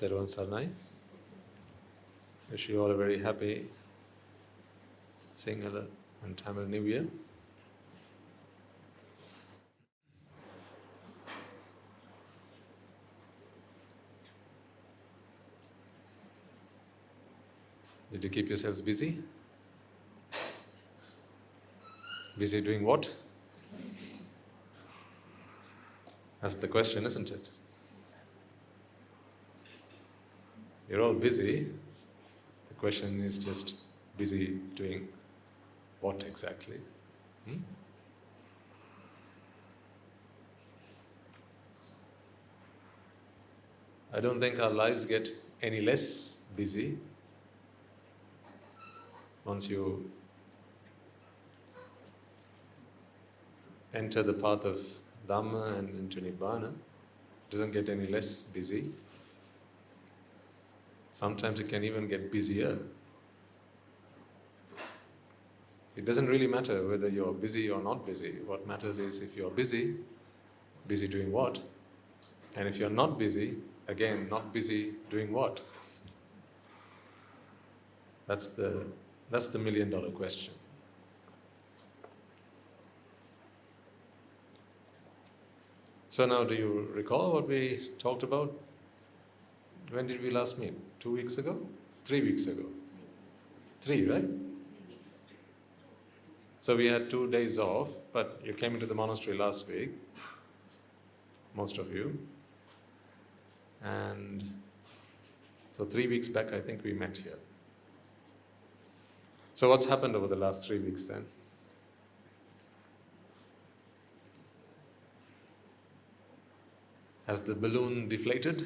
Teruvan Sarnai. Wish you all a very happy Sinhala and Tamil New Year. Did you keep yourselves busy? Busy doing what? That's the question, isn't it? You're all busy. The question is just busy doing what exactly? I don't think our lives get any less busy once you enter the path of Dhamma and into Nibbāna. It doesn't get any less busy. Sometimes it can even get busier. It doesn't really matter whether you're busy or not busy. What matters is if you're busy, busy doing what? And if you're not busy, again, not busy doing what? That's the $1 million question. So now, do you recall what we talked about? When did we last meet? 2 weeks ago? 3 weeks ago? 3, right? So we had 2 days off, but you came into the monastery last week, most of you. And so 3 weeks back, I think we met here. So what's happened over the last 3 weeks then? Has the balloon deflated?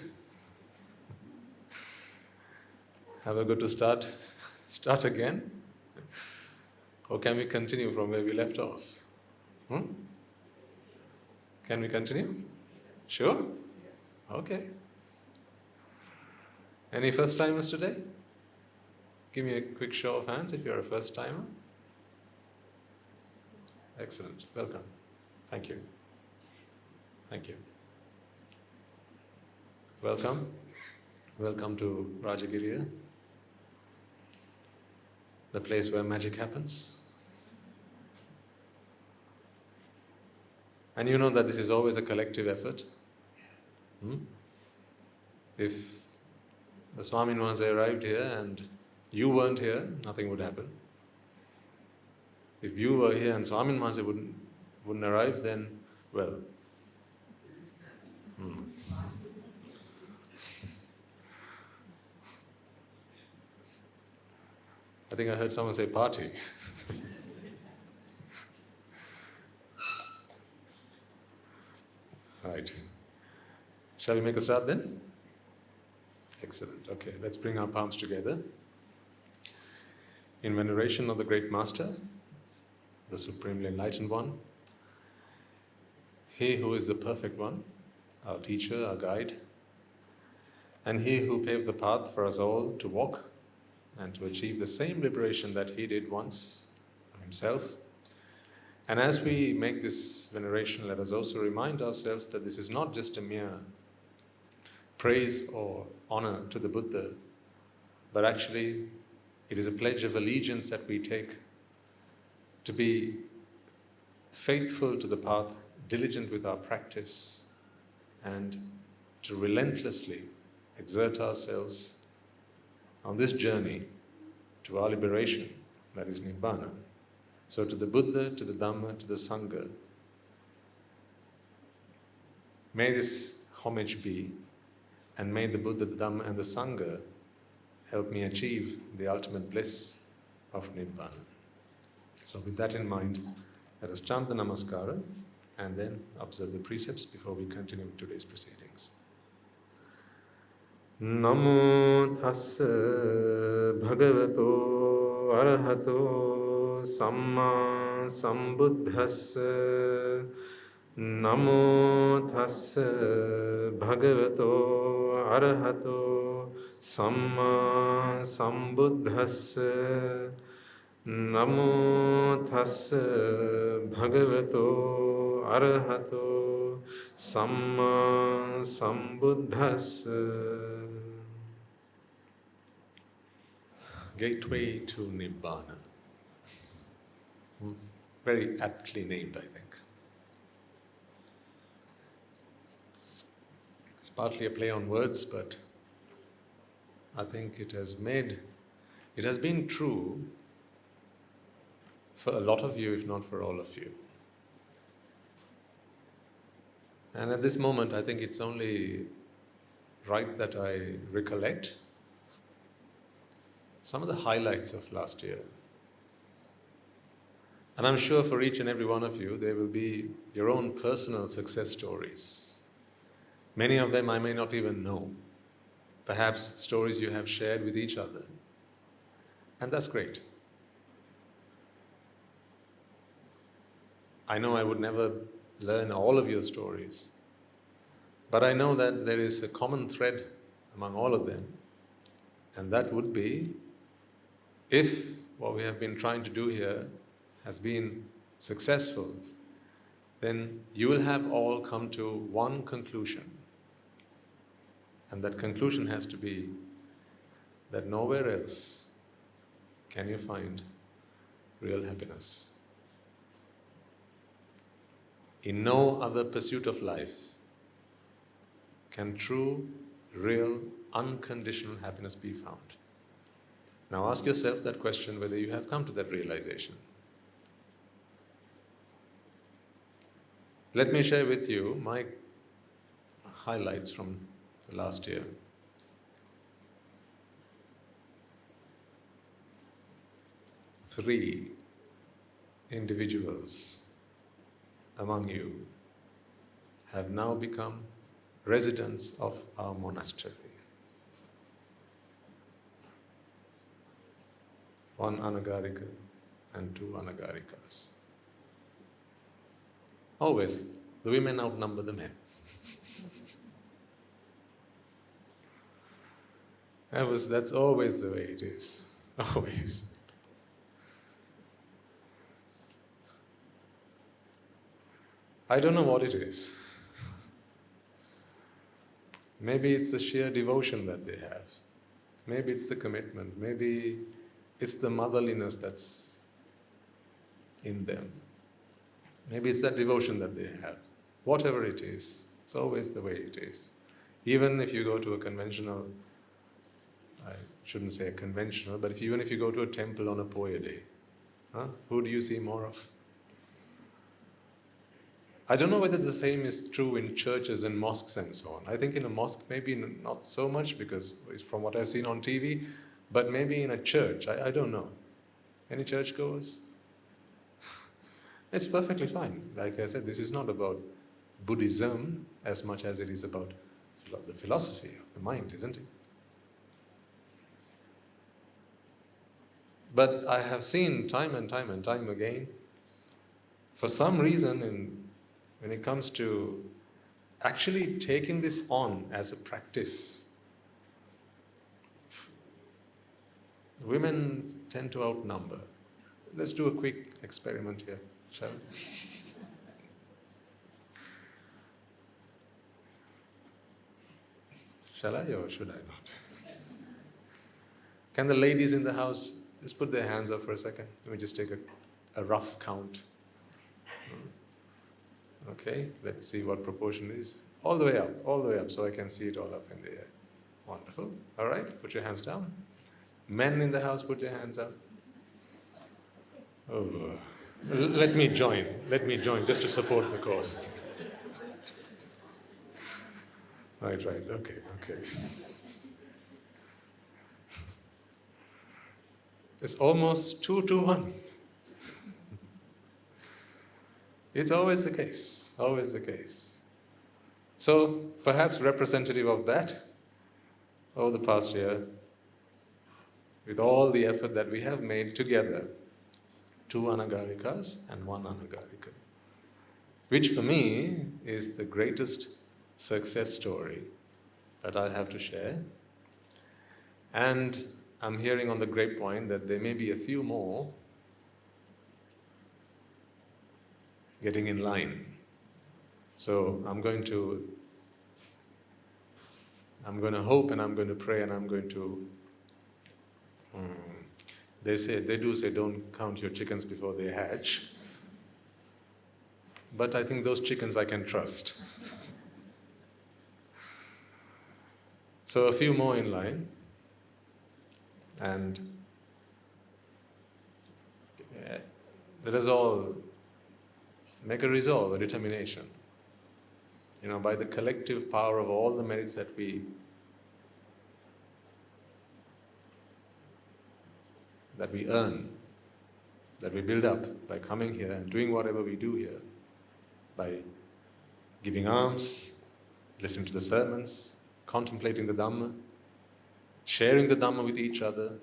Have I got to start again? Or can we continue from where we left off? Can we continue? Sure? Okay. Any first timers today? Give me a quick show of hands if you're a first timer. Excellent. Welcome. Thank you. Thank you. Welcome. Welcome to Rajagiriya, the place where magic happens. And you know that this is always a collective effort. If the Swamin once arrived here and you weren't here, nothing would happen. If you were here and Swamin Maharaj wouldn't arrive, then, well, I think I heard someone say party. Right. Shall we make a start then? Excellent. Okay, let's bring our palms together. In veneration of the Great Master, the Supremely Enlightened One, He who is the Perfect One, our teacher, our guide, and He who paved the path for us all to walk and to achieve the same liberation that He did once for Himself. And as we make this veneration, let us also remind ourselves that this is not just a mere praise or honor to the Buddha, but actually it is a pledge of allegiance that we take to be faithful to the path, diligent with our practice, and to relentlessly exert ourselves on this journey to our liberation, that is Nibbāna. So to the Buddha, to the Dhamma, to the Sangha, may this homage be, and may the Buddha, the Dhamma and the Sangha help me achieve the ultimate bliss of Nibbāna. So with that in mind, let us chant the Namaskara and then observe the precepts before we continue with today's proceedings. Namo tassa bhagavato arahato samma sambuddhassa. Namo tassa bhagavato arahato samma sambuddhassa. Namo tassa bhagavato arahato samma sambuddhassa. Gateway to Nibbāna. Very aptly named, I think. It's partly a play on words, but I think it has been true for a lot of you, if not for all of you. And at this moment, I think it's only right that I recollect some of the highlights of last year. And I'm sure for each and every one of you, there will be your own personal success stories. Many of them I may not even know. Perhaps stories you have shared with each other. And that's great. I know I would never learn all of your stories, but I know that there is a common thread among all of them, and that would be, if what we have been trying to do here has been successful, then you will have all come to one conclusion. And that conclusion has to be that nowhere else can you find real happiness. In no other pursuit of life can true, real, unconditional happiness be found. Now ask yourself that question, whether you have come to that realization. Let me share with you my highlights from the last year. Three individuals among you have now become residents of our monastery. One anagarika and two anagarikas. Always, the women outnumber the men. That's always the way it is. Always. I don't know what it is. Maybe it's the sheer devotion that they have. Maybe it's the commitment. Maybe it's the motherliness that's in them. Maybe it's that devotion that they have. Whatever it is, it's always the way it is. Even if you go to a conventional, I shouldn't say a conventional, but even if you go to a temple on a Poya day, who do you see more of? I don't know whether the same is true in churches and mosques and so on. I think in a mosque maybe not so much, because it's from what I've seen on TV, but maybe in a church, I don't know. Any churchgoers? It's perfectly fine. Like I said, this is not about Buddhism as much as it is about the philosophy of the mind, isn't it? But I have seen time and time and time again, for some reason, when it comes to actually taking this on as a practice, women tend to outnumber. Let's do a quick experiment here, shall we? Shall I or should I not? Can the ladies in the house just put their hands up for a second? Let me just take a rough count. Okay, let's see what proportion it is. All the way up, so I can see it all up in the air. Wonderful. All right, put your hands down. Men in the house, put your hands up. Oh, let me join just to support the cause. Right, okay. It's almost 2 to 1. It's always the case. So, perhaps representative of that, over the past year, with all the effort that we have made together, 2 anagarikas and 1 anagarika, which for me is the greatest success story that I have to share. And I'm hearing on the grapevine that there may be a few more getting in line. So I'm going to hope, and I'm going to pray, and I'm going to They do say don't count your chickens before they hatch. But I think those chickens I can trust. So a few more in line. And let us all make a resolve, a determination. By the collective power of all the merits that we earn, that we build up by coming here and doing whatever we do here, by giving alms, listening to the sermons, contemplating the Dhamma, sharing the Dhamma with each other,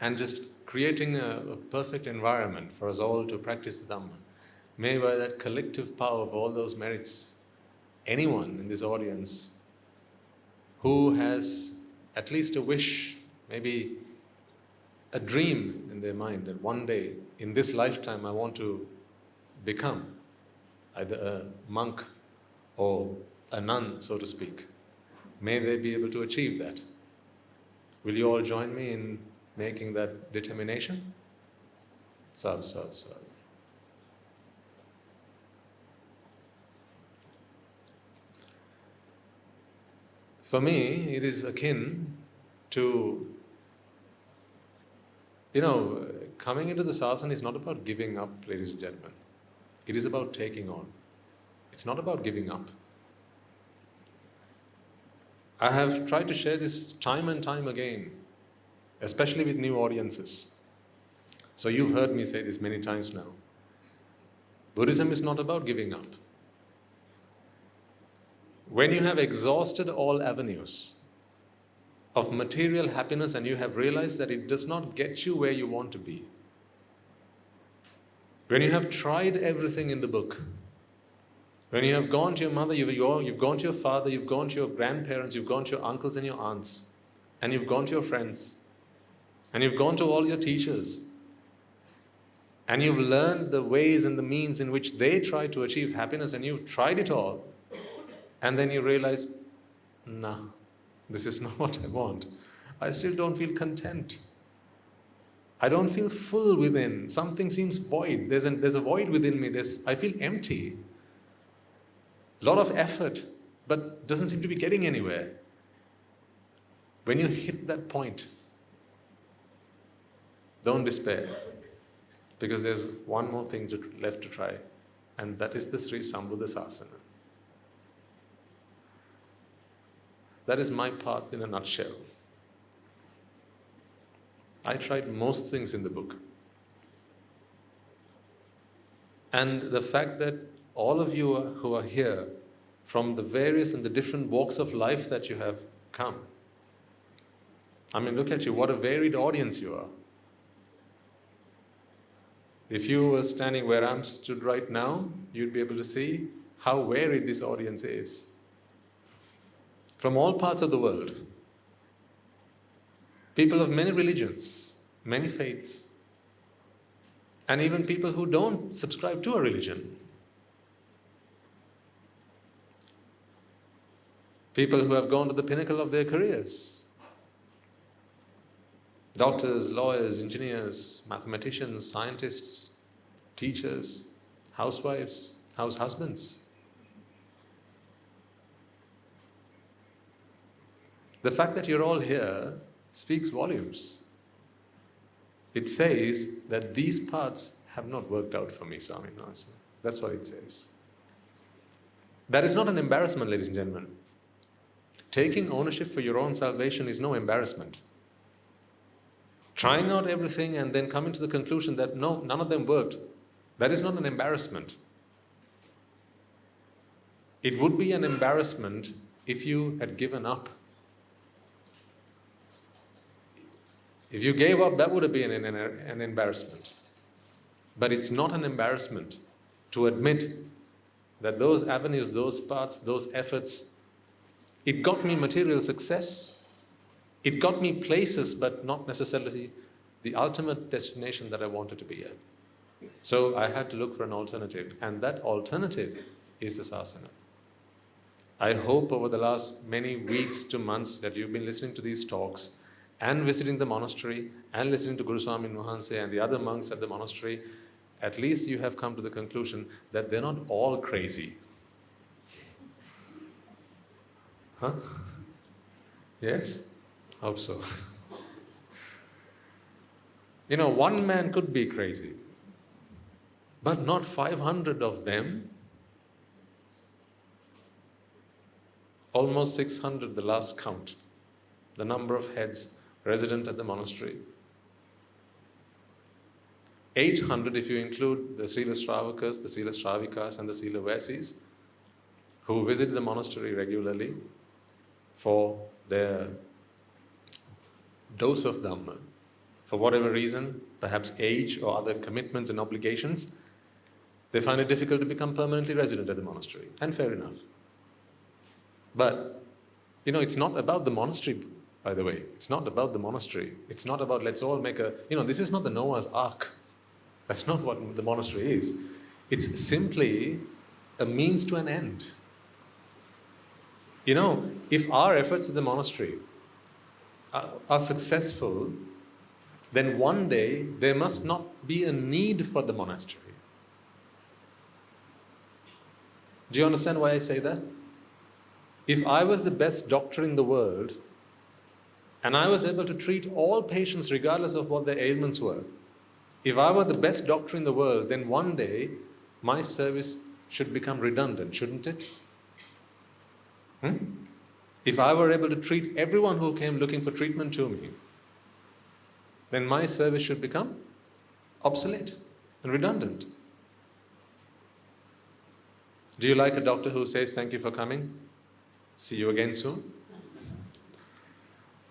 and just creating a perfect environment for us all to practice the Dhamma. May by that collective power of all those merits, anyone in this audience who has at least a wish, maybe a dream in their mind that one day, in this lifetime, I want to become either a monk or a nun, so to speak. May they be able to achieve that. Will you all join me in making that determination? Sadhu, sadhu, sadhu. For me, it is akin to, coming into the sasana is not about giving up, ladies and gentlemen. It is about taking on. It's not about giving up. I have tried to share this time and time again, especially with new audiences. So you've heard me say this many times now. Buddhism is not about giving up. When you have exhausted all avenues of material happiness and you have realized that it does not get you where you want to be, when you have tried everything in the book, when you have gone to your mother, you've gone to your father, you've gone to your grandparents, you've gone to your uncles and your aunts, and you've gone to your friends, and you've gone to all your teachers, and you've learned the ways and the means in which they try to achieve happiness, and you've tried it all, and then you realize, nah, this is not what I want. I still don't feel content. I don't feel full within. Something seems void. There's a void within me. I feel empty. A lot of effort, but doesn't seem to be getting anywhere. When you hit that point, don't despair, because there's one more thing left to try, and that is the Sri Sambuddha Sasana. That is my path in a nutshell. I tried most things in the book. And the fact that all of you who are here from the various and the different walks of life that you have come, look at you, what a varied audience you are. If you were standing where I'm stood right now, you'd be able to see how varied this audience is. From all parts of the world. People of many religions, many faiths, and even people who don't subscribe to a religion. People who have gone to the pinnacle of their careers. Doctors, lawyers, engineers, mathematicians, scientists, teachers, housewives, house husbands. The fact that you're all here speaks volumes. It says that these paths have not worked out for me, Swaminathan. That's what it says. That is not an embarrassment, ladies and gentlemen. Taking ownership for your own salvation is no embarrassment. Trying out everything and then coming to the conclusion that no, none of them worked, that is not an embarrassment. It would be an embarrassment if you had given up. If you gave up, that would have been an embarrassment. But it's not an embarrassment to admit that those avenues, those paths, those efforts, it got me material success. It got me places, but not necessarily the ultimate destination that I wanted to be at. So I had to look for an alternative, and that alternative is the sasana. I hope over the last many weeks to months that you've been listening to these talks, and visiting the monastery and listening to Guru Swami Wahanse and the other monks at the monastery, at least you have come to the conclusion that they're not all crazy. Huh? Yes? Hope so. One man could be crazy, but not 500 of them. Almost 600, the last count, the number of heads resident at the monastery. 800 if you include the Sila Shravakas, the Sila Shravikas and the Sila Vasis, who visit the monastery regularly for their dose of Dhamma. For whatever reason, perhaps age or other commitments and obligations, they find it difficult to become permanently resident at the monastery. And fair enough. But, it's not about the monastery, by the way. It's not about the monastery. It's not about let's all make this is not the Noah's Ark. That's not what the monastery is. It's simply a means to an end. If our efforts at the monastery are successful, then one day there must not be a need for the monastery. Do you understand why I say that? If I was the best doctor in the world, and I was able to treat all patients regardless of what their ailments were, if I were the best doctor in the world, then one day my service should become redundant, shouldn't it? If I were able to treat everyone who came looking for treatment to me, then my service should become obsolete and redundant. Do you like a doctor who says, "Thank you for coming, see you again soon"?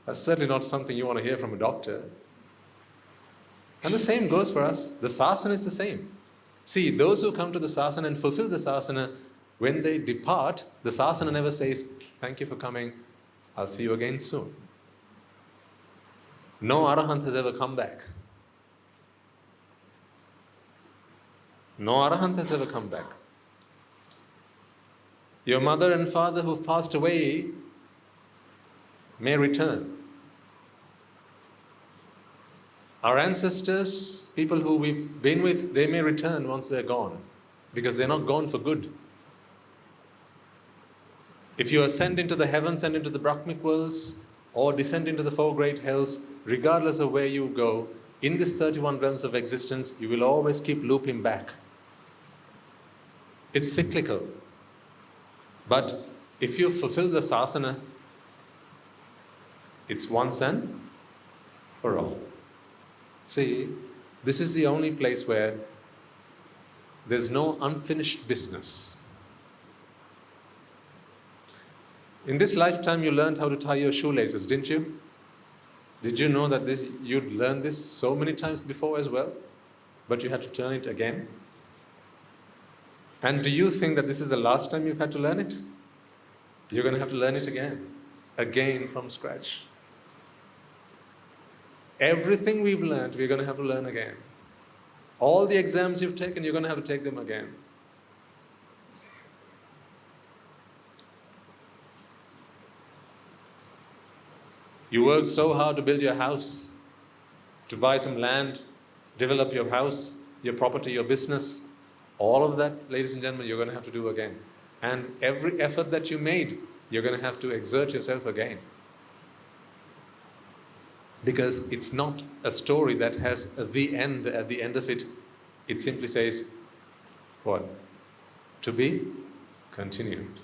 That's certainly not something you want to hear from a doctor. And the same goes for us. The sasana is the same. See, those who come to the sasana and fulfill the sasana, when they depart, the sasana never says, "Thank you for coming, I'll see you again soon." No arahant has ever come back. No arahant has ever come back. Your mother and father who've passed away may return. Our ancestors, people who we've been with, they may return once they're gone, because they're not gone for good. If you ascend into the heavens and into the Brahmic worlds, or descend into the four great hells, regardless of where you go, in this 31 realms of existence, you will always keep looping back. It's cyclical. But if you fulfill the sasana, it's once and for all. See, this is the only place where there's no unfinished business. In this lifetime, you learned how to tie your shoelaces, didn't you? Did you know that you'd learned this so many times before as well, but you had to turn it again? And do you think that this is the last time you've had to learn it? You're going to have to learn it again from scratch. Everything we've learned, we're going to have to learn again. All the exams you've taken, you're going to have to take them again. You worked so hard to build your house, to buy some land, develop your house, your property, your business. All of that, ladies and gentlemen, you're going to have to do again. And every effort that you made, you're going to have to exert yourself again. Because it's not a story that has the end at the end of it. It simply says, what? To be continued.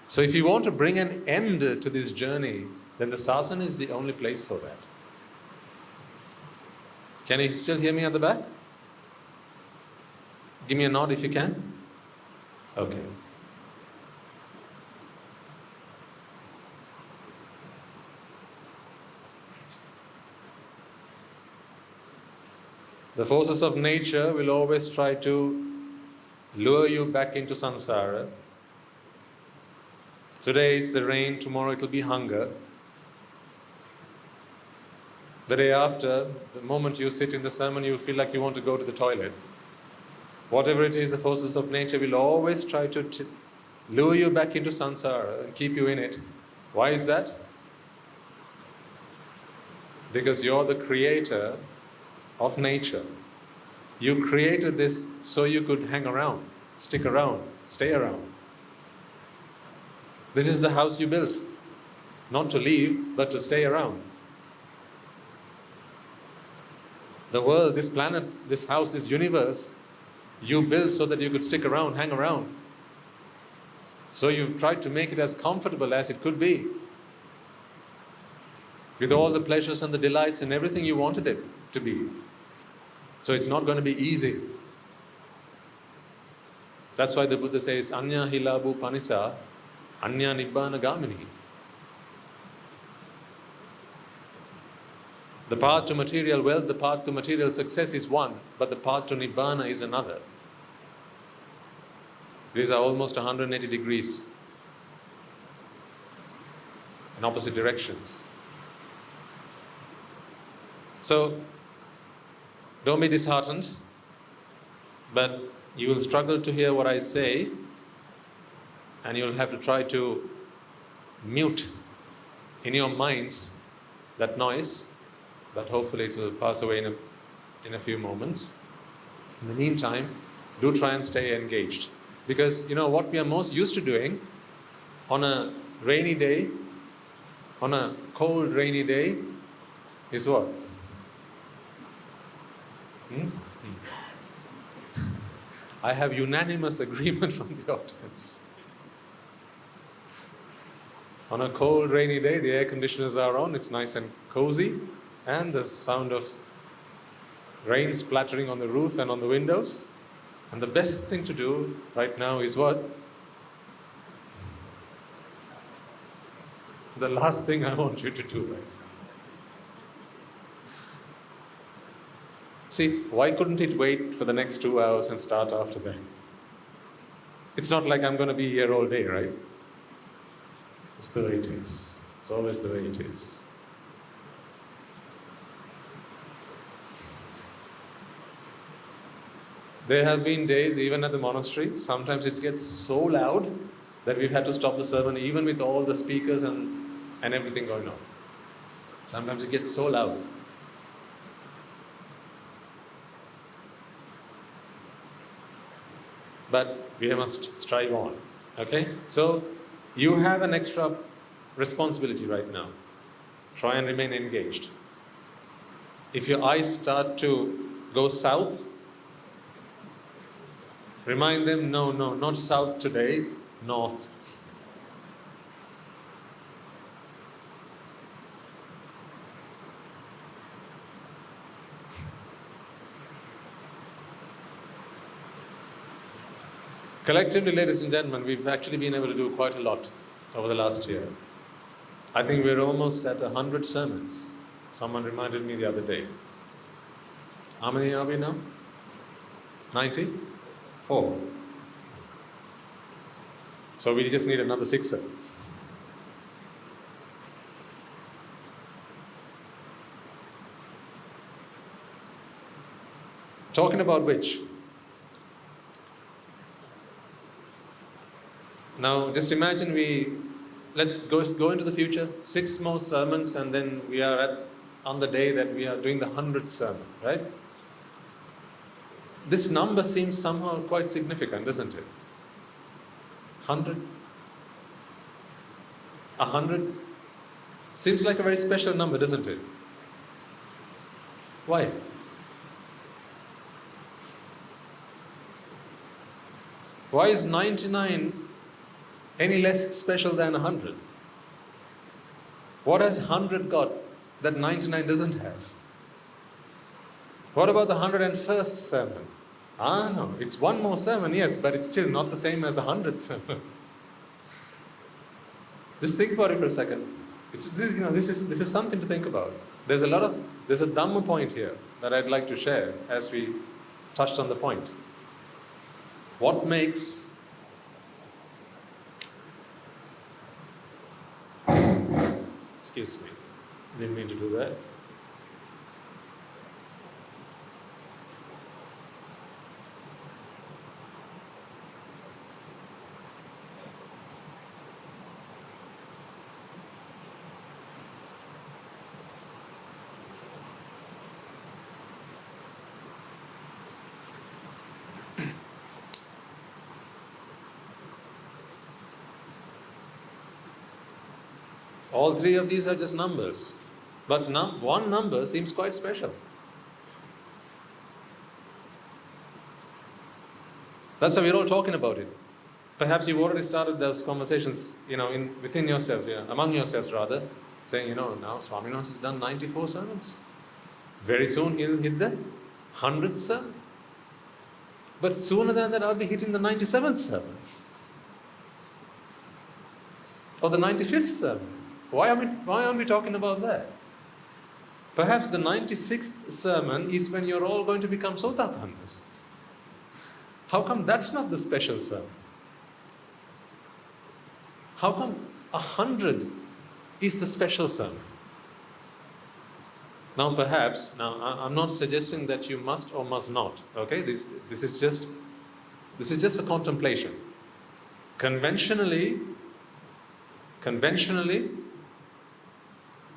So if you want to bring an end to this journey, then the sasana is the only place for that. Can you still hear me at the back? Give me a nod if you can. Okay. The forces of nature will always try to lure you back into samsara. Today it's the rain, tomorrow it will be hunger. The day after, the moment you sit in the sermon, you feel like you want to go to the toilet. Whatever it is, the forces of nature will always try to lure you back into samsara and keep you in it. Why is that? because you're the creator of nature. You created this so you could hang around, stick around, stay around. This is the house you built, not to leave, but to stay around. The world, this planet, this house, this universe, you built so that you could stick around, hang around. So you've tried to make it as comfortable as it could be, with all the pleasures and the delights and everything you wanted it to be. So it's not going to be easy. That's why the Buddha says, Anya hilabu panisa, Anya Nibbāna gamini. The path to material wealth, the path to material success is one, but the path to Nibbāna is another. These are almost 180 degrees in opposite directions. So, don't be disheartened, but you will struggle to hear what I say, and you'll have to try to mute in your minds that noise, but hopefully it will pass away in a few moments. In the meantime, do try and stay engaged. Because you know what we are most used to doing on a rainy day, on a cold rainy day, is what? I have unanimous agreement from the audience. On a cold rainy day, the air conditioners are on, it's nice and cozy, and the sound of rain splattering on the roof and on the windows. And the best thing to do right now is what? The last thing I want you to do right now. See, why couldn't it wait for the next 2 hours and start after that? It's not like I'm going to be here all day, right? It's the way it is. It's always the way it is. There have been days, even at the monastery, sometimes it gets so loud that we've had to stop the sermon, even with all the speakers and everything going on. Sometimes it gets so loud. But we must strive on. Okay? So, you have an extra responsibility right now. Try and remain engaged. If your eyes start to go south, remind them, no, not south today, north. Collectively, ladies and gentlemen, we've actually been able to do quite a lot over the last year. I think we're almost at 100 sermons. Someone reminded me the other day. How many are we now? 94. So we just need another 6. Talking about which? Now, just imagine let's go into the future, 6 more sermons, and then we are on the day that we are doing the 100th sermon, right? This number seems somehow quite significant, doesn't it? 100? 100? Seems like a very special number, doesn't it? Why? Why is 99 any less special than 100? What has 100 got that 99 doesn't have? What about the 101st sermon? No, it's one more sermon, yes, but it's still not the same as 100th sermon. Just think about it for a second. This is something to think about. There's a Dhamma point here that I'd like to share as we touched on the point. What makes excuse me, didn't mean to do that. All three of these are just numbers. But one number seems quite special. That's how we're all talking about it. Perhaps you've already started those conversations, within yourselves, among yourselves rather, saying, now Swaminathan has done 94 sermons. Very soon he'll hit the 100th sermon. But sooner than that, I'll be hitting the 97th sermon. Or the 95th sermon. Why aren't we talking about that? Perhaps the 96th sermon is when you're all going to become Sotapannas. How come that's not the special sermon? How come 100 is the special sermon? Now I'm not suggesting that you must or must not. Okay, this is just for contemplation. Conventionally,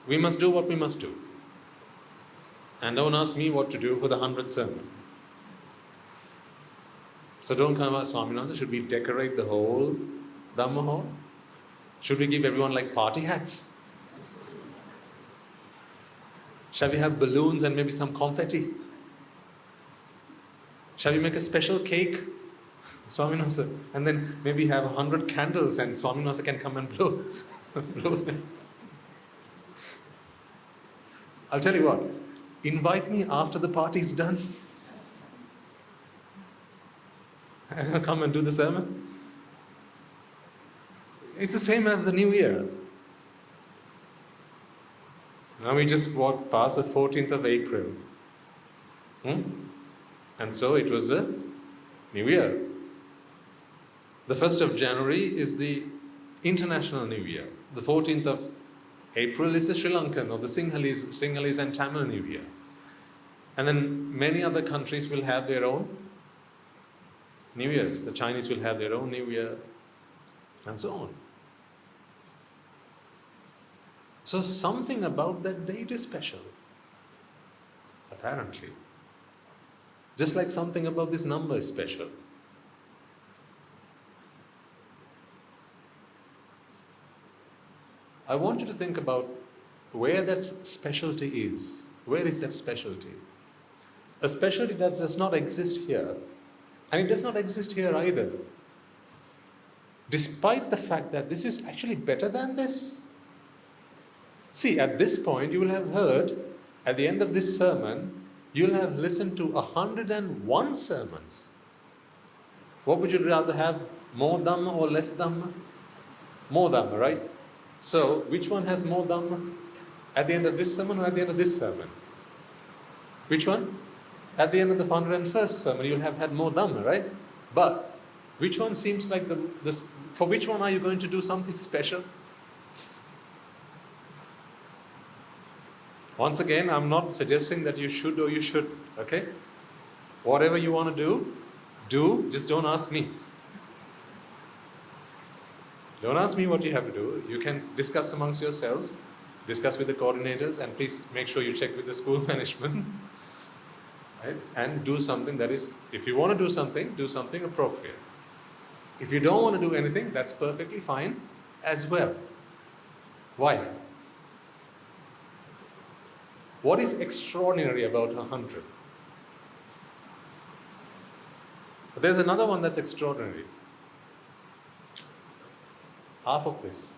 we must do what we must do. And don't ask me what to do for the 100th sermon. So don't come out, Swaminathan, should we decorate the whole Dhamma hall? Should we give everyone like party hats? Shall we have balloons and maybe some confetti? Shall we make a special cake, Swaminathan, and then maybe have 100 candles and Swaminathan can come and blow them? I'll tell you what, invite me after the party's done. And I'll come and do the sermon. It's the same as the New Year. Now we just walked past the 14th of April. And so it was the New Year. The 1st of January is the International New Year. The 14th of April is the Sri Lankan or the Sinhalese and Tamil New Year. And then many other countries will have their own New Year's. The Chinese will have their own New Year, and so on. So something about that date is special, apparently. Just like something about this number is special. I want you to think about where that specialty is. Where is that specialty? A specialty that does not exist here. And it does not exist here either. Despite the fact that this is actually better than this. See, at this point, you will have heard, at the end of this sermon, you'll have listened to 101 sermons. What would you rather have? More Dhamma or less Dhamma? More Dhamma, right? So, which one has more Dhamma? At the end of this sermon or at the end of this sermon? Which one? At the end of the 101st sermon, you'll have had more Dhamma, right? But which one seems like for which one are you going to do something special? Once again, I'm not suggesting that you should or you should, okay? Whatever you want to do, just don't ask me. Don't ask me what you have to do. You can discuss amongst yourselves, discuss with the coordinators, and please make sure you check with the school management. Right? And do something that is, if you want to do something appropriate. If you don't want to do anything, that's perfectly fine as well. Why? What is extraordinary about 100? But there's another one that's extraordinary. Half of this.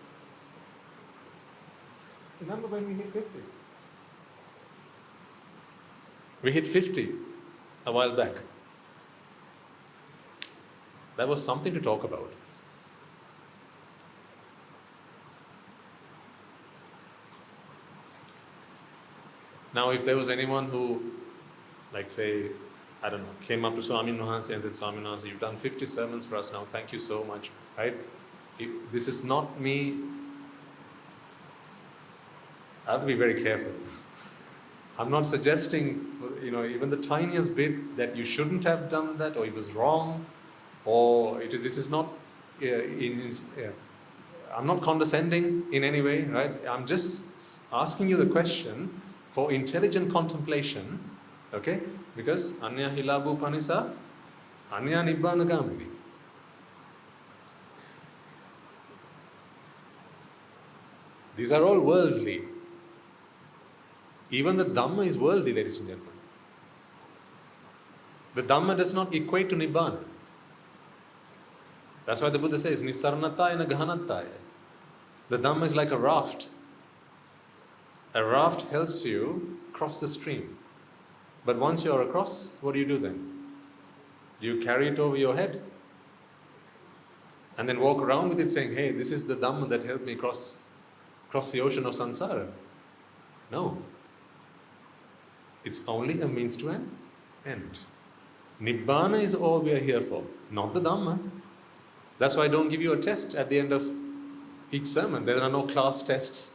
Remember when we hit 50? We hit 50 a while back. That was something to talk about. Now, if there was anyone who, like say, I don't know, came up to Swaminathan and said, Swaminathan, you've done 50 sermons for us now, thank you so much, right? This is not me. I have to be very careful. I'm not suggesting, even the tiniest bit that you shouldn't have done that, or it was wrong, or this is not, I'm not condescending in any way, right? I'm just asking you the question for intelligent contemplation, okay? Because Anya Hilabu Panisa, Anya Nibbāna Gamini. These are all worldly. Even the Dhamma is worldly, ladies and gentlemen. The Dhamma does not equate to Nibbāna. That's why the Buddha says, Nisarnataya Gahanataya. The Dhamma is like a raft. A raft helps you cross the stream. But once you're across, what do you do then? Do you carry it over your head? And then walk around with it saying, hey, this is the Dhamma that helped me cross the ocean of samsara? No. It's only a means to an end. Nibbāna is all we are here for, not the Dhamma. That's why I don't give you a test at the end of each sermon. There are no class tests.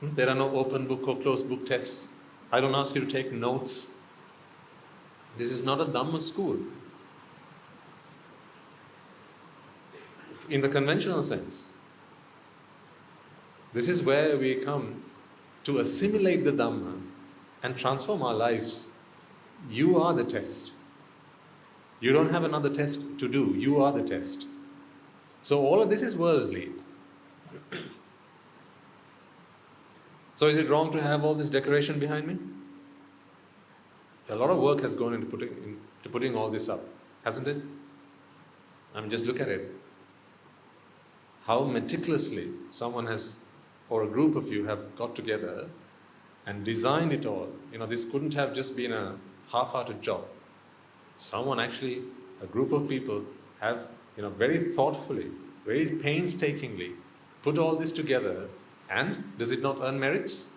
There are no open book or closed book tests. I don't ask you to take notes. This is not a Dhamma school. In the conventional sense, this is where we come to assimilate the Dhamma and transform our lives. You are the test. You don't have another test to do. You are the test. So all of this is worldly. So is it wrong to have all this decoration behind me? A lot of work has gone into putting all this up, hasn't it? I mean, just look at it. How meticulously someone has, or a group of you have got together and designed it all. This couldn't have just been a half-hearted job. Someone actually, a group of people have, very thoughtfully, very painstakingly put all this together. And does it not earn merits?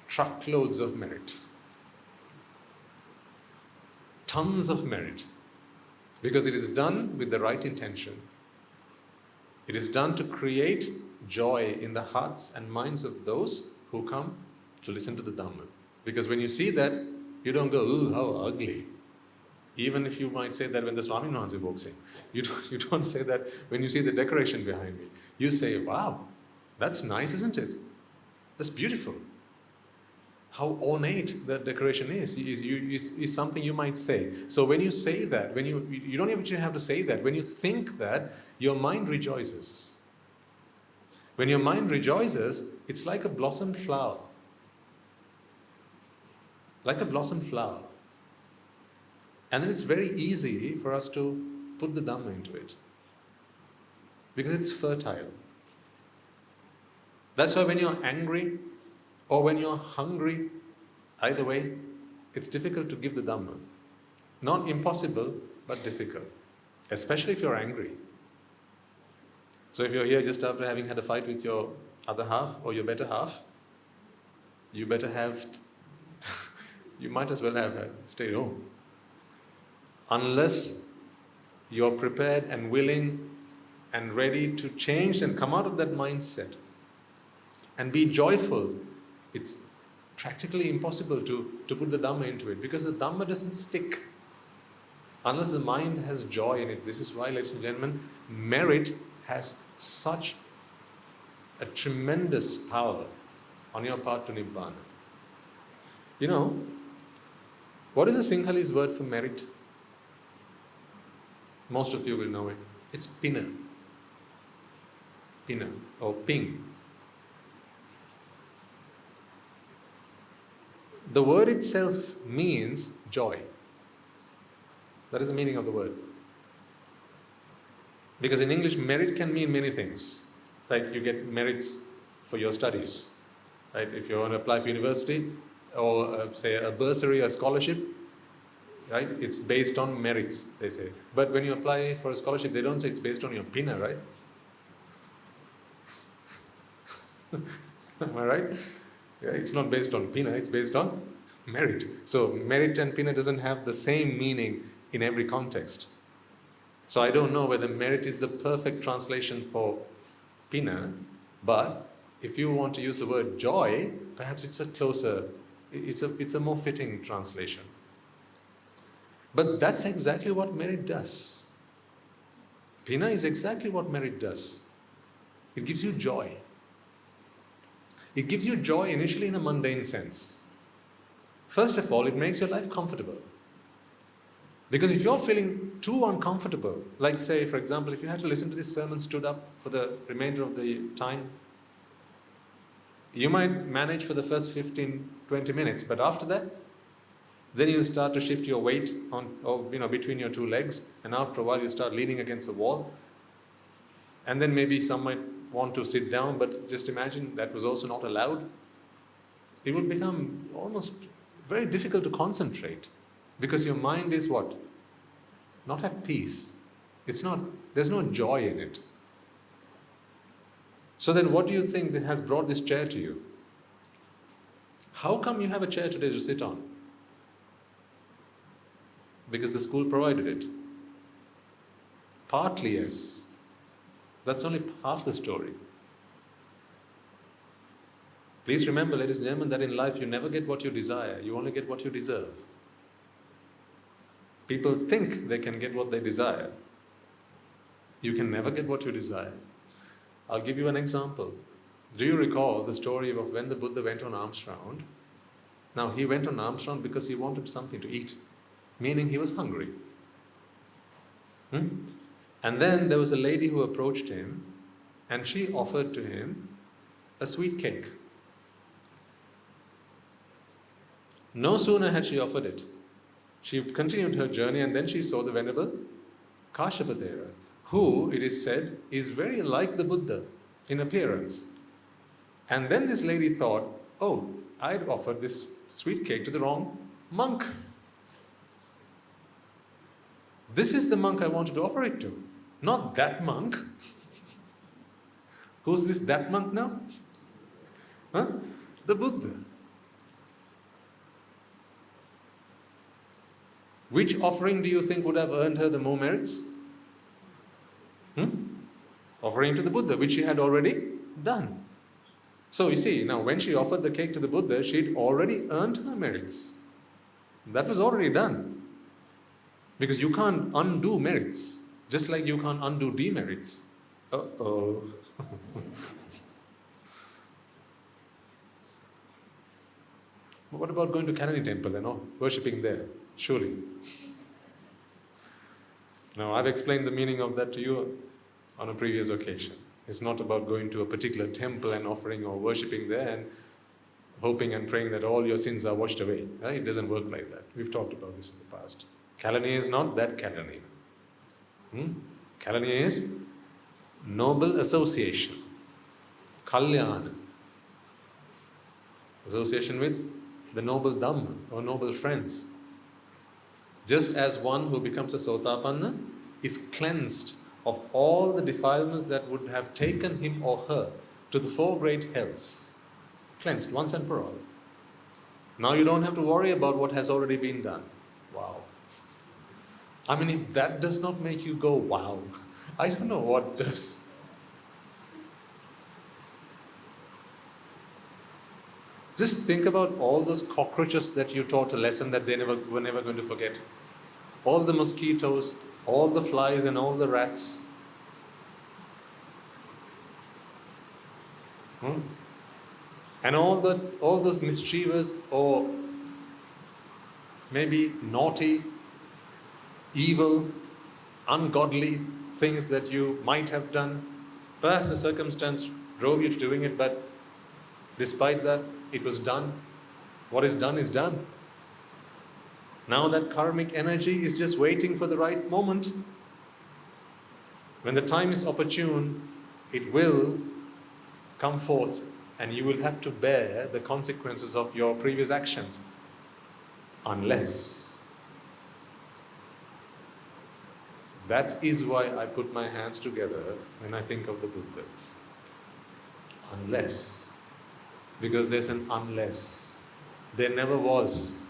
Truckloads of merit. Tons of merit. Because it is done with the right intention. It is done to create joy in the hearts and minds of those who come to listen to the Dhamma. Because when you see that, you don't go, ooh, how ugly. Even if you might say that when the Swami Maharaj walks in. You don't say that when you see the decoration behind me. You say, wow, that's nice, isn't it? That's beautiful. How ornate that decoration is something you might say. So when you say that, you don't even have to say that. When you think that, your mind rejoices. When your mind rejoices, it's like a blossomed flower. Like a blossomed flower. And then it's very easy for us to put the Dhamma into it. Because it's fertile. That's why when you're angry or when you're hungry, either way, it's difficult to give the Dhamma. Not impossible, but difficult. Especially if you're angry. So if you're here just after having had a fight with your other half or your better half, you better have, you might as well have stayed home. Unless you're prepared and willing and ready to change and come out of that mindset and be joyful, it's practically impossible to put the Dhamma into it, because the Dhamma doesn't stick unless the mind has joy in it. This is why, ladies and gentlemen, merit has such a tremendous power on your part to Nibbana. What is the Sinhalese word for merit? Most of you will know it. It's pina. Pina or ping. The word itself means joy. That is the meaning of the word. Because in English, merit can mean many things. Like you get merits for your studies. Right? If you want to apply for university or say a bursary or scholarship, right? It's based on merits, they say. But when you apply for a scholarship, they don't say it's based on your pina, right? Am I right? Yeah, it's not based on pina, it's based on merit. So merit and pina doesn't have the same meaning in every context. So I don't know whether merit is the perfect translation for pina, but if you want to use the word joy, perhaps it's a more fitting translation. But that's exactly what merit does. Pina is exactly what merit does. It gives you joy. It gives you joy initially in a mundane sense. First of all, it makes your life comfortable. Because if you're feeling too uncomfortable, like say, for example, if you had to listen to this sermon stood up for the remainder of the time, you might manage for the first 15, 20 minutes, but after that, then you start to shift your weight between your two legs, and after a while you start leaning against the wall. And then maybe some might want to sit down, but just imagine that was also not allowed. It will become almost very difficult to concentrate, because your mind is what? Not at peace. There's no joy in it. So then what do you think that has brought this chair to you? How come you have a chair today to sit on? Because the school provided it. Partly, yes. That's only half the story. Please remember, ladies and gentlemen, that in life you never get what you desire. You only get what you deserve. People think they can get what they desire. You can never get what you desire. I'll give you an example. Do you recall the story of when the Buddha went on alms round? Now, he went on alms round because he wanted something to eat, meaning he was hungry. And then there was a lady who approached him, and she offered to him a sweet cake. No sooner had she offered it, she continued her journey, and then she saw the Venerable Kashyapa, who, it is said, is very like the Buddha in appearance. And then this lady thought, oh, I'd offered this sweet cake to the wrong monk. This is the monk I wanted to offer it to, not that monk. Who's this that monk now? The Buddha. Which offering do you think would have earned her the more merits? Offering to the Buddha, which she had already done. So you see, now when she offered the cake to the Buddha, she'd already earned her merits. That was already done. Because you can't undo merits, just like you can't undo demerits. Uh-oh. But what about going to Kalani temple and worshipping there? Surely. Now, I've explained the meaning of that to you on a previous occasion. It's not about going to a particular temple and offering or worshipping there and hoping and praying that all your sins are washed away. Right? It doesn't work like that. We've talked about this in the past. Kalani is not that Kalani. Kalani is noble association. Kalyana. Association with the noble Dhamma or noble friends. Just as one who becomes a Sotapanna is cleansed of all the defilements that would have taken him or her to the four great hells. Cleansed once and for all. Now you don't have to worry about what has already been done. Wow. I mean, if that does not make you go, wow, I don't know what does. Just think about all those cockroaches that you taught a lesson that they were never going to forget. All the mosquitoes, all the flies and all the rats. And all those mischievous or maybe naughty, evil, ungodly things that you might have done. Perhaps the circumstance drove you to doing it, but despite that, it was done. What is done is done. Now that karmic energy is just waiting for the right moment. When the time is opportune, it will come forth and you will have to bear the consequences of your previous actions. Unless. That is why I put my hands together when I think of the Buddha. Unless. Because there's an unless. There never was.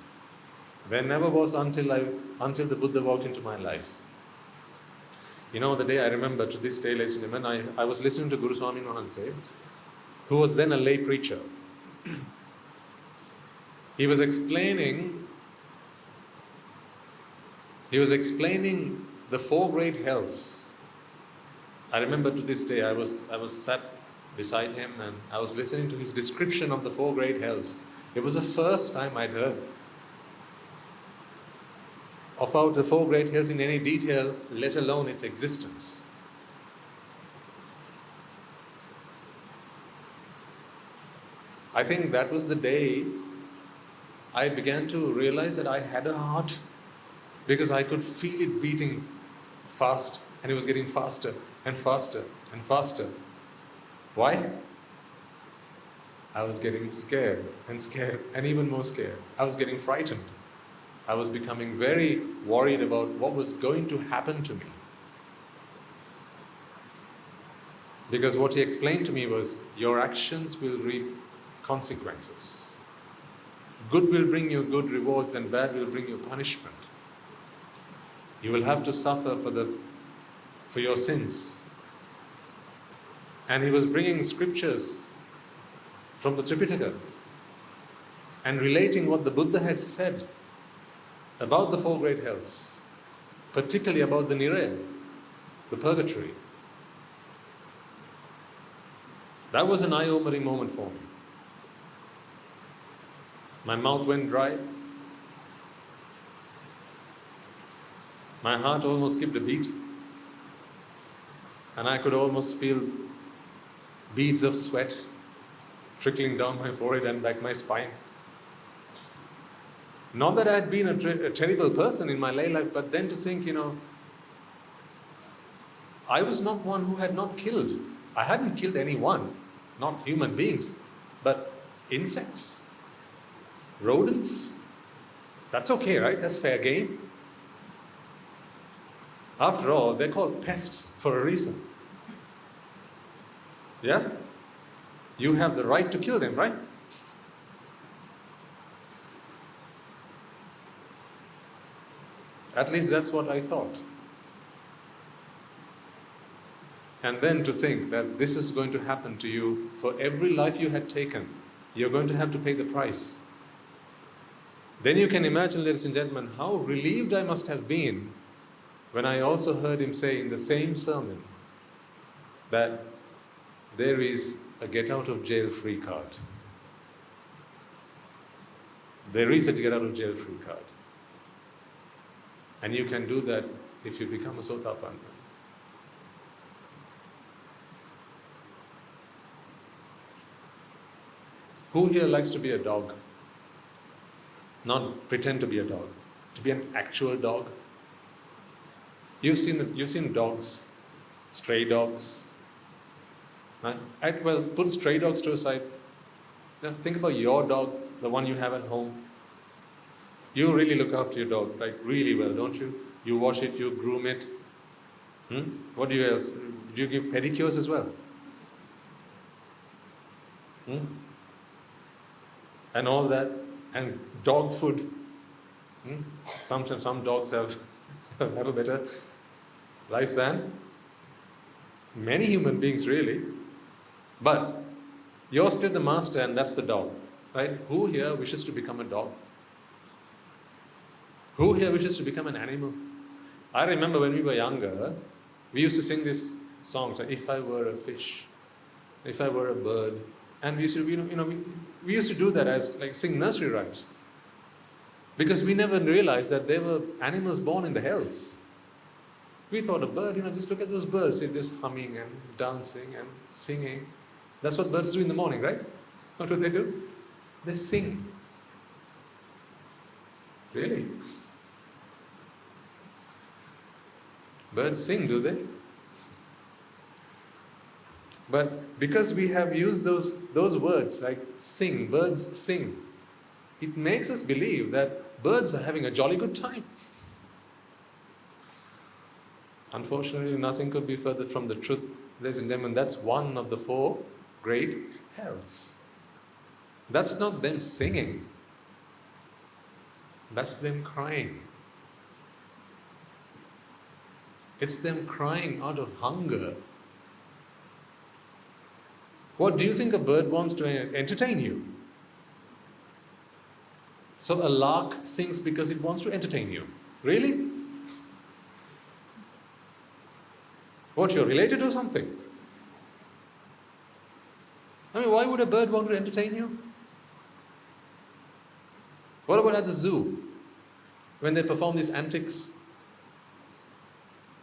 There never was until the Buddha walked into my life. You know, the day I remember to this day, ladies and gentlemen, I was listening to Guru Swami Mahanse, who was then a lay preacher. He was explaining the four great hells. I remember to this day, I was sat beside him and I was listening to his description of the four great hells. It was the first time I'd heard about the Four Great Hills in any detail, let alone its existence. I think that was the day I began to realize that I had a heart, because I could feel it beating fast, and it was getting faster and faster and faster. Why? I was getting scared and even more scared. I was getting frightened. I was becoming very worried about what was going to happen to me. Because what he explained to me was, your actions will reap consequences. Good will bring you good rewards and bad will bring you punishment. You will have to suffer for your sins. And he was bringing scriptures from the Tripitaka and relating what the Buddha had said about the Four Great Hells, particularly about the Niraya, the purgatory. That was an eye-opening moment for me. My mouth went dry. My heart almost skipped a beat. And I could almost feel beads of sweat trickling down my forehead and back my spine. Not that I had been a terrible person in my lay life, but then to think, I was not one who had not killed. I hadn't killed anyone, not human beings, but insects, rodents. That's okay, right? That's fair game. After all, they're called pests for a reason. Yeah? You have the right to kill them, right? At least that's what I thought. And then to think that this is going to happen to you for every life you had taken. You're going to have to pay the price. Then you can imagine, ladies and gentlemen, how relieved I must have been when I also heard him say in the same sermon that there is a get out of jail free card. There is a get out of jail free card. And you can do that if you become a Sotapanna. Who here likes to be a dog? Not pretend to be a dog. To be an actual dog. You've seen dogs, stray dogs. Right? Well, put stray dogs to a side. Now, think about your dog, the one you have at home. You really look after your dog, like really well, don't you? You wash it, you groom it. What do you else? Do you give pedicures as well? And all that, and dog food. Sometimes some dogs have a better life than many human beings, really. But you're still the master, and that's the dog, right? Who here wishes to become a dog? Who here wishes to become an animal? I remember when we were younger, we used to sing this song, like, if I were a fish, if I were a bird. And we used to, we used to do that as, like, sing nursery rhymes. Because we never realized that there were animals born in the hells. We thought a bird, just look at those birds, they're just humming and dancing and singing. That's what birds do in the morning, right? What do? They sing. Really? Birds sing, do they? But because we have used those words like sing, birds sing, it makes us believe that birds are having a jolly good time. Unfortunately, nothing could be further from the truth, ladies and gentlemen. That's one of the four great hells. That's not them singing. That's them crying. It's them crying out of hunger. What do you think a bird wants to entertain you? So a lark sings because it wants to entertain you. Really? What, you're related to something? I mean, why would a bird want to entertain you? What about at the zoo? when they perform these antics,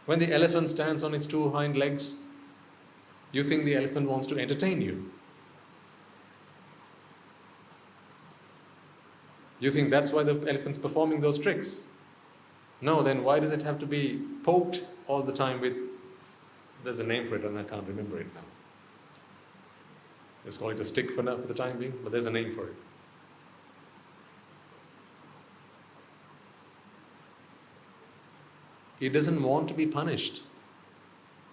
when the elephant stands on its two hind legs, you think the elephant wants to entertain you. You think that's why the elephant's performing those tricks. No, then why does it have to be poked all the time with, there's a name for it and I can't remember it now. Let's call it a stick for now for the time being, but there's a name for it. It doesn't want to be punished.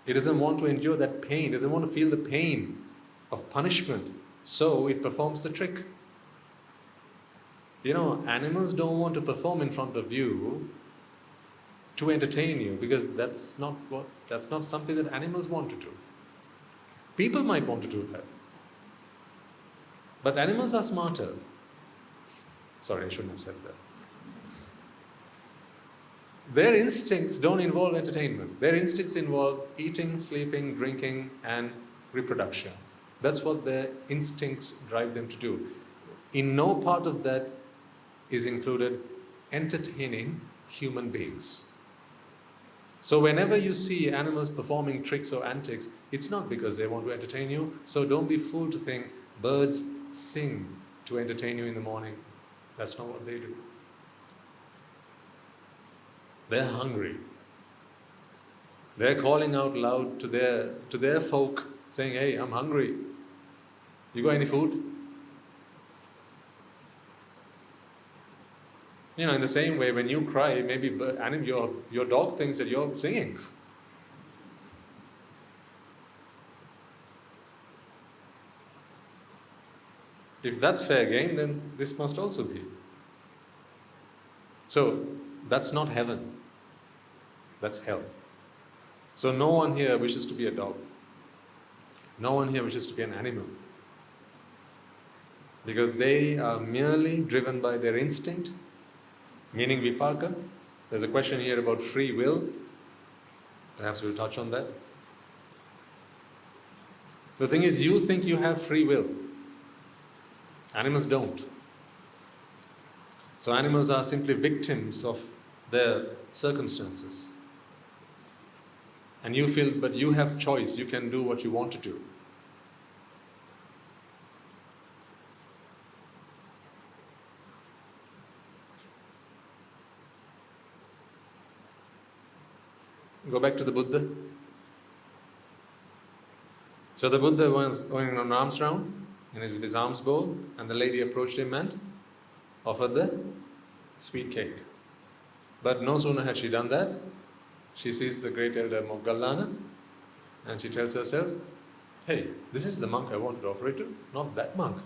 It doesn't want to endure that pain. It doesn't want to feel the pain of punishment. So it performs the trick. Animals don't want to perform in front of you to entertain you, because that's not something that animals want to do. People might want to do that. But animals are smarter. Sorry, I shouldn't have said that. Their instincts don't involve entertainment. Their instincts involve eating, sleeping, drinking, and reproduction. That's what their instincts drive them to do. In no part of that is included entertaining human beings. So whenever you see animals performing tricks or antics, it's not because they want to entertain you. So don't be fooled to think birds sing to entertain you in the morning. That's not what they do. They're hungry. They're calling out loud to their folk, saying, "Hey, I'm hungry. You got any food?" In the same way, when you cry, maybe your dog thinks that you're singing. If that's fair game, then this must also be. So, that's not heaven. That's hell. So no one here wishes to be a dog. No one here wishes to be an animal. Because they are merely driven by their instinct, meaning vipaka. There's a question here about free will. Perhaps we'll touch on that. The thing is, you think you have free will. Animals don't. So animals are simply victims of their circumstances. And you feel, but you have choice, you can do what you want to do. Go back to the Buddha. So the Buddha was going on an alms round, with his alms bowl, and the lady approached him and offered the sweet cake. But no sooner had she done that, she sees the great elder Moggallana, and she tells herself, "Hey, this is the monk I wanted to offer it to, not that monk."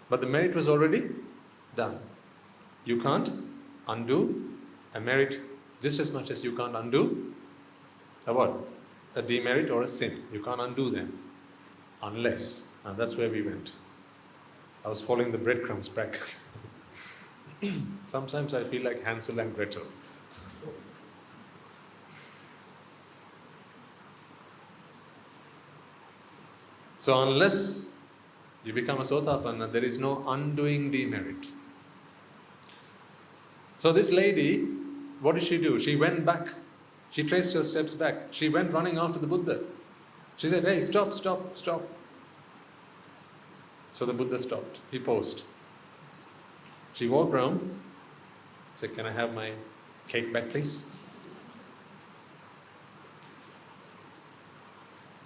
But the merit was already done. You can't undo a merit just as much as you can't undo a what? A demerit or a sin. You can't undo them. Unless, and that's where we went. I was following the breadcrumbs back. Sometimes I feel like Hansel and Gretel. So unless you become a Sotapanna, there is no undoing demerit. So this lady, what did she do? She went back. She traced her steps back. She went running after the Buddha. She said, "Hey, stop. So the Buddha stopped. He paused. She walked round, said, "Can I have my cake back, please?"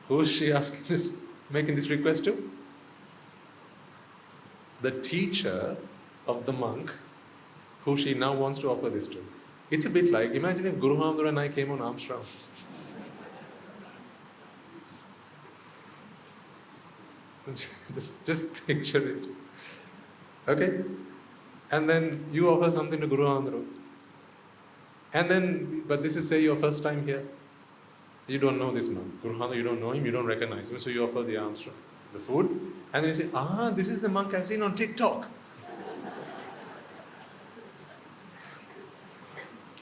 Who is she asking this, making this request to? The teacher of the monk who she now wants to offer this to. It's a bit like, imagine if Guru Hamdura and I came on alms round. just picture it. Okay? And then you offer something to Guru Hamdura. And then, but this is say your first time here. You don't know this monk. Guru Hamdura, you don't know him, you don't recognize him. So you offer the alms round, the food. And then you say, this is the monk I've seen on TikTok.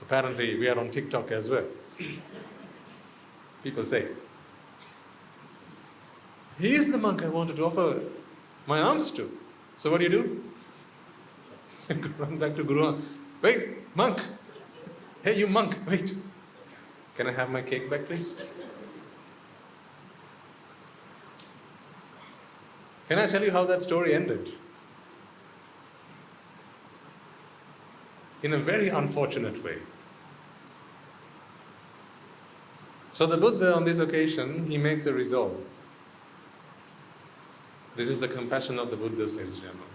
Apparently, we are on TikTok as well. People say, "He is the monk I wanted to offer my alms to." So what do? Run back to Guru. Wait, monk! Hey, you monk, wait! Can I have my cake back, please? Can I tell you how that story ended? In a very unfortunate way. So the Buddha on this occasion, he makes a resolve. This is the compassion of the Buddhas, ladies and gentlemen,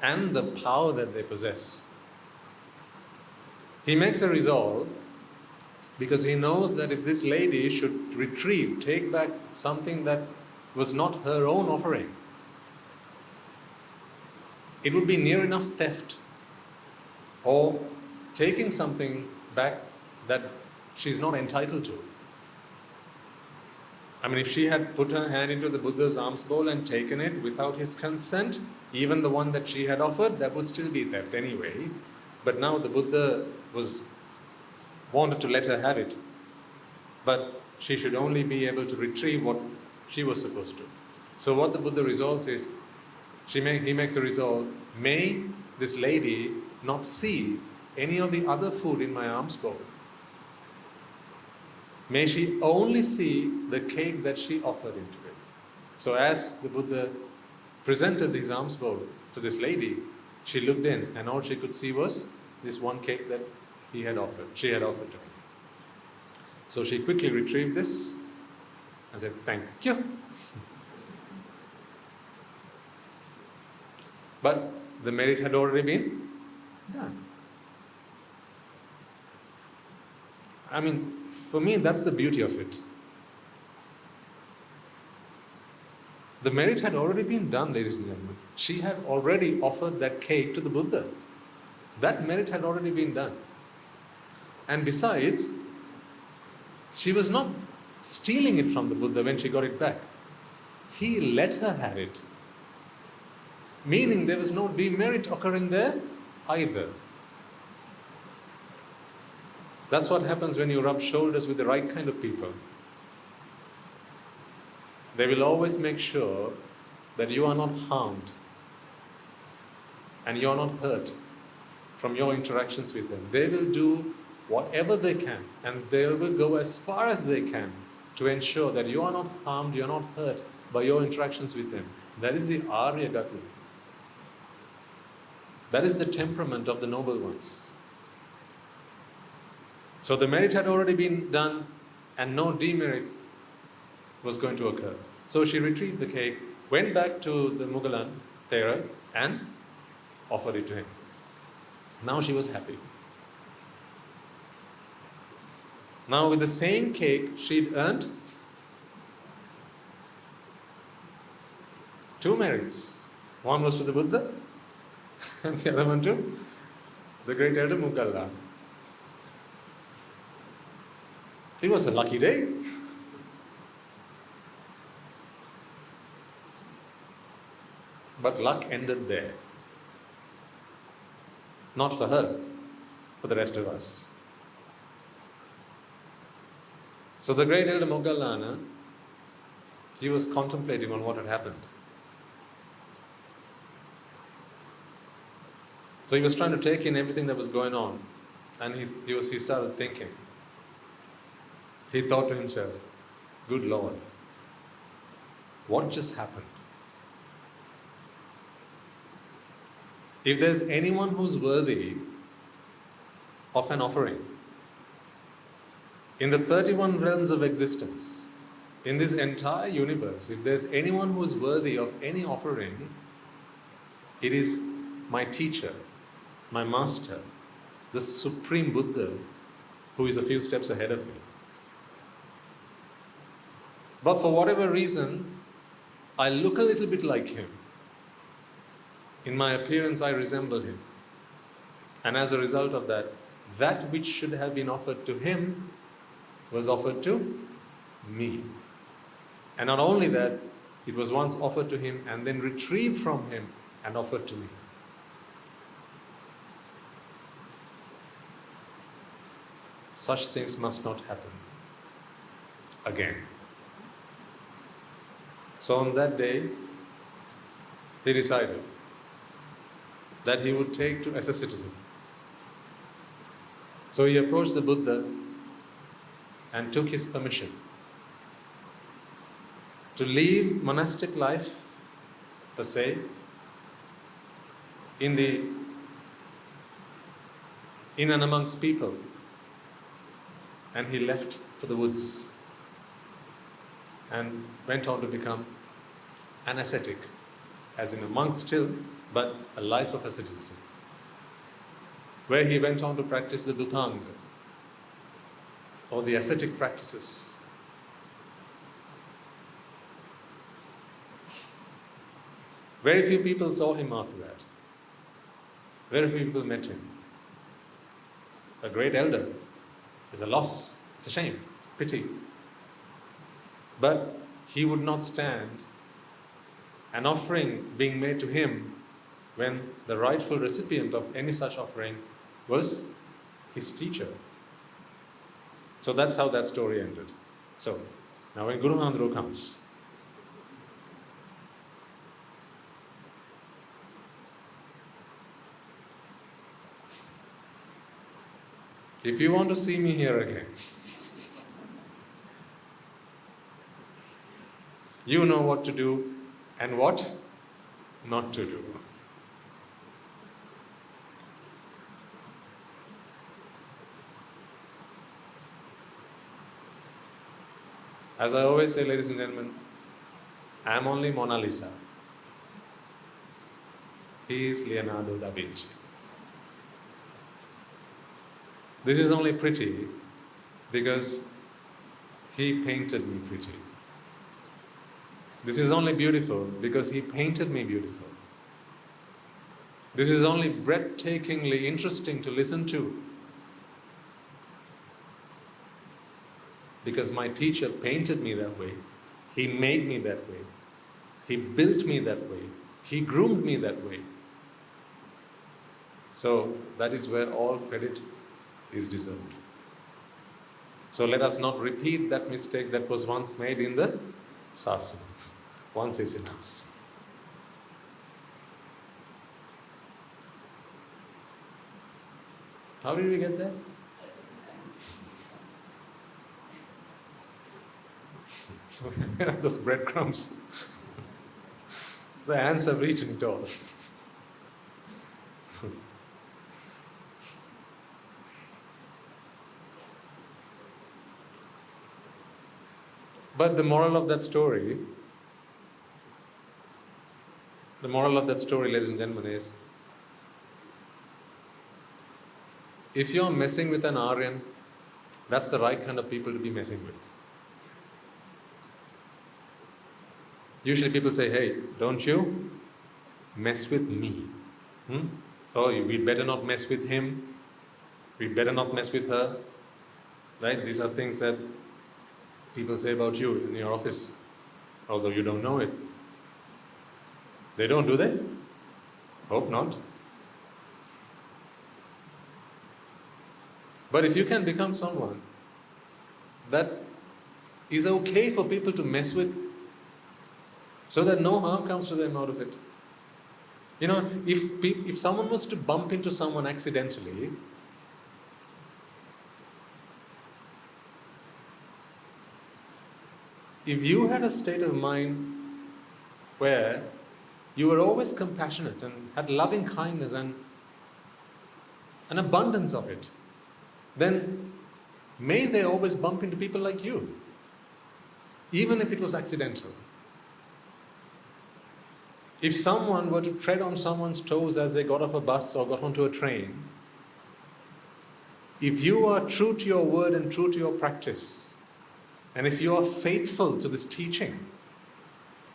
and the power that they possess. He makes a resolve because he knows that if this lady should retrieve, take back something that was not her own offering, it would be near enough theft or taking something back that she's not entitled to. I mean, if she had put her hand into the Buddha's alms bowl and taken it without his consent, even the one that she had offered, that would still be theft anyway. But now the Buddha wanted to let her have it. But she should only be able to retrieve what she was supposed to. So what the Buddha resolves is, he makes a resolve, may this lady not see any of the other food in my alms bowl. May she only see the cake that she offered into it. So as the Buddha presented his alms bowl to this lady, she looked in and all she could see was this one cake that she had offered to him. So she quickly retrieved this and said, "Thank you." But the merit had already been done. I mean, for me, that's the beauty of it. The merit had already been done, ladies and gentlemen. She had already offered that cake to the Buddha. That merit had already been done. And besides, she was not stealing it from the Buddha when she got it back. He let her have it. Meaning there was no demerit occurring there either. That's what happens when you rub shoulders with the right kind of people. They will always make sure that you are not harmed and you are not hurt from your interactions with them. They will do whatever they can and they will go as far as they can to ensure that you are not harmed, you are not hurt by your interactions with them. That is the Arya Gati. That is the temperament of the noble ones. So the merit had already been done and no demerit was going to occur. So she retrieved the cake, went back to the Mugalan Thera and offered it to him. Now she was happy. Now with the same cake she'd earned 2 merits. One was to the Buddha and the other one to the great elder Mugalla. It was a lucky day. But luck ended there. Not for her, for the rest of us. So the great elder Moggallana, he was contemplating on what had happened. So he was trying to take in everything that was going on. And he started thinking. He thought to himself, good Lord, what just happened? If there's anyone who's worthy of an offering, in the 31 realms of existence, in this entire universe, if there's anyone who is worthy of any offering, it is my teacher, my master, the Supreme Buddha, who is a few steps ahead of me. But for whatever reason, I look a little bit like him. In my appearance, I resemble him. And as a result of that, that which should have been offered to him was offered to me. And not only that, it was once offered to him and then retrieved from him and offered to me. Such things must not happen again. So on that day, he decided that he would take to, as a citizen, So he approached the Buddha and took his permission to leave monastic life, per se, in and amongst people. And he left for the woods and went on to become an ascetic, as in a monk still, but a life of asceticism, where he went on to practice the Dhutanga, or the ascetic practices. Very few people saw him after that. Very few people met him. A great elder is a loss, it's a shame, pity. But he would not stand an offering being made to him when the rightful recipient of any such offering was his teacher. So that's how that story ended. So, now when Guru Handro comes, if you want to see me here again, you know what to do and what not to do. As I always say, ladies and gentlemen, I am only Mona Lisa. He is Leonardo da Vinci. This is only pretty because he painted me pretty. This is only beautiful because he painted me beautiful. This is only breathtakingly interesting to listen to because my teacher painted me that way. He made me that way. He built me that way. He groomed me that way. So that is where all credit is deserved. So let us not repeat that mistake that was once made in the sasana. Once is enough. How did we get there? Those breadcrumbs. The ants have eaten it all. But the moral of that story, ladies and gentlemen, is if you're messing with an Aryan, that's the right kind of people to be messing with. Usually people say, hey, don't you mess with me. Oh, we'd better not mess with him. We'd better not mess with her. Right? These are things that people say about you in your office, although you don't know it. They don't, do they? Hope not. But if you can become someone that is okay for people to mess with, so that no harm comes to them out of it. You know, if someone was to bump into someone accidentally, if you had a state of mind where you were always compassionate and had loving kindness and an abundance of it, then may they always bump into people like you, even if it was accidental. If someone were to tread on someone's toes as they got off a bus or got onto a train, if you are true to your word and true to your practice, and if you are faithful to this teaching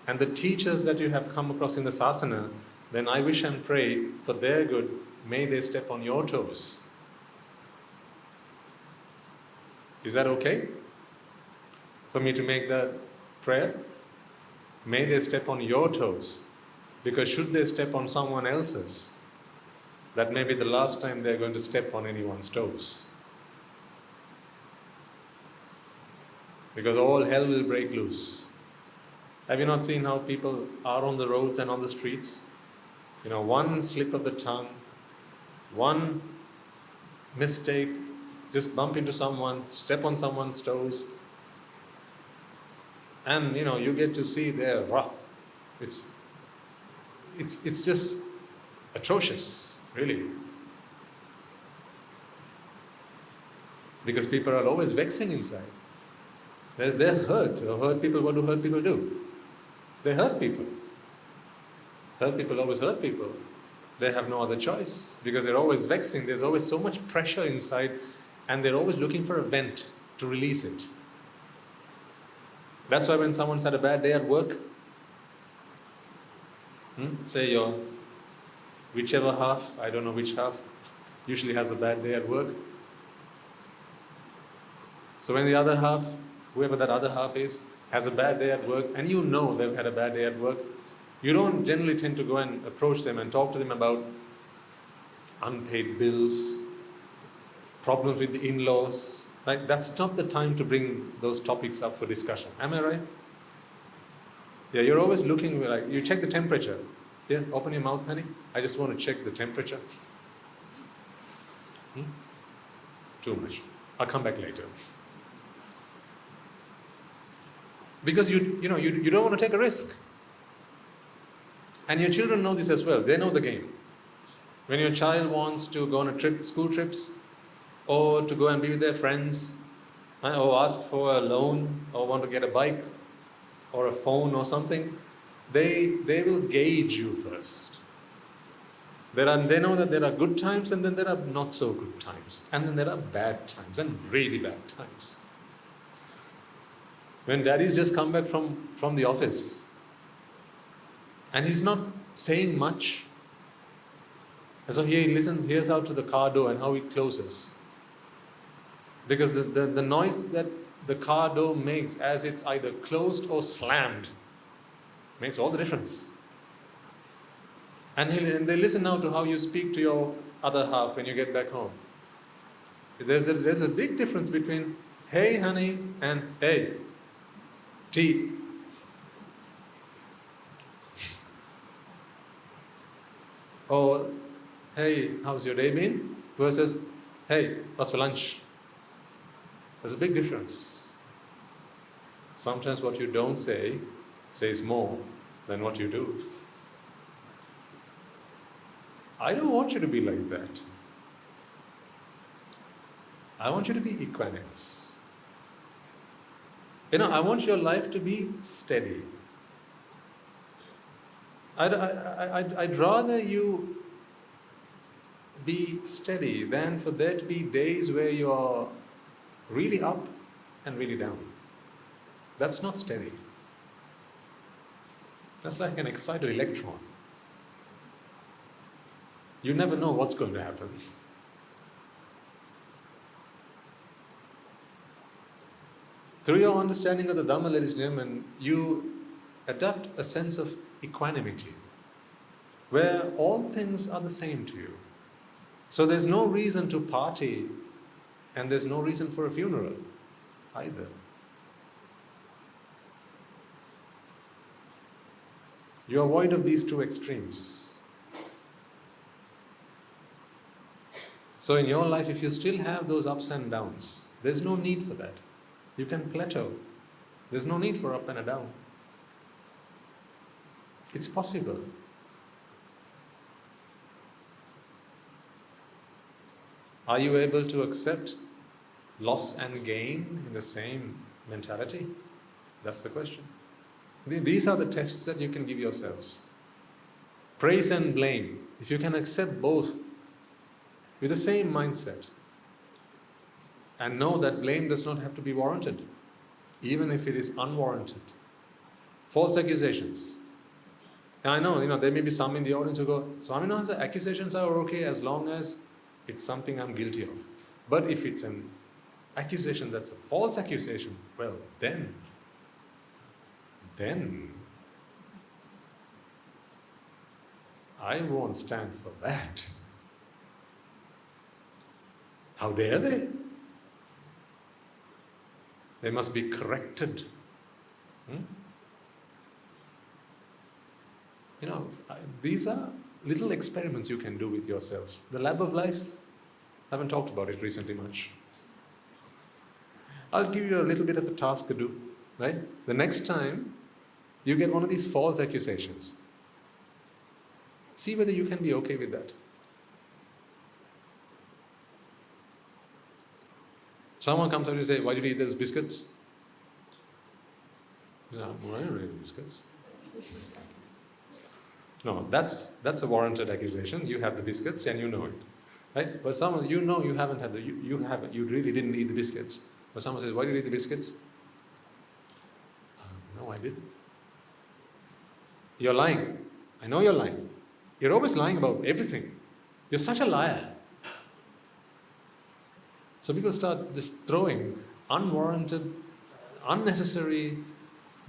and the teachers that you have come across in the sasana, then I wish and pray for their good, may they step on your toes. Is that okay for me to make that prayer? May they step on your toes. Because should they step on someone else's, that may be the last time they're going to step on anyone's toes. Because all hell will break loose. Have you not seen how people are on the roads and on the streets? You know, one slip of the tongue, one mistake, just bump into someone, step on someone's toes, and you get to see their wrath. It's just atrocious, really. Because people are always vexing inside. They're hurt. Hurt people, what do hurt people do? They hurt people. Hurt people always hurt people. They have no other choice because they're always vexing. There's always so much pressure inside, and they're always looking for a vent to release it. That's why when someone's had a bad day at work, say your whichever half, I don't know which half, usually has a bad day at work. So when the other half, whoever that other half is, has a bad day at work, and they've had a bad day at work, you don't generally tend to go and approach them and talk to them about unpaid bills, problems with the in-laws. Like, that's not the time to bring those topics up for discussion. Am I right? Yeah, you're always looking, like, you check the temperature. Yeah, open your mouth, honey. I just want to check the temperature. Too much. I'll come back later. Because you don't want to take a risk. And your children know this as well. They know the game. When your child wants to go on a trip, school trips, or to go and be with their friends, or ask for a loan, or want to get a bike, or a phone or something, they will gauge you first. They know that there are good times, and then there are not so good times. And then there are bad times, and really bad times. When daddy's just come back from the office, and he's not saying much, and so he hears out to the car door and how it closes. Because the noise that the car door makes as it's either closed or slammed makes all the difference. And they listen now to how you speak to your other half when you get back home. There's a big difference between, hey honey, and hey, tea. Or, hey, how's your day been? Versus, hey, what's for lunch? There's a big difference. Sometimes what you don't say says more than what you do. I don't want you to be like that. I want you to be equanimous. I want your life to be steady. I'd rather you be steady than for there to be days where you're really up and really down. That's not steady. That's like an excited electron. You never know what's going to happen. Through your understanding of the Dhamma, ladies and gentlemen, you adopt a sense of equanimity, where all things are the same to you. So there's no reason to party, and there's no reason for a funeral either. You avoid of these two extremes. So in your life, if you still have those ups and downs, there's no need for that. You can plateau. There's no need for up and a down. It's possible. Are you able to accept loss and gain in the same mentality? That's the question. These are the tests that you can give yourselves. Praise and blame. If you can accept both with the same mindset, and know that blame does not have to be warranted, even if it is unwarranted. False accusations. And I know, there may be some in the audience who go, Swaminathan's accusations are okay as long as it's something I'm guilty of. But if it's an accusation that's a false accusation, well, then I won't stand for that. How dare they? They must be corrected. These are little experiments you can do with yourself. The lab of life, I haven't talked about it recently much. I'll give you a little bit of a task to do, right? The next time you get one of these false accusations, see whether you can be okay with that. Someone comes up and say, why did you eat those biscuits? No, I didn't eat biscuits. No, that's a warranted accusation. You have the biscuits and you know it, right? But someone, you know you haven't had you really didn't eat the biscuits. But someone says, why did you eat the biscuits? No, I didn't. You're lying. I know you're lying. You're always lying about everything. You're such a liar. So people start just throwing unwarranted, unnecessary,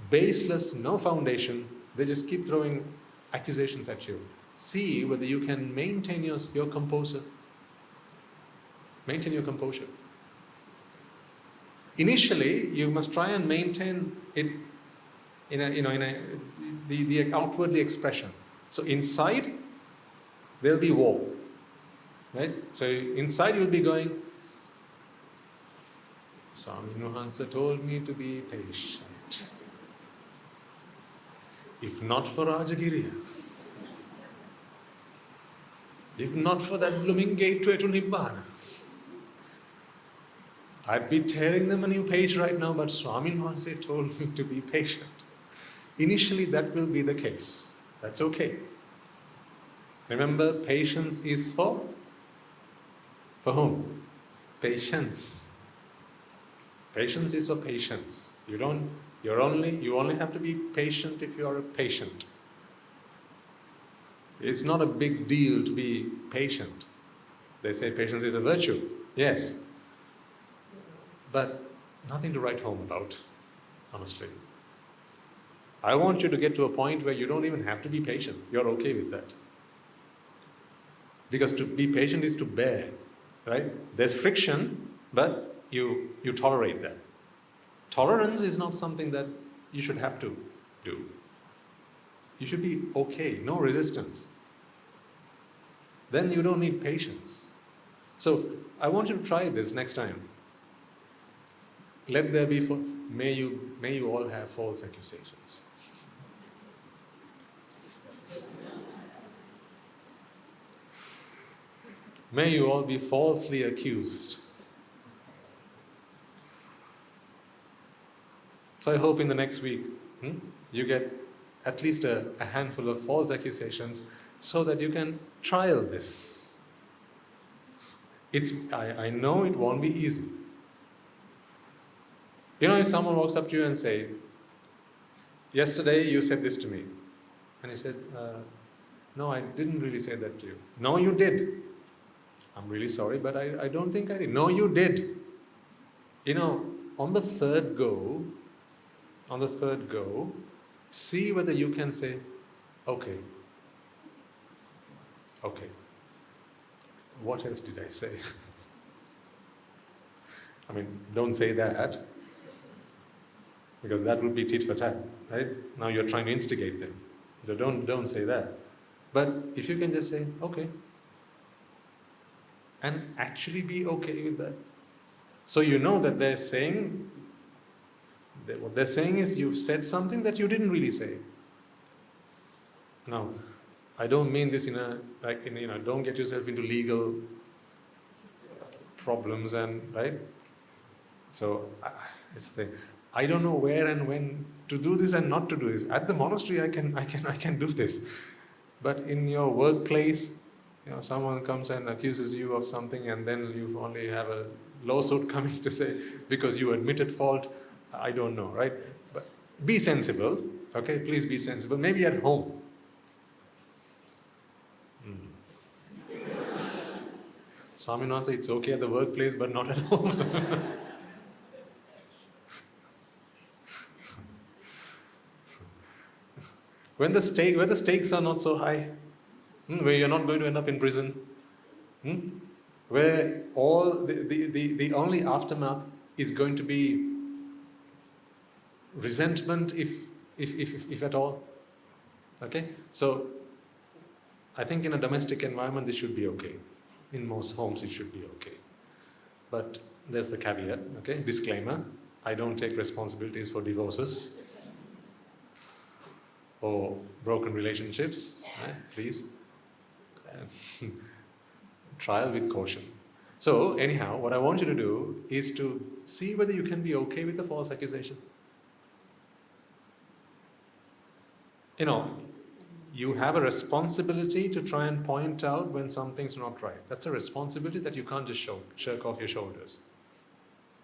baseless, no foundation. They just keep throwing accusations at you. See whether you can maintain your composure. Maintain your composure. Initially, you must try and maintain it the outwardly expression. So inside, there'll be war, right? So inside you'll be going, Swami Nuhansa told me to be patient. If not for Rajagiriya, if not for that blooming gateway to Nibbāna, I'd be tearing them a new page right now, but Swami Nuhansa told me to be patient. Initially, that will be the case. That's okay. Remember, patience is for whom? Patience. Patience is for patience. You only have to be patient if you are a patient. It's not a big deal to be patient. They say patience is a virtue. Yes. But nothing to write home about, honestly. I want you to get to a point where you don't even have to be patient. You're okay with that. Because to be patient is to bear, right? There's friction, but you tolerate that. Tolerance is not something that you should have to do. You should be okay, no resistance. Then you don't need patience. So I want you to try this next time. Let there be may you all have false accusations. May you all be falsely accused. So I hope in the next week you get at least a handful of false accusations so that you can trial this. I know it won't be easy. You know, if someone walks up to you and says, yesterday you said this to me. And he said, no, I didn't really say that to you. No, you did. I'm really sorry, but I don't think I did. No, you did. You know, on the third go, see whether you can say, okay. What else did I say? I mean, don't say that, because that would be tit for tat, right? Now you're trying to instigate them. So don't say that. But if you can just say, okay, and actually be okay with that. So you know that what they're saying is you've said something that you didn't really say. Now, I don't mean this don't get yourself into legal problems and, right? So, it's the thing. I don't know where and when to do this and not to do this. At the monastery, I can do this. But in your workplace, someone comes and accuses you of something, and then you only have a lawsuit coming to say, because you admitted fault, I don't know, right? But be sensible, okay? Please be sensible. Maybe at home. Swami Nuhansa, it's okay at the workplace, but not at home. Where the stakes are not so high, where you're not going to end up in prison, where all the only aftermath is going to be resentment, if at all. Okay? So I think in a domestic environment this should be okay. In most homes it should be okay. But there's the caveat, okay? Disclaimer, I don't take responsibilities for divorces or broken relationships, right? Please. Trial with caution. So anyhow, what I want you to do is to see whether you can be okay with the false accusation. You have a responsibility to try and point out when something's not right. That's a responsibility that you can't just shirk off your shoulders.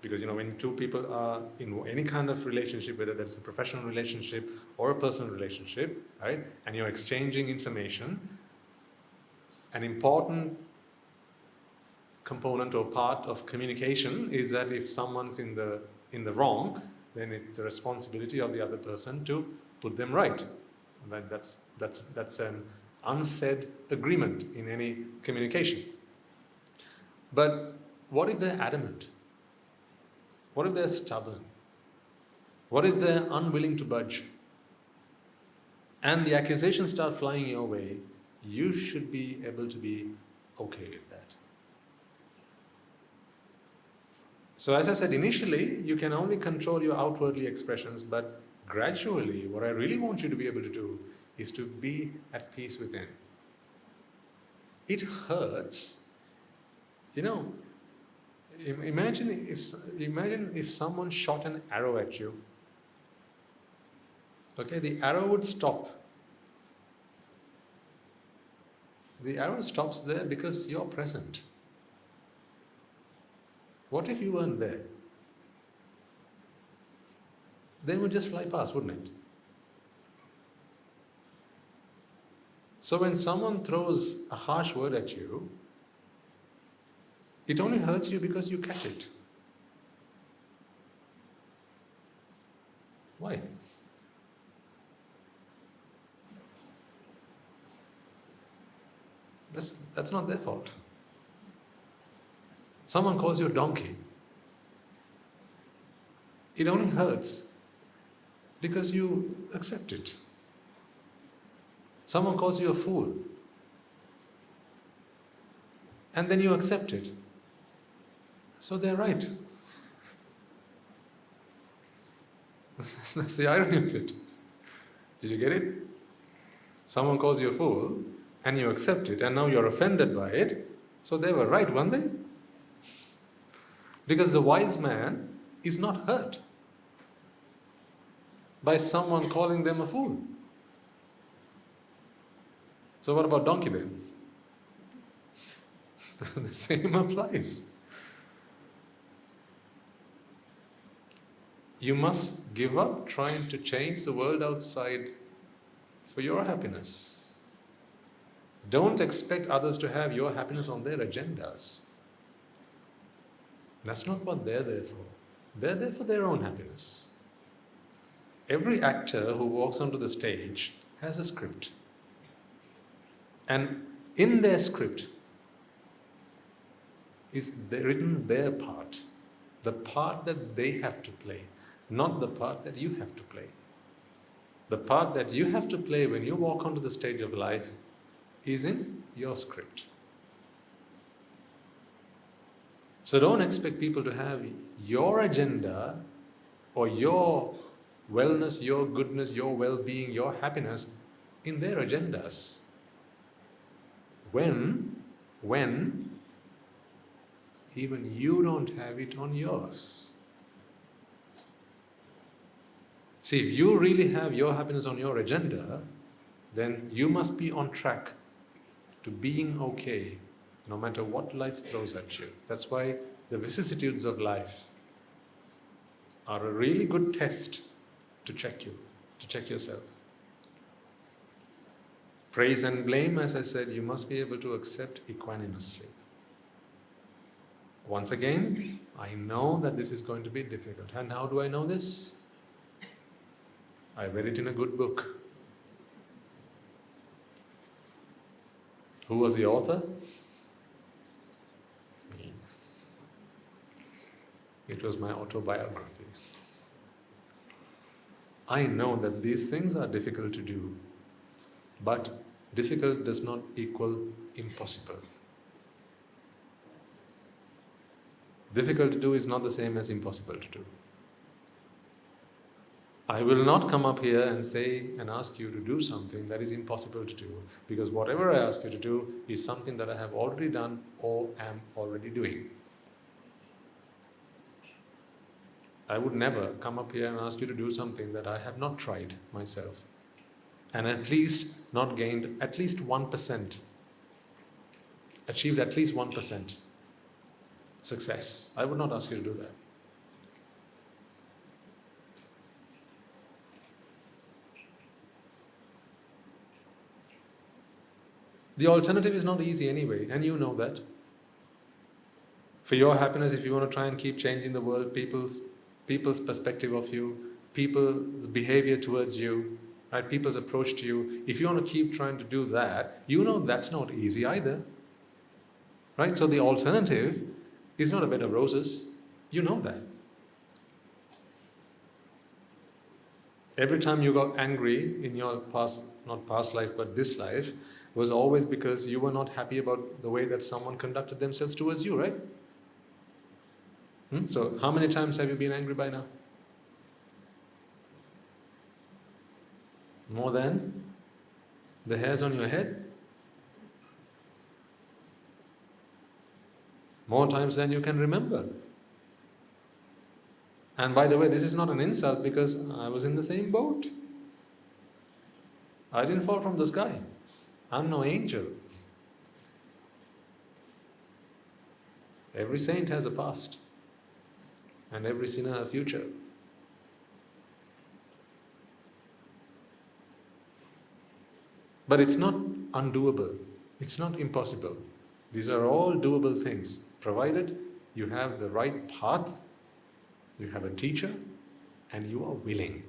Because when two people are in any kind of relationship, whether that's a professional relationship or a personal relationship, right, and you're exchanging information, an important component or part of communication is that if someone's in the wrong, then it's the responsibility of the other person to put them right. That's an unsaid agreement in any communication. But what if they're adamant? What if they're stubborn? What if they're unwilling to budge? And the accusations start flying your way, you should be able to be okay with that. So as I said, initially, you can only control your outwardly expressions, but gradually, what I really want you to be able to do is to be at peace within. It hurts. Imagine if someone shot an arrow at you. Okay, the arrow would stop. The arrow stops there because you're present. What if you weren't there? Then it would just fly past, wouldn't it? So when someone throws a harsh word at you, it only hurts you because you catch it. Why? That's not their fault. Someone calls you a donkey. It only hurts because you accept it. Someone calls you a fool, and then you accept it. So they're right. That's the irony of it. Did you get it? Someone calls you a fool, and you accept it, and now you're offended by it, so they were right, weren't they? Because the wise man is not hurt by someone calling them a fool. So what about donkey then? The same applies. You must give up trying to change the world outside for your happiness. Don't expect others to have your happiness on their agendas. That's not what they're there for. They're there for their own happiness. Every actor who walks onto the stage has a script. And in their script is written their part, the part that they have to play, not the part that you have to play. The part that you have to play when you walk onto the stage of life is in your script. So don't expect people to have your agenda or your wellness, your goodness, your well-being, your happiness in their agendas. When even you don't have it on yours. See, if you really have your happiness on your agenda, then you must be on track to being okay no matter what life throws at you. That's why the vicissitudes of life are a really good test to check you, to check yourself. Praise and blame, as I said, you must be able to accept equanimously. Once again, I know that this is going to be difficult. And how do I know this? I read it in a good book. Who was the author? Me. It was my autobiography. I know that these things are difficult to do, but difficult does not equal impossible. Difficult to do is not the same as impossible to do. I will not come up here and say and ask you to do something that is impossible to do, because whatever I ask you to do is something that I have already done or am already doing. I would never come up here and ask you to do something that I have not tried myself and at least not gained at least 1%, achieved at least 1% success. I would not ask you to do that. The alternative is not easy anyway, and you know that. For your happiness, if you want to try and keep changing the world, people's perspective of you, people's behavior towards you, right? People's approach to you, if you want to keep trying to do that, you know that's not easy either. Right? So the alternative is not a bed of roses. You know that. Every time you got angry in your past, not past life, but this life, was always because you were not happy about the way that someone conducted themselves towards you, right? So how many times have you been angry by now? More than the hairs on your head? More times than you can remember. And by the way, this is not an insult, because I was in the same boat. I didn't fall from the sky. I'm no angel. Every saint has a past, and every sinner a future. But it's not undoable. It's not impossible. These are all doable things, provided you have the right path, you have a teacher, and you are willing.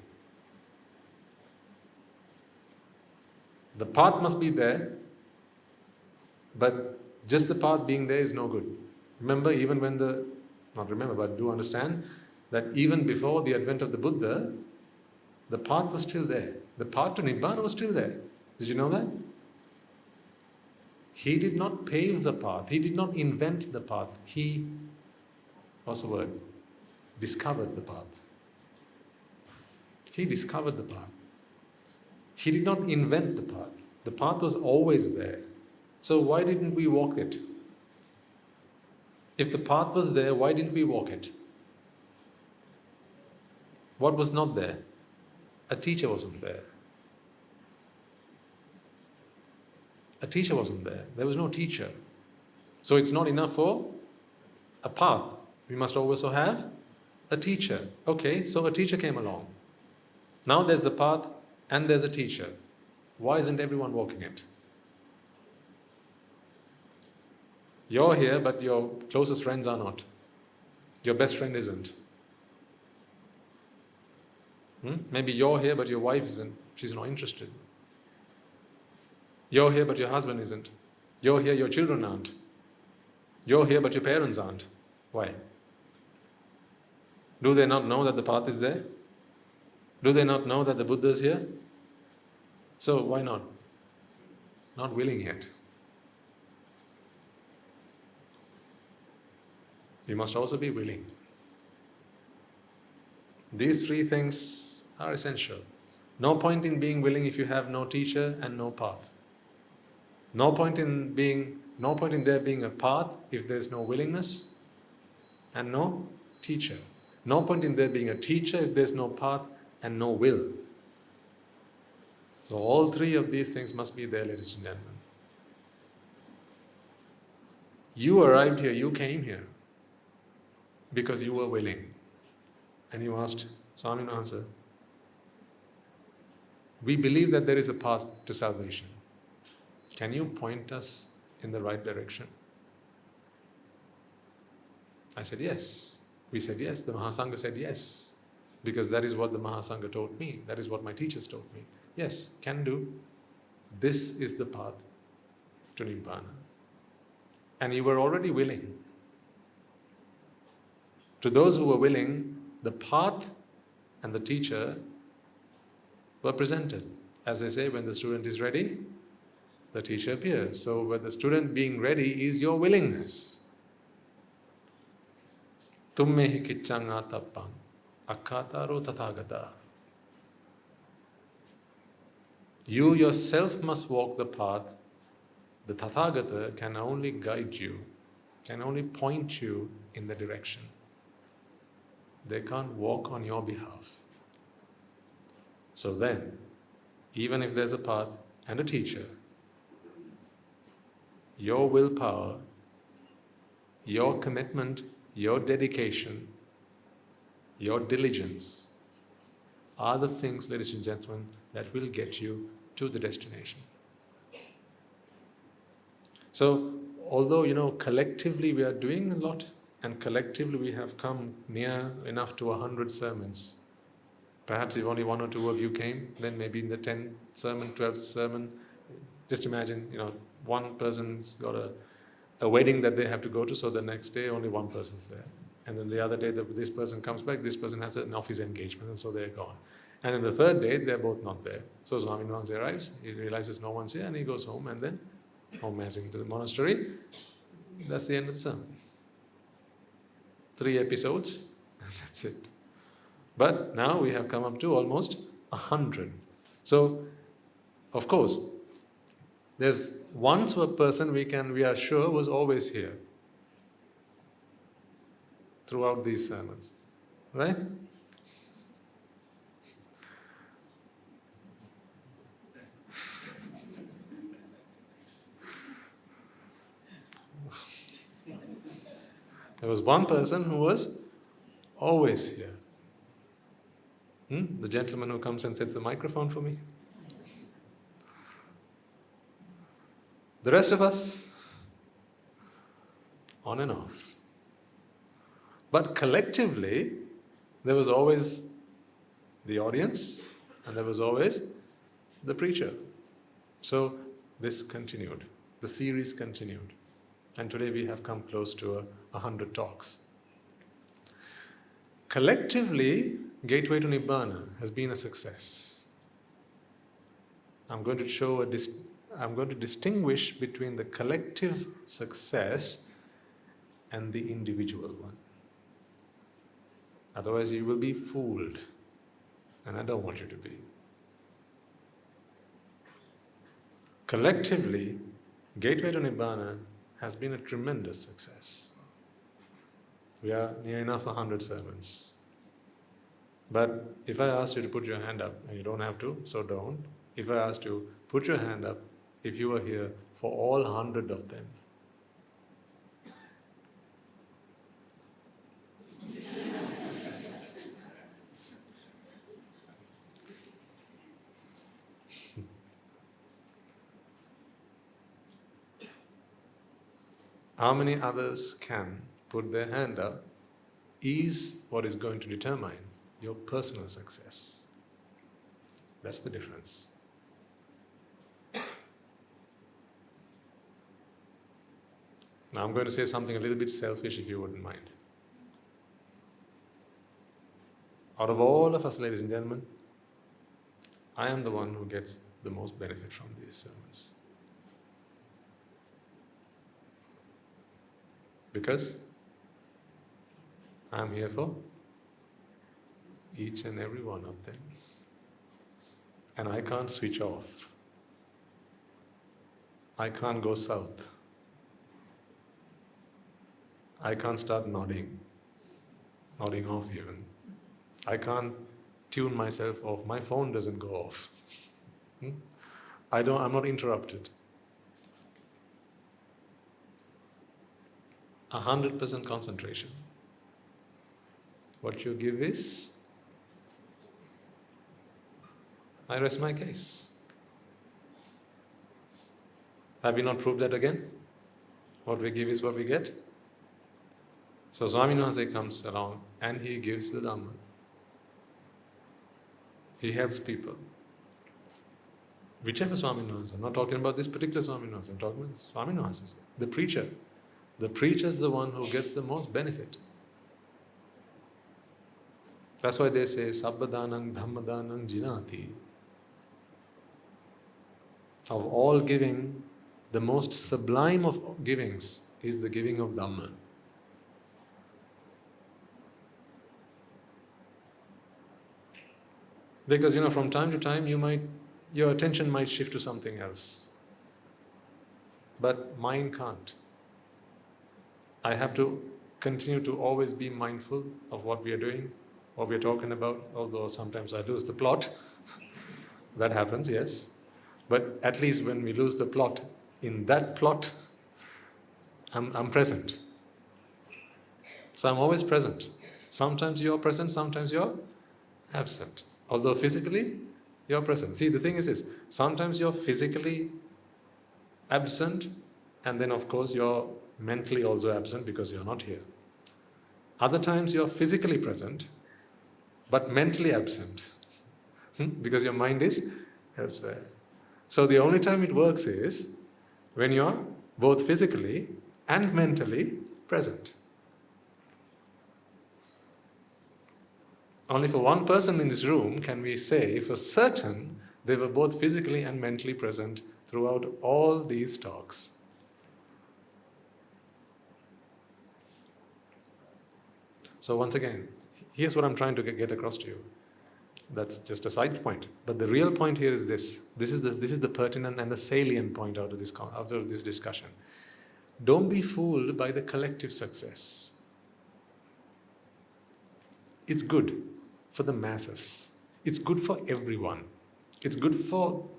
The path must be there, but just the path being there is no good. Remember, even when but do understand that even before the advent of the Buddha, the path was still there. The path to Nibbana was still there. Did you know that? He did not pave the path. He did not invent the path. He, what's the word? Discovered the path. He discovered the path. He did not invent the path. The path was always there. So why didn't we walk it? If the path was there, why didn't we walk it? What was not there? A teacher wasn't there. A teacher wasn't there. There was no teacher. So it's not enough for a path. We must also have a teacher. Okay, so a teacher came along. Now there's a path and there's a teacher. Why isn't everyone walking it? You're here, but your closest friends are not. Your best friend isn't. Maybe you're here, but your wife isn't. She's not interested. You're here, but your husband isn't. You're here, your children aren't. You're here, but your parents aren't. Why? Do they not know that the path is there? Do they not know that the Buddha is here? So why not? Not willing yet. You must also be willing. These three things are essential. No point in being willing if you have no teacher and no path. No point in there being a path if there's no willingness and no teacher. No point in there being a teacher if there's no path and no will. So all three of these things must be there, ladies and gentlemen. You arrived here, you came here because you were willing. And you asked Swami to answer. We believe that there is a path to salvation. Can you point us in the right direction? I said yes. We said yes. The Mahasangha said yes. Because that is what the Mahasangha taught me. That is what my teachers taught me. Yes, can do. This is the path to Nibbana. And you were already willing. To those who were willing, the path and the teacher were presented. As I say, when the student is ready, the teacher appears. So when the student being ready is your willingness. Tummehi kiccang atappang akkataro tathagata. You yourself must walk the path. The Tathagata can only guide you, can only point you in the direction. They can't walk on your behalf. So then, even if there's a path and a teacher, your willpower, your commitment, your dedication, your diligence are the things, ladies and gentlemen, that will get you to the destination. So, although, collectively we are doing a lot, and collectively we have come near enough to 100 sermons. Perhaps if only one or two of you came, then maybe in the 10th sermon, 12th sermon, just imagine, one person's got a wedding that they have to go to, so the next day only one person's there. And then the other day this person comes back, this person has an office engagement, and so they're gone. And then the third day, they're both not there. So Swami Nibbāna arrives, he realizes no one's here, and he goes home, and then home as into the monastery. That's the end of the sermon. 3 episodes, that's it. But now we have come up to almost 100. So, of course, there's once a person we are sure was always here throughout these sermons, right? There was one person who was always here. The gentleman who comes and sets the microphone for me. The rest of us, on and off. But collectively, there was always the audience and there was always the preacher. So this continued. The series continued. And today we have come close to 100 talks. Collectively, Gateway to Nibbana has been a success. I'm going to distinguish between the collective success and the individual one. Otherwise you will be fooled, and I don't want you to be. Collectively, Gateway to Nibbana has been a tremendous success. We are near enough 100 sermons. But if I asked you to put your hand up, and you don't have to, so don't. If I asked you, put your hand up if you were here for all 100 of them. How many others can put their hand up is what is going to determine your personal success. That's the difference. Now I'm going to say something a little bit selfish, if you wouldn't mind. Out of all of us, ladies and gentlemen, I am the one who gets the most benefit from these sermons. Because I'm here for each and every one of them. And I can't switch off. I can't go south. I can't start nodding off even. I can't tune myself off. My phone doesn't go off. I'm not interrupted. 100% concentration. What you give is, I rest my case. Have we not proved that again? What we give is what we get. So Swami Nibbāna comes along and he gives the Dhamma. He helps people. Whichever Swami Nibbāna, I'm not talking about this particular Swami Nibbāna, I'm talking about Swami Nibbāna, the preacher. The preacher is the one who gets the most benefit. That's why they say, Sabbadhanang Dhammadanang Jinati. Of all giving, the most sublime of givings is the giving of Dhamma. Because, from time to time, your attention might shift to something else. But mind can't. I have to continue to always be mindful of what we are doing, what we are talking about, although sometimes I lose the plot. That happens, yes. But at least when we lose the plot, in that plot, I'm present. So I'm always present. Sometimes you're present, sometimes you're absent. Although physically, you're present. See, the thing is this, sometimes you're physically absent, and then of course you're mentally also absent because you're not here. Other times you're physically present, but mentally absent because your mind is elsewhere. So the only time it works is when you're both physically and mentally present. Only for one person in this room can we say for certain they were both physically and mentally present throughout all these talks. So once again, here's what I'm trying to get across to you. That's just a side point. But the real point here is this. This is the pertinent and the salient point out of this discussion. Don't be fooled by the collective success. It's good for the masses. It's good for everyone. It's good for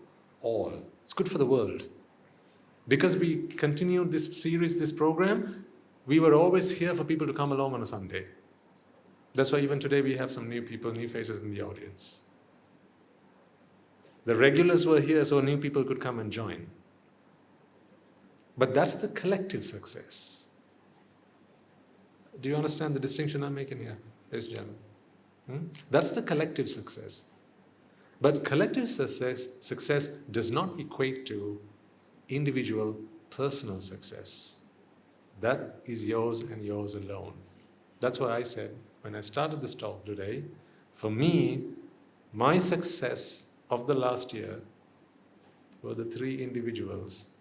all. It's good for the world. Because we continued this series, this program, we were always here for people to come along on a Sunday. That's why even today we have some new people, new faces in the audience. The regulars were here so new people could come and join. But that's the collective success. Do you understand the distinction I'm making here, ladies and gentlemen? That's the collective success. But collective success does not equate to individual, personal success. That is yours and yours alone. That's why I said, when I started this talk today, for me, my success of the last year were the 3 individuals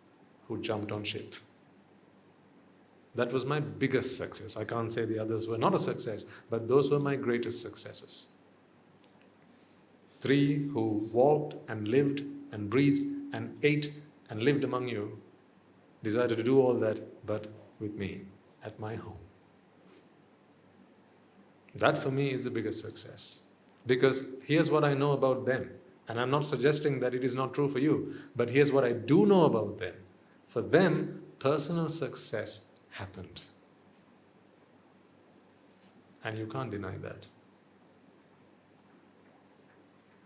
who jumped on ship. That was my biggest success. I can't say the others were not a success, but those were my greatest successes. 3 who walked and lived and breathed and ate and lived among you, decided to do all that, but with me, at my home. That for me is the biggest success. Because here's what I know about them. And I'm not suggesting that it is not true for you, but here's what I do know about them. For them, personal success happened. And you can't deny that.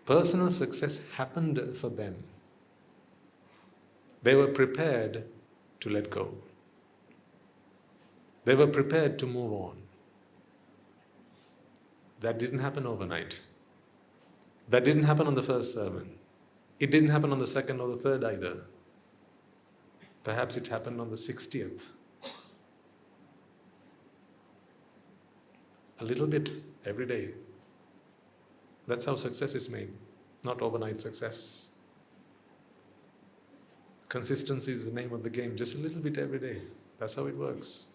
Personal success happened for them. They were prepared to let go. They were prepared to move on. That didn't happen overnight. That didn't happen on the first sermon. It didn't happen on the second or the third either. Perhaps it happened on the 60th. A little bit every day. That's how success is made, not overnight success. Consistency is the name of the game, just a little bit every day. That's how it works.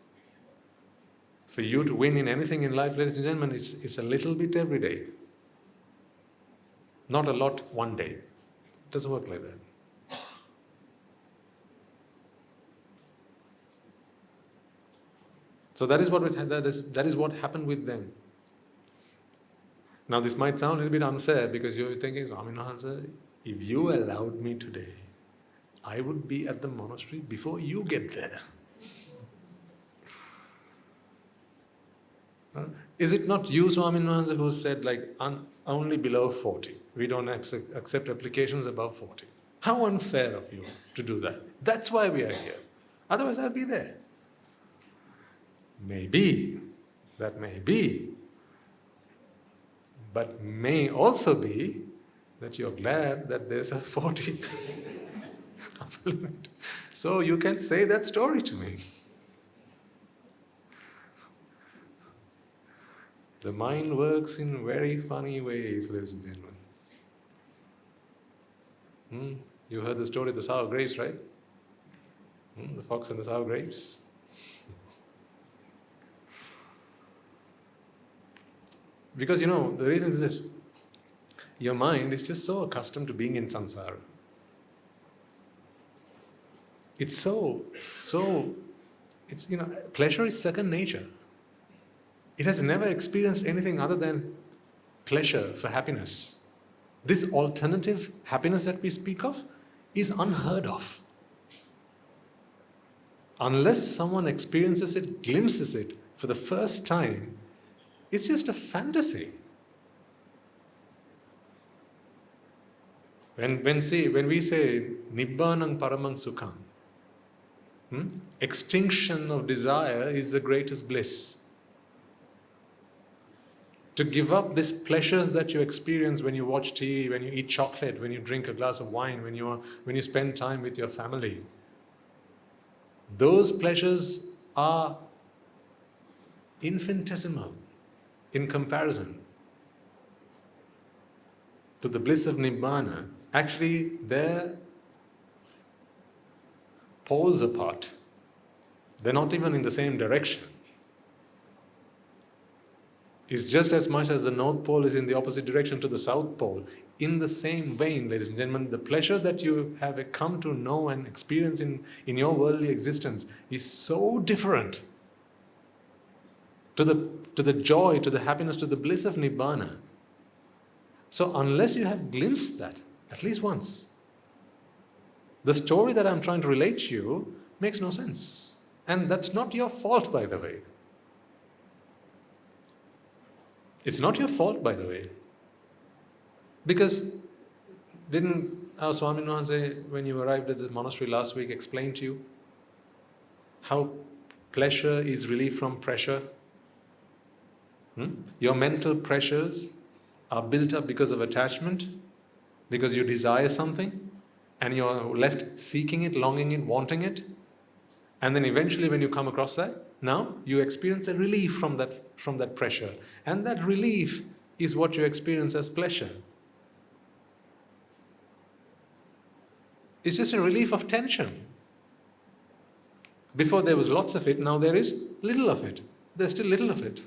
For you to win in anything in life, ladies and gentlemen, it's a little bit every day. Not a lot one day. It doesn't work like that. So that is what happened with them. Now this might sound a little bit unfair because you're thinking, Swami Maharaj, if you allowed me today, I would be at the monastery before you get there. Is it not you, Swami Maharaj, who said only below 40? We don't accept applications above 40. How unfair of you to do that. That's why we are here. Otherwise I'll be there. Maybe. That may be. But may also be that you're glad that there's a 40 upper limit. So you can say that story to me. The mind works in very funny ways, ladies and gentlemen. You heard the story of the sour grapes, right? The fox and the sour grapes. Because the reason is this. your mind is just so accustomed to being in samsara. It's pleasure is second nature. It has never experienced anything other than pleasure for happiness. This alternative happiness that we speak of is unheard of. Unless someone experiences it, glimpses it for the first time, it's just a fantasy. When we say Nibbāna paramang sukham, extinction of desire is the greatest bliss. To give up these pleasures that you experience when you watch TV, when you eat chocolate, when you drink a glass of wine, when you spend time with your family. Those pleasures are infinitesimal in comparison to the bliss of Nibbāna. Actually, they're poles apart. They're not even in the same direction. It's just as much as the North Pole is in the opposite direction to the South Pole. In the same vein, ladies and gentlemen, the pleasure that you have come to know and experience in your worldly existence is so different to the joy, to the happiness, to the bliss of Nibbāna. So unless you have glimpsed that, at least once, the story that I'm trying to relate to you makes no sense. And that's not your fault, by the way. It's not your fault, by the way. Because didn't our Swami Namaste, when you arrived at the monastery last week, explain to you how pleasure is relief from pressure? Your mental pressures are built up because of attachment, because you desire something, and you're left seeking it, longing it, wanting it. And then eventually when you come across that, now you experience a relief from that pressure. And that relief is what you experience as pleasure. It's just a relief of tension. Before there was lots of it, now there is little of it. There's still little of it.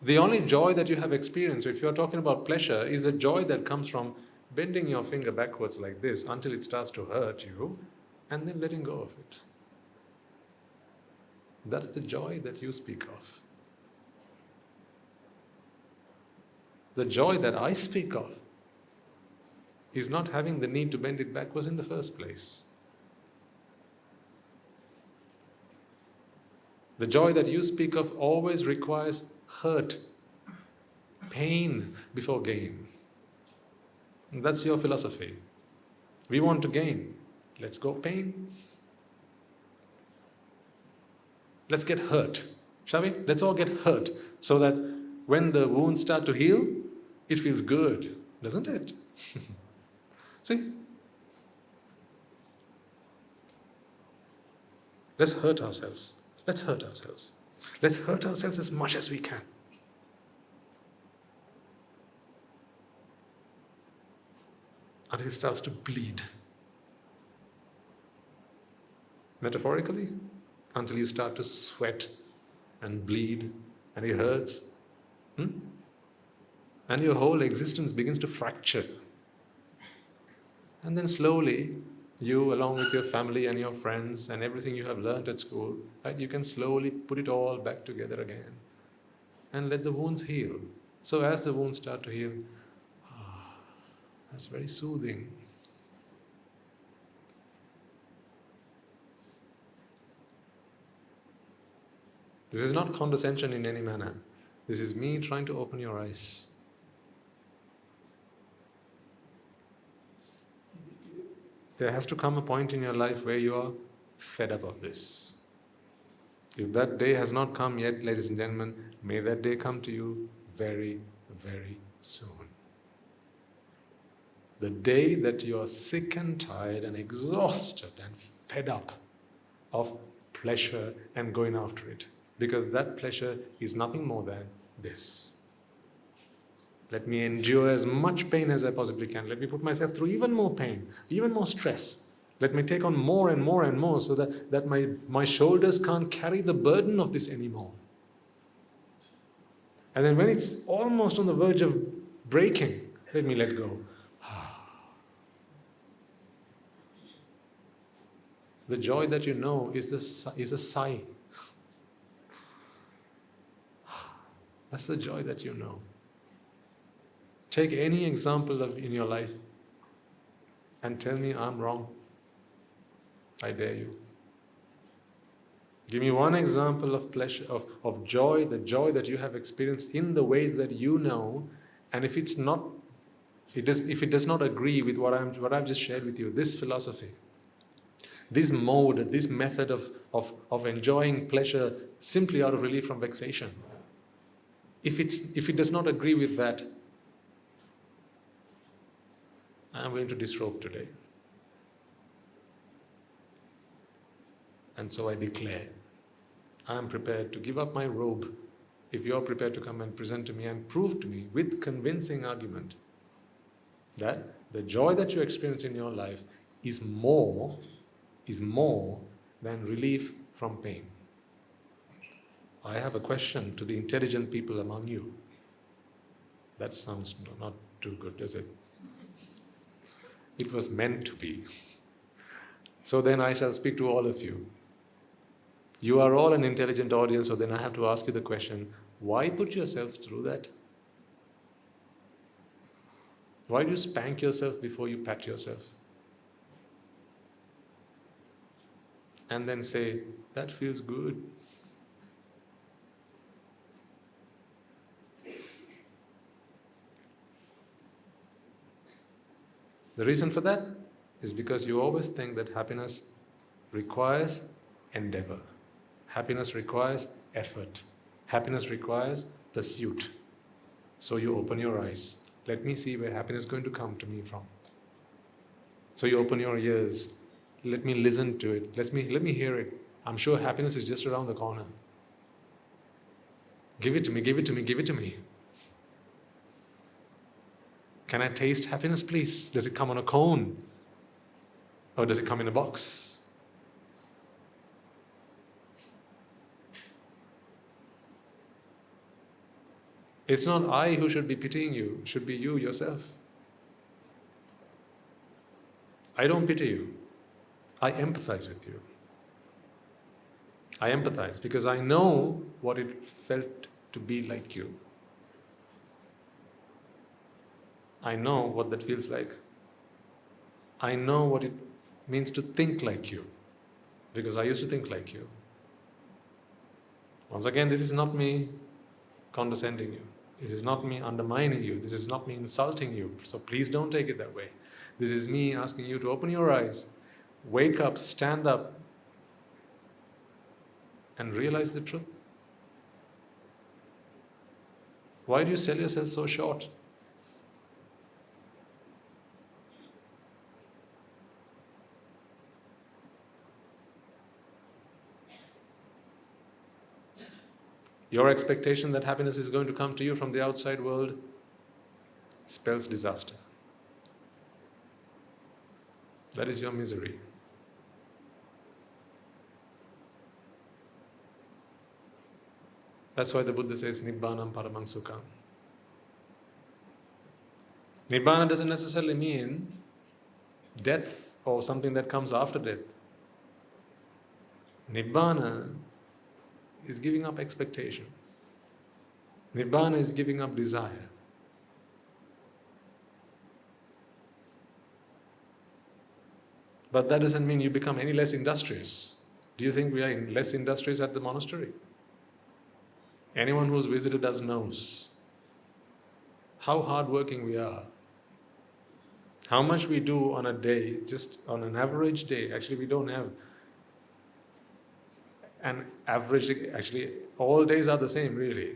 The only joy that you have experienced, if you're talking about pleasure, is the joy that comes from bending your finger backwards like this until it starts to hurt you, and then letting go of it. That's the joy that you speak of. The joy that I speak of is not having the need to bend it backwards in the first place. The joy that you speak of always requires hurt, pain before gain. And that's your philosophy. We want to gain. Let's go pain. Let's get hurt, shall we? Let's all get hurt so that when the wounds start to heal, it feels good, doesn't it? See? Let's hurt ourselves. Let's hurt ourselves. Let's hurt ourselves as much as we can. Until it starts to bleed. Metaphorically, until you start to sweat and bleed and it hurts. And your whole existence begins to fracture. And then slowly, you along with your family and your friends and everything you have learnt at school, right, you can slowly put it all back together again and let the wounds heal. So as the wounds start to heal, that's very soothing. This is not condescension in any manner. This is me trying to open your eyes. There has to come a point in your life where you are fed up of this. If that day has not come yet, ladies and gentlemen, may that day come to you very, very soon. The day that you are sick and tired and exhausted and fed up of pleasure and going after it. Because that pleasure is nothing more than this. Let me endure as much pain as I possibly can. Let me put myself through even more pain, even more stress. Let me take on more and more and more so that my shoulders can't carry the burden of this anymore. And then when it's almost on the verge of breaking, let me let go. The joy that you know is a sigh. That's the joy that you know. Take any example in your life and tell me I'm wrong. I dare you. Give me one example of pleasure, of joy, the joy that you have experienced in the ways that you know, and if it does not agree with what I've just shared with you, this philosophy, this mode, this method of enjoying pleasure simply out of relief from vexation, if it does not agree with that, I'm going to disrobe today. And so I declare, I am prepared to give up my robe if you are prepared to come and present to me and prove to me with convincing argument that the joy that you experience in your life is more than relief from pain. I have a question to the intelligent people among you. That sounds not too good, does it? It was meant to be. So then I shall speak to all of you. You are all an intelligent audience, so then I have to ask you the question, why put yourselves through that? Why do you spank yourself before you pat yourself? And then say, that feels good. The reason for that is because you always think that happiness requires endeavor. Happiness requires effort. Happiness requires pursuit. So you open your eyes. Let me see where happiness is going to come to me from. So you open your ears. Let me listen to it. Let me hear it. I'm sure happiness is just around the corner. Give it to me, give it to me, give it to me. Can I taste happiness, please? Does it come on a cone? Or does it come in a box? It's not I who should be pitying you, it should be you yourself. I don't pity you. I empathize with you. I empathize because I know what it felt to be like you. I know what that feels like. I know what it means to think like you, because I used to think like you. Once again, this is not me condescending you. This is not me undermining you. This is not me insulting you. So please don't take it that way. This is me asking you to open your eyes, wake up, stand up, and realize the truth. Why do you sell yourself so short? Your expectation that happiness is going to come to you from the outside world spells disaster. That is your misery. That's why the Buddha says, Nibbāna paramang sukham. Nibbana doesn't necessarily mean death or something that comes after death. Nibbana is giving up expectation. Nibbana is giving up desire. But that doesn't mean you become any less industrious. Do you think we are less industrious at the monastery? Anyone who's visited us knows how hardworking we are. How much we do on a day, just on an average day. Actually, we don't have an average, actually all days are the same really.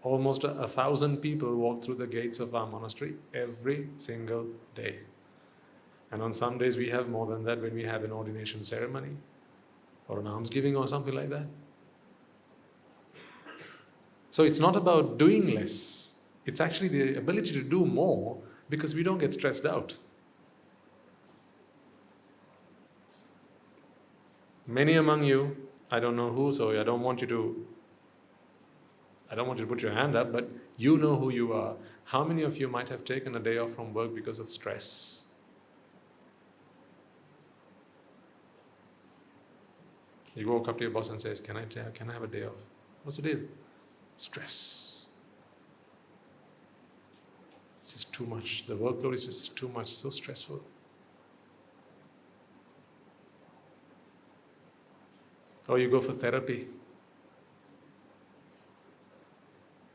Almost 1,000 people walk through the gates of our monastery every single day. And on some days we have more than that when we have an ordination ceremony or an almsgiving or something like that. So it's not about doing less. It's actually the ability to do more because we don't get stressed out. Many among you, I don't know who, so I don't want you to I don't want you to put your hand up, but you know who you are. How many of you might have taken a day off from work because of stress? You walk up to your boss and says, can I have a day off? What's the deal? Stress. It's just too much. The workload is just too much, so stressful. Or you go for therapy.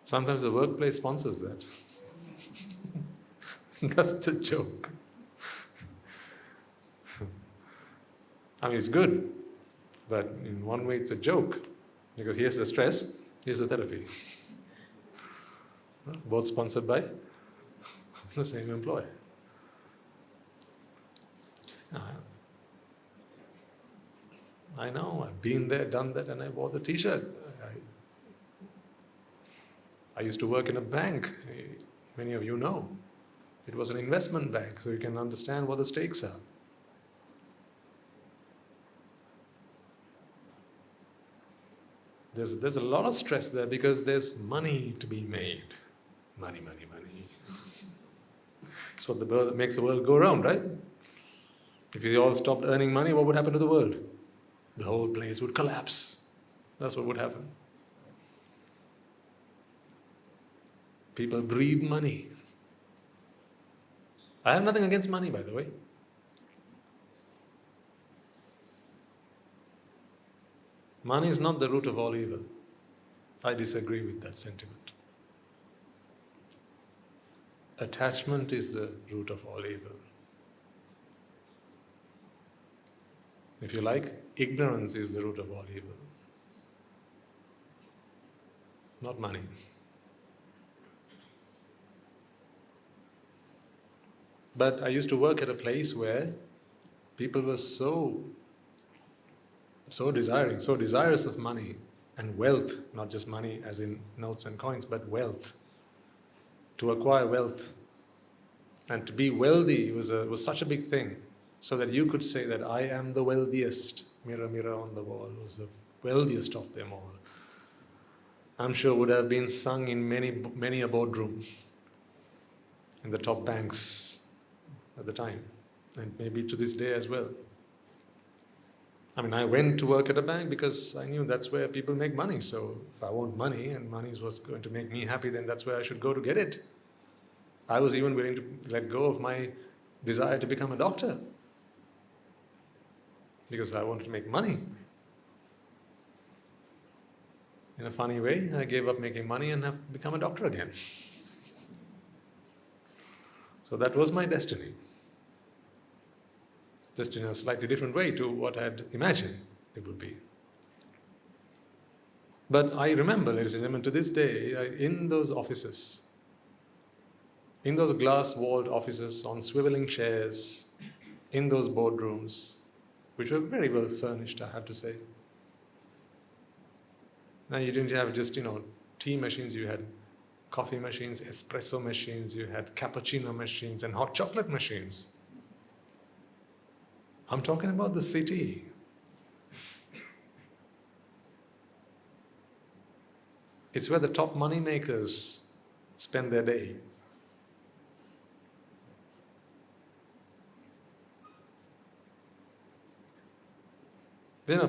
Sometimes the workplace sponsors that. That's a joke. I mean, it's good, but in one way it's a joke. Because here's the stress, here's the therapy. Both sponsored by the same employer. I know, I've been there, done that, and I wore the t-shirt. I used to work in a bank. Many of you know. It was an investment bank, so you can understand what the stakes are. There's a lot of stress there because there's money to be made. Money, money, money. It's what makes the world go round, right? If you all stopped earning money, what would happen to the world? The whole place would collapse. That's what would happen. People breed money. I have nothing against money, by the way. Money is not the root of all evil. I disagree with that sentiment. Attachment is the root of all evil. If you like, ignorance is the root of all evil. Not money. But I used to work at a place where people were so desirous of money and wealth, not just money as in notes and coins, but wealth. To acquire wealth and to be wealthy was such a big thing, so that you could say that I am the wealthiest. Mirror, mirror on the wall was the wealthiest of them all. I'm sure would have been sung in many a boardroom in the top banks at the time, and maybe to this day as well. I mean, I went to work at a bank because I knew that's where people make money. So if I want money and money is what's going to make me happy, then that's where I should go to get it. I was even willing to let go of my desire to become a doctor because I wanted to make money. In a funny way, I gave up making money and have become a doctor again. So that was my destiny. Just in a slightly different way to what I had imagined it would be. But I remember, ladies and gentlemen, to this day, in those offices, in those glass-walled offices, on swiveling chairs, in those boardrooms, which were very well furnished, I have to say. Now you didn't have just, tea machines, you had coffee machines, espresso machines, you had cappuccino machines and hot chocolate machines. I'm talking about the city. It's where the top money makers spend their day.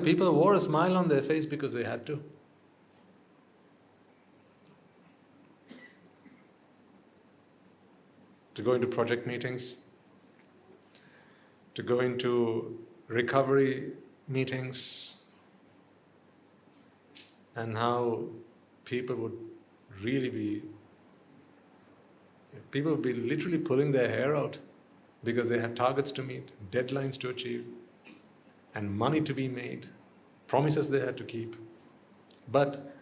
People wore a smile on their face because they had to. To go into project meetings, to go into recovery meetings, and how people would be literally pulling their hair out because they had targets to meet, deadlines to achieve, and money to be made, promises they had to keep. But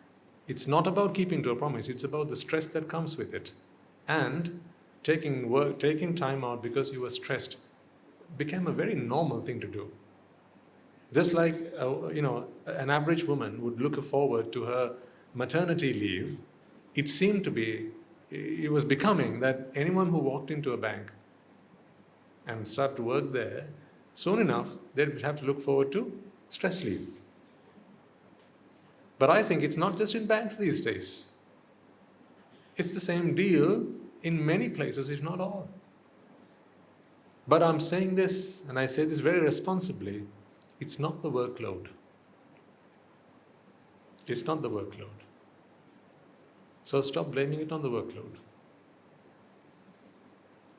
it's not about keeping to a promise, it's about the stress that comes with it. And taking time out because you were stressed became a very normal thing to do. Just like, an average woman would look forward to her maternity leave, it was becoming that anyone who walked into a bank and started to work there, soon enough, they'd have to look forward to stress leave. But I think it's not just in banks these days. It's the same deal in many places, if not all. But I'm saying this, and I say this very responsibly, it's not the workload. It's not the workload. So stop blaming it on the workload.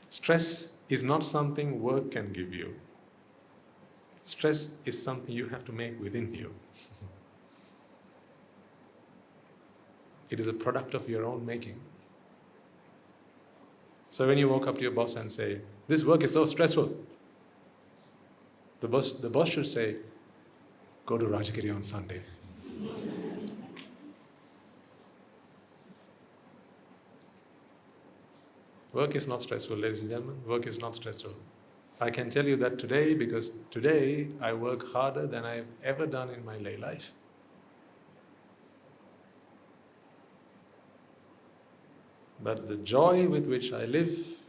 Stress is not something work can give you. Stress is something you have to make within you. It is a product of your own making. So when you walk up to your boss and say, "This work is so stressful," the boss should say, "Go to Rajagiriya on Sunday." Work is not stressful, ladies and gentlemen. Work is not stressful. I can tell you that today, because today I work harder than I've ever done in my lay life. But the joy with which I live,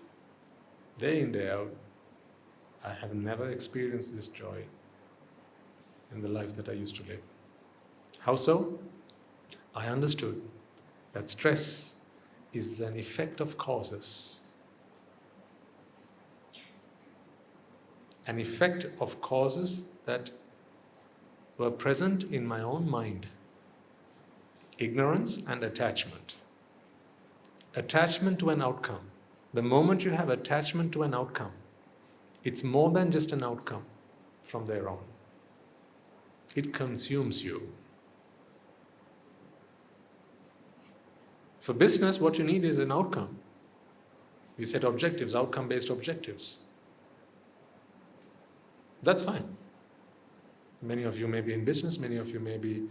day in, day out, I have never experienced this joy in the life that I used to live. How so? I understood that stress is an effect of causes. An effect of causes that were present in my own mind. Ignorance and attachment. Attachment to an outcome. The moment you have attachment to an outcome, it's more than just an outcome from there on. It consumes you. For business, what you need is an outcome. We set objectives, outcome-based objectives. That's fine. Many of you may be in business, many of you may be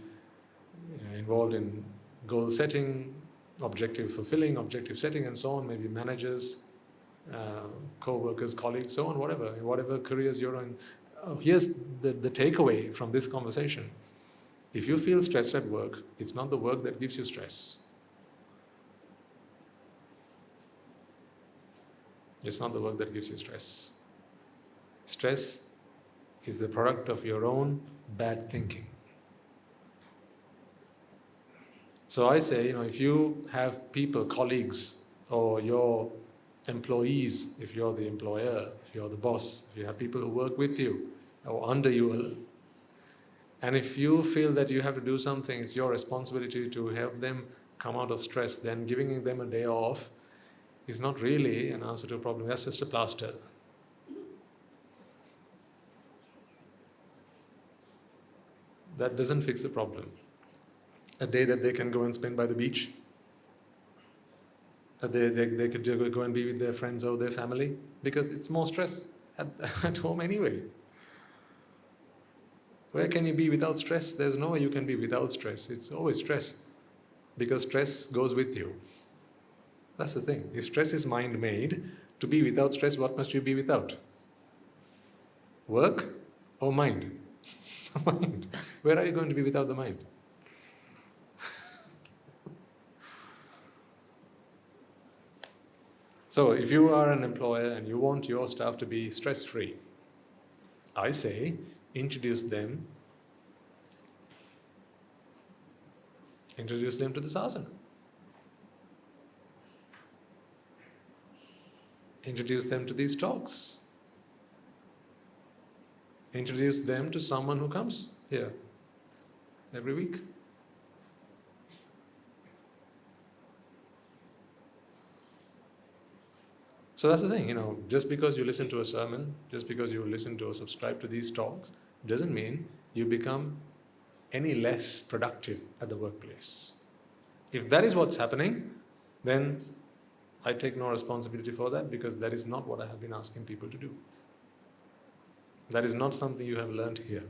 involved in goal setting, objective fulfilling, objective setting, and so on, maybe managers, co-workers, colleagues, so on, whatever careers you're in. Here's the takeaway from this conversation. If you feel stressed at work, it's not the work that gives you stress. It's not the work that gives you stress. Stress is the product of your own bad thinking. So I say, if you have people, colleagues, or your employees, if you're the employer, if you're the boss, if you have people who work with you or under you, and if you feel that you have to do something, it's your responsibility to help them come out of stress, then giving them a day off is not really an answer to a problem. That's just a plaster. That doesn't fix the problem. A day that they can go and spend by the beach. A day they could go and be with their friends or their family, because it's more stress at home anyway. Where can you be without stress? There's no way you can be without stress. It's always stress, because stress goes with you. That's the thing. If stress is mind-made, to be without stress, what must you be without? Work or mind? Mind. Where are you going to be without the mind? So if you are an employer and you want your staff to be stress-free, I say, introduce them to this asana. Introduce them to these talks. Introduce them to someone who comes here every week. So that's the thing, just because you listen to a sermon, just because you listen to or subscribe to these talks, doesn't mean you become any less productive at the workplace. If that is what's happening, then I take no responsibility for that, because that is not what I have been asking people to do. That is not something you have learned here.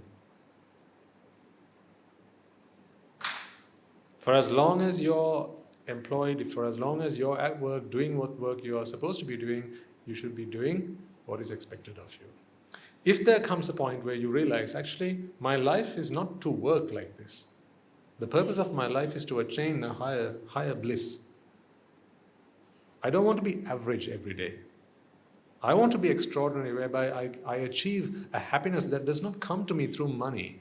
For as long as you're employed, for as long as you're at work doing what work you are supposed to be doing, you should be doing what is expected of you. If there comes a point where you realize, actually, my life is not to work like this. The purpose of my life is to attain a higher bliss. I don't want to be average every day. I want to be extraordinary, whereby I achieve a happiness that does not come to me through money,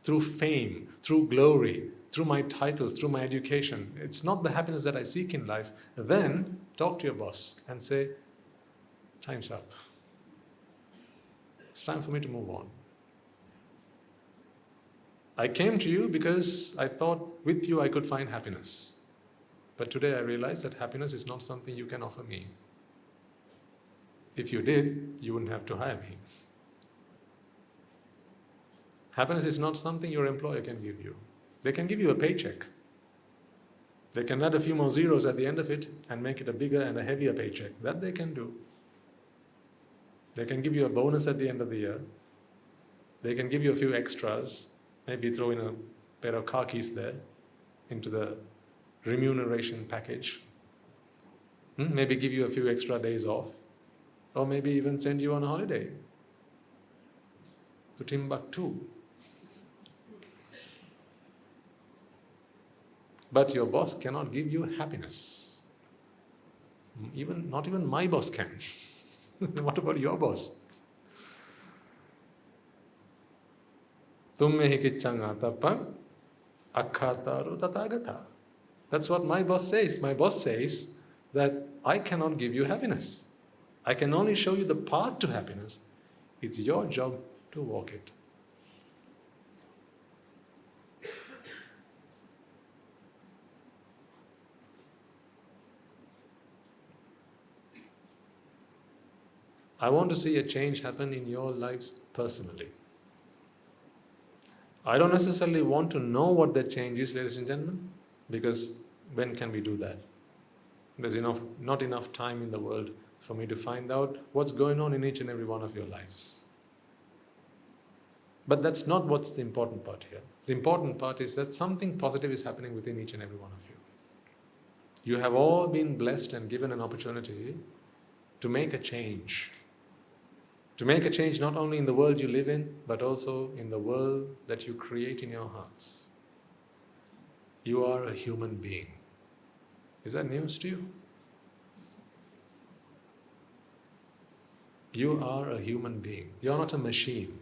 through fame, through glory, through my titles, through my education, it's not the happiness that I seek in life, then talk to your boss and say, time's up. It's time for me to move on. I came to you because I thought with you I could find happiness. But today I realize that happiness is not something you can offer me. If you did, you wouldn't have to hire me. Happiness is not something your employer can give you. They can give you a paycheck. They can add a few more zeros at the end of it and make it a bigger and a heavier paycheck. That they can do. They can give you a bonus at the end of the year. They can give you a few extras, maybe throw in a pair of car keys there into the remuneration package. Maybe give you a few extra days off, or maybe even send you on a holiday to Timbuktu. But your boss cannot give you happiness. Not even my boss can. What about your boss? Tumme hi kiccanga tappa akkhataru tathagata. That's what my boss says. My boss says that I cannot give you happiness. I can only show you the path to happiness. It's your job to walk it. I want to see a change happen in your lives personally. I don't necessarily want to know what that change is, ladies and gentlemen, because when can we do that? There's not enough time in the world for me to find out what's going on in each and every one of your lives. But that's not what's the important part here. The important part is that something positive is happening within each and every one of you. You have all been blessed and given an opportunity to make a change. To make a change not only in the world you live in, but also in the world that you create in your hearts. You are a human being. Is that news to you? You are a human being. You're not a machine.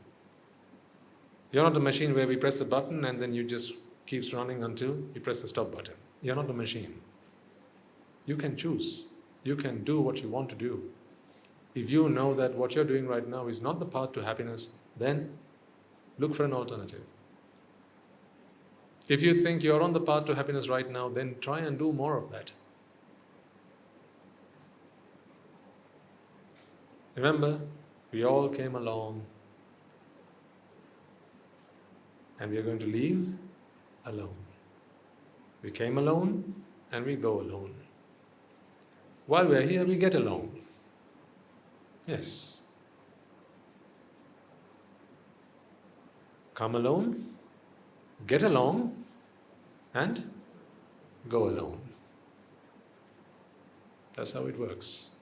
You're not a machine where we press the button and then you just keeps running until you press the stop button. You're not a machine. You can choose. You can do what you want to do. If you know that what you're doing right now is not the path to happiness, then look for an alternative. If you think you're on the path to happiness right now, then try and do more of that. Remember, we all came along and we are going to leave alone. We came alone and we go alone. While we are here, we get along. Yes. Come alone, get along, and go alone. That's how it works.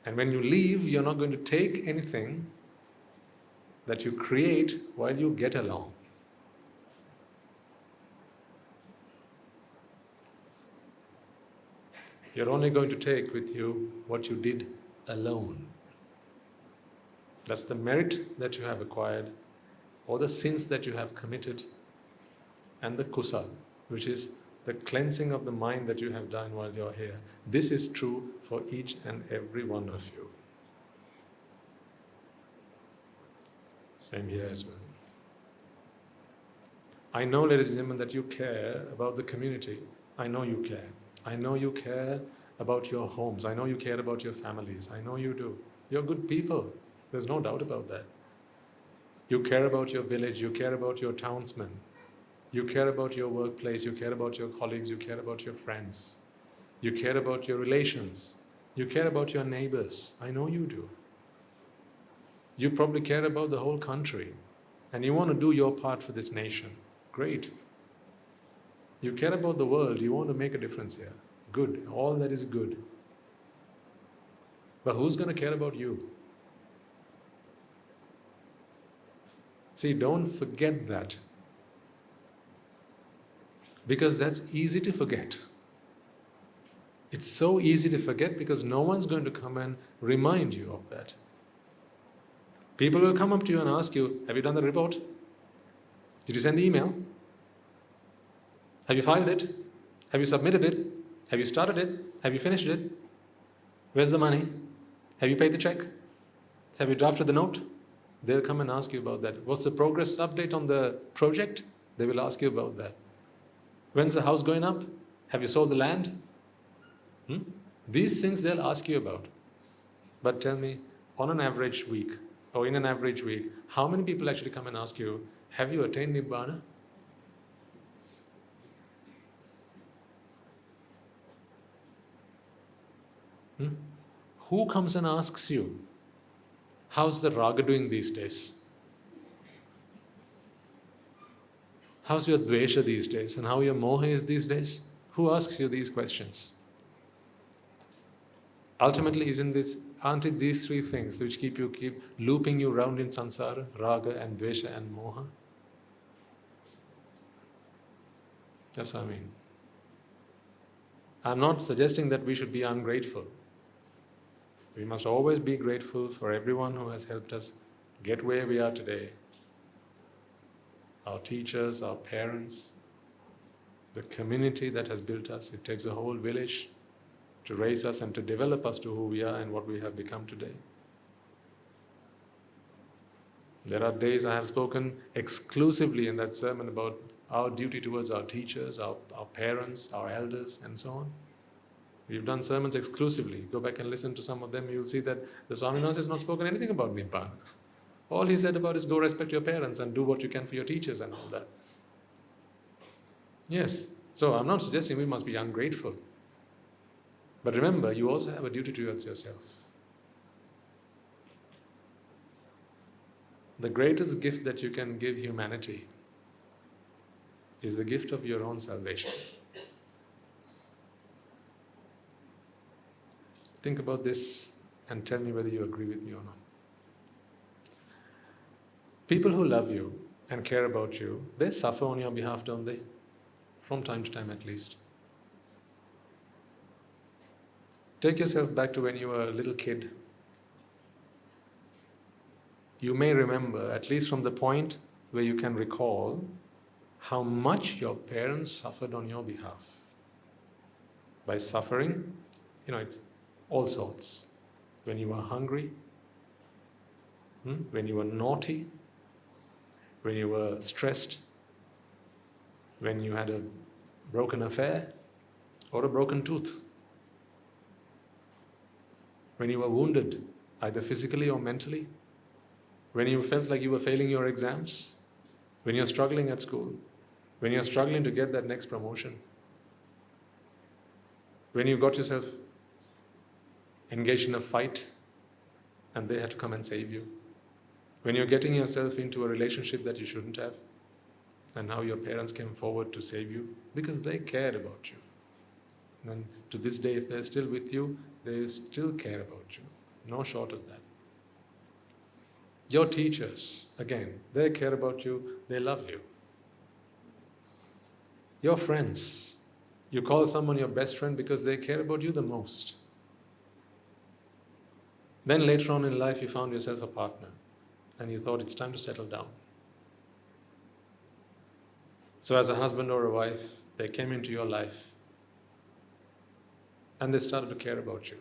And when you leave, you're not going to take anything that you create while you get along. You're only going to take with you what you did alone. That's the merit that you have acquired, or the sins that you have committed, and the kusa, which is the cleansing of the mind that you have done while you're here. This is true for each and every one of you. Same here as well. I know, ladies and gentlemen, that you care about the community. I know you care. I know you care about your homes. I know you care about your families. I know you do. You're good people. There's no doubt about that. You care about your village. You care about your townsmen. You care about your workplace. You care about your colleagues. You care about your friends. You care about your relations. You care about your neighbors. I know you do. You probably care about the whole country. And you want to do your part for this nation. Great. You care about the world. You want to make a difference here. Good. All that is good. But who's going to care about you? See, don't forget that. Because that's easy to forget. It's so easy to forget because no one's going to come and remind you of that. People will come up to you and ask you, have you done the report? Did you send the email? Have you filed it? Have you submitted it? Have you started it? Have you finished it? Where's the money? Have you paid the check? Have you drafted the note? They'll come and ask you about that. What's the progress update on the project? They will ask you about that. When's the house going up? Have you sold the land? These things they'll ask you about. But tell me, on an average week, or in an average week, how many people actually come and ask you, have you attained Nibbana? Who comes and asks you, how's the raga doing these days? How's your dvesha these days? And how your moha is these days? Who asks you these questions? Ultimately, aren't it these three things which keep looping you round in samsara, raga and dvesha and moha? That's what I mean. I'm not suggesting that we should be ungrateful. We must always be grateful for everyone who has helped us get where we are today. Our teachers, our parents, the community that has built us. It takes a whole village to raise us and to develop us to who we are and what we have become today. There are days I have spoken exclusively in that sermon about our duty towards our teachers, our parents, our elders, and so on. We've done sermons exclusively. Go back and listen to some of them, you'll see that the Swaminatha has not spoken anything about Nibbana. All he said about is go respect your parents and do what you can for your teachers and all that. Yes, so I'm not suggesting we must be ungrateful. But remember, you also have a duty towards yourself. The greatest gift that you can give humanity is the gift of your own salvation. Think about this and tell me whether you agree with me or not. People who love you and care about you, they suffer on your behalf, don't they? From time to time at least. Take yourself back to when you were a little kid. You may remember, at least from the point where you can recall, how much your parents suffered on your behalf. By suffering, it's all sorts. When you were hungry, when you were naughty, when you were stressed, when you had a broken affair or a broken tooth, when you were wounded, either physically or mentally, when you felt like you were failing your exams, when you're struggling at school, when you're struggling to get that next promotion, when you got yourself engaged in a fight and they had to come and save you, when you're getting yourself into a relationship that you shouldn't have, and now your parents came forward to save you because they cared about you. And to this day, if they're still with you, they still care about you. No short of that. Your teachers, again, they care about you, they love you. Your friends, you call someone your best friend because they care about you the most. Then later on in life, you found yourself a partner and you thought it's time to settle down. So as a husband or a wife, they came into your life and they started to care about you.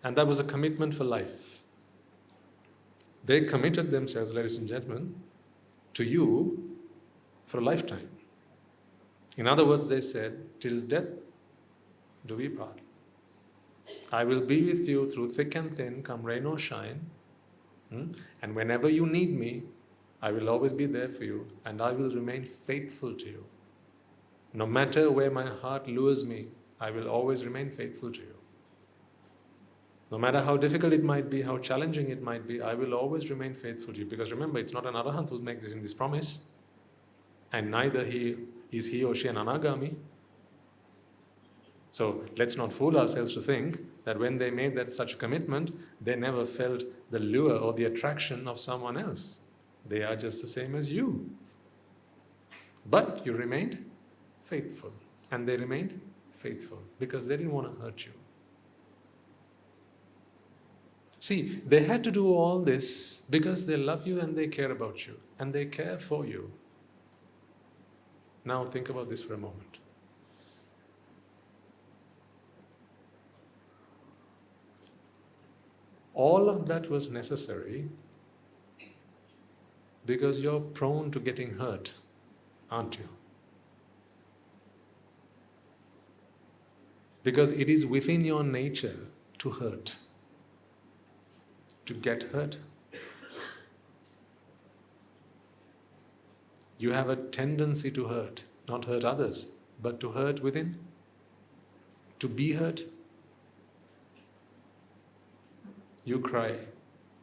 And that was a commitment for life. They committed themselves, ladies and gentlemen, to you for a lifetime. In other words, they said, till death do we part. I will be with you through thick and thin, come rain or shine. And whenever you need me, I will always be there for you and I will remain faithful to you. No matter where my heart lures me, I will always remain faithful to you. No matter how difficult it might be, how challenging it might be, I will always remain faithful to you. Because remember, it's not an arahant who's making this promise. And neither is he or she an anagami. So let's not fool ourselves to think that when they made such a commitment, they never felt the lure or the attraction of someone else. They are just the same as you. But you remained faithful. And they remained faithful because they didn't want to hurt you. See, they had to do all this because they love you and they care about you and they care for you. Now think about this for a moment. All of that was necessary because you're prone to getting hurt, aren't you? Because it is within your nature to hurt, to get hurt. You have a tendency to hurt, not hurt others, but to hurt within, to be hurt. You cry,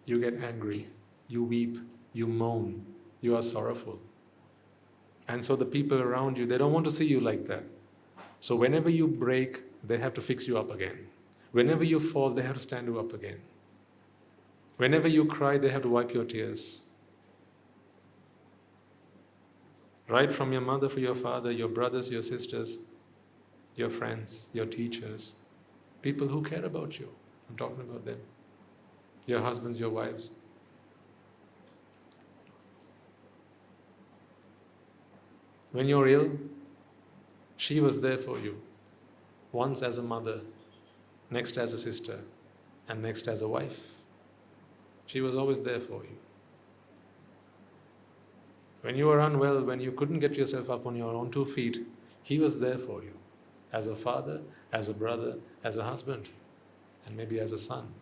you get angry, you weep, you moan, you are sorrowful. And so the people around you, they don't want to see you like that. So whenever you break, they have to fix you up again. Whenever you fall, they have to stand you up again. Whenever you cry, they have to wipe your tears. Right from your mother, for your father, your brothers, your sisters, your friends, your teachers, people who care about you. I'm talking about them. Your husbands, your wives. When you're ill, she was there for you. Once as a mother, next as a sister, and next as a wife. She was always there for you. When you were unwell, when you couldn't get yourself up on your own 2 feet, he was there for you. As a father, as a brother, as a husband, and maybe as a son.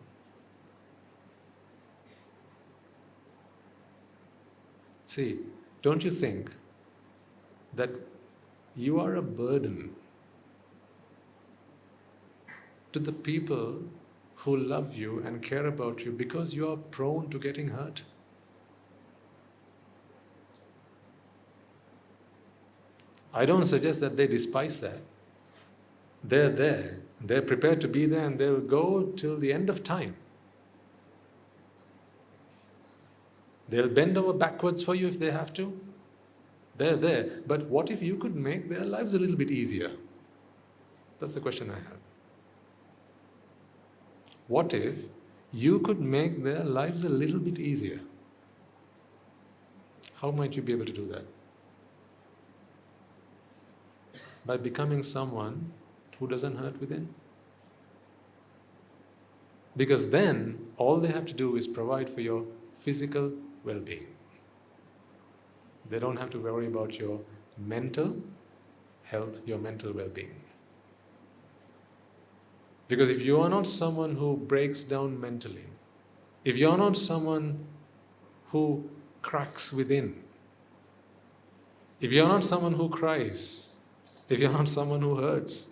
See, don't you think that you are a burden to the people who love you and care about you because you are prone to getting hurt? I don't suggest that they despise that. They're there. They're prepared to be there and they'll go till the end of time. They'll bend over backwards for you if they have to. They're there. But what if you could make their lives a little bit easier? That's the question I have. What if you could make their lives a little bit easier? How might you be able to do that? By becoming someone who doesn't hurt within. Because then all they have to do is provide for your physical well-being. They don't have to worry about your mental health, your mental well-being. Because if you are not someone who breaks down mentally, if you are not someone who cracks within, if you are not someone who cries, if you are not someone who hurts,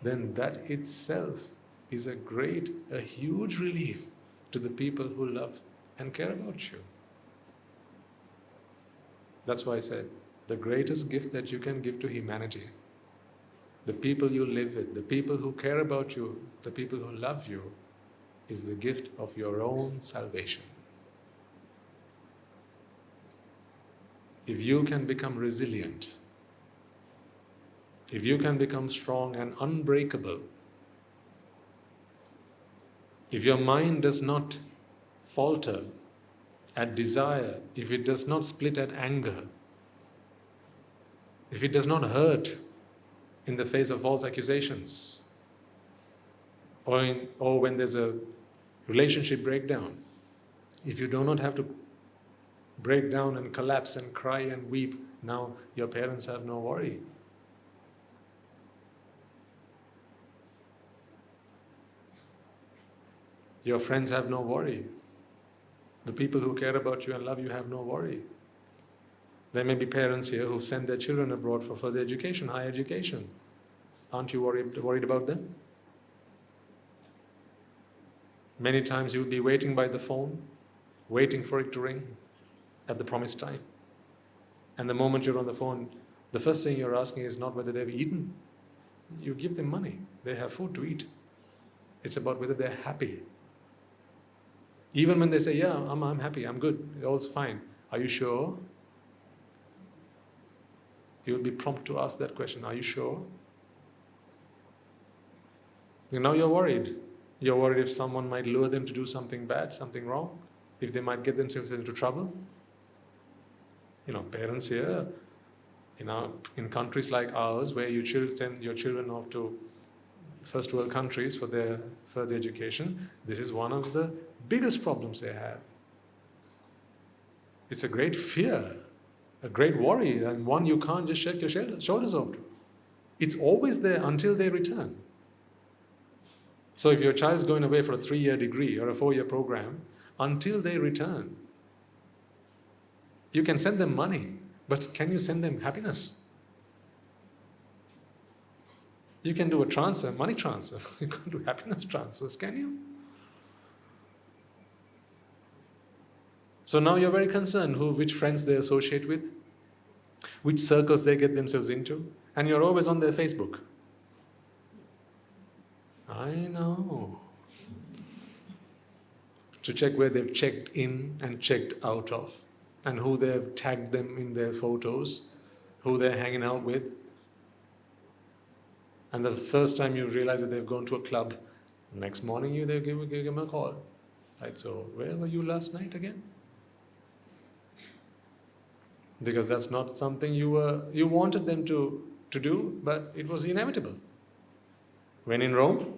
then that itself is a huge relief to the people who love and care about you. That's why I said, the greatest gift that you can give to humanity, the people you live with, the people who care about you, the people who love you, is the gift of your own salvation. If you can become resilient, if you can become strong and unbreakable, if your mind does not falter at desire, if it does not split at anger, if it does not hurt in the face of false accusations, or when there's a relationship breakdown, if you do not have to break down and collapse and cry and weep, now your parents have no worry. Your friends have no worry. The people who care about you and love you have no worry. There may be parents here who've sent their children abroad for further education, higher education. Aren't you worried about them? Many times you'll be waiting by the phone, waiting for it to ring at the promised time. And the moment you're on the phone, the first thing you're asking is not whether they've eaten. You give them money. They have food to eat. It's about whether they're happy. Even when they say, yeah, I'm happy, I'm good, all's fine. Are you sure? You'll be prompt to ask that question, are you sure? And now you're worried. You're worried if someone might lure them to do something bad, something wrong, if they might get themselves into trouble. Parents here, in countries like ours, where you send your children off to first world countries for their further education, this is one of the biggest problems they have. It's a great fear, a great worry, and one you can't just shake your shoulders off to. It's always there until they return. So if your child's going away for a 3-year degree or a 4-year program, until they return, you can send them money, but can you send them happiness? You can do a transfer, money transfer. You can't do happiness transfers, can you? So now you're very concerned which friends they associate with, which circles they get themselves into, and you're always on their Facebook. I know. To check where they've checked in and checked out of, and who they've tagged them in their photos, who they're hanging out with. And the first time you realize that they've gone to a club, next morning they give them a call. Right, so where were you last night again? Because that's not something you wanted them to do, but it was inevitable. When in Rome,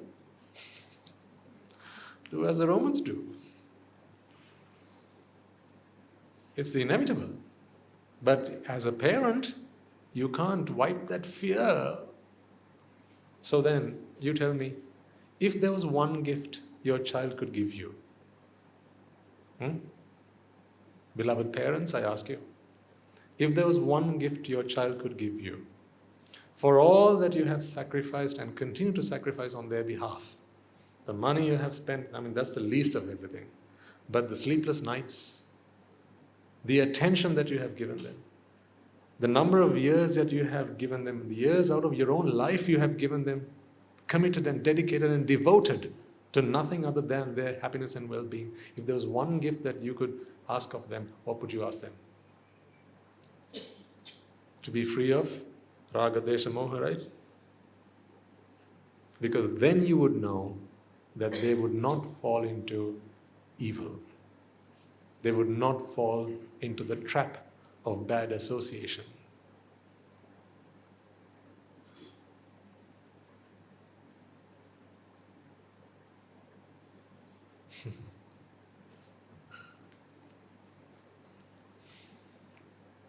do as the Romans do. It's the inevitable. But as a parent, you can't wipe that fear. So then, you tell me, if there was one gift your child could give you, beloved parents, I ask you, if there was one gift your child could give you, for all that you have sacrificed and continue to sacrifice on their behalf, the money you have spent, that's the least of everything. But the sleepless nights, the attention that you have given them, the number of years that you have given them, the years out of your own life you have given them, committed and dedicated and devoted to nothing other than their happiness and well-being. If there was one gift that you could ask of them, what would you ask them? To be free of raga, desha, moha, right? Because then you would know that they would not fall into evil. They would not fall into the trap of bad association.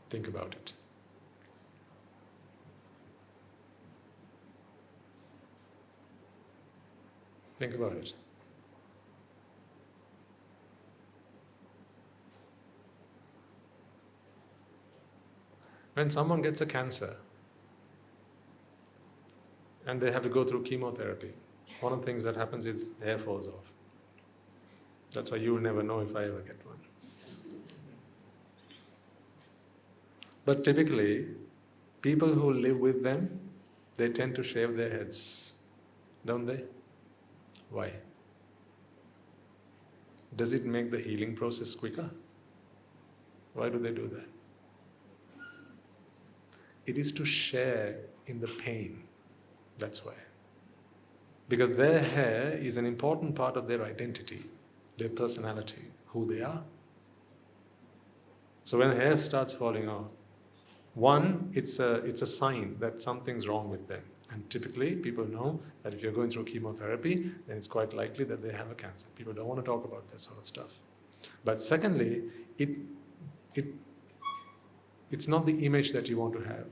Think about it. Think about it. When someone gets a cancer and they have to go through chemotherapy, one of the things that happens is hair falls off. That's why you'll never know if I ever get one. But typically, people who live with them, they tend to shave their heads, don't they? Why? Does it make the healing process quicker? Why do they do that? It is to share in the pain. That's why. Because their hair is an important part of their identity, their personality, who they are. So when hair starts falling off, one, it's a sign that something's wrong with them. And typically, people know that if you're going through chemotherapy, then it's quite likely that they have a cancer. People don't want to talk about that sort of stuff. But secondly, it's not the image that you want to have.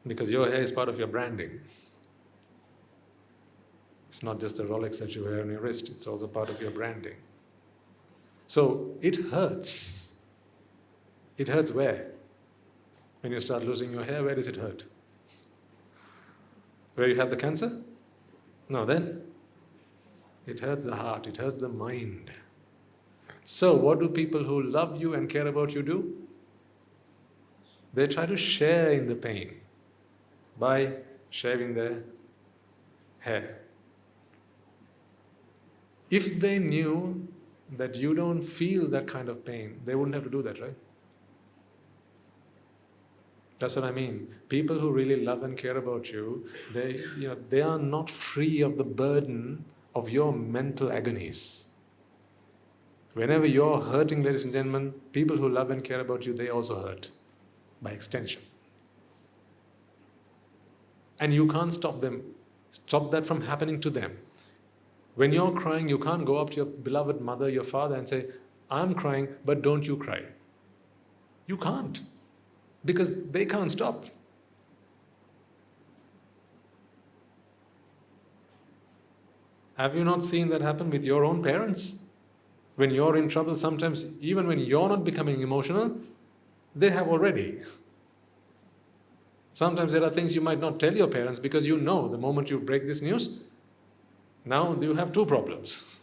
Because your hair is part of your branding. It's not just a Rolex that you wear on your wrist, it's also part of your branding. So it hurts. It hurts where? When you start losing your hair, where does it hurt? Where you have the cancer? No, then it hurts the heart, it hurts the mind. So what do people who love you and care about you do? They try to share in the pain by shaving their hair. If they knew that you don't feel that kind of pain, they wouldn't have to do that, right? That's what I mean. People who really love and care about you, they are not free of the burden of your mental agonies. Whenever you're hurting, ladies and gentlemen, people who love and care about you, they also hurt, by extension. And you can't stop that from happening to them. When you're crying, you can't go up to your beloved mother, your father, and say, I'm crying, but don't you cry. You can't. Because they can't stop. Have you not seen that happen with your own parents? When you're in trouble, sometimes, even when you're not becoming emotional, they have already. Sometimes there are things you might not tell your parents because you know the moment you break this news, now you have two problems.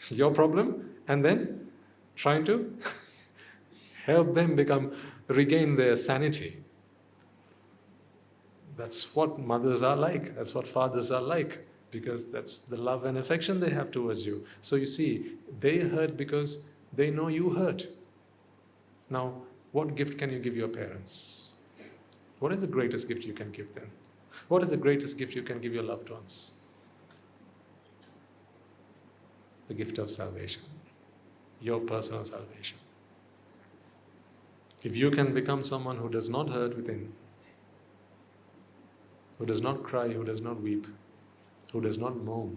Your problem, and then trying to help them regain their sanity. That's what mothers are like. That's what fathers are like. Because that's the love and affection they have towards you. So you see, they hurt because they know you hurt. Now, what gift can you give your parents? What is the greatest gift you can give them? What is the greatest gift you can give your loved ones? The gift of salvation. Your personal salvation. If you can become someone who does not hurt within, who does not cry, who does not weep, who does not moan,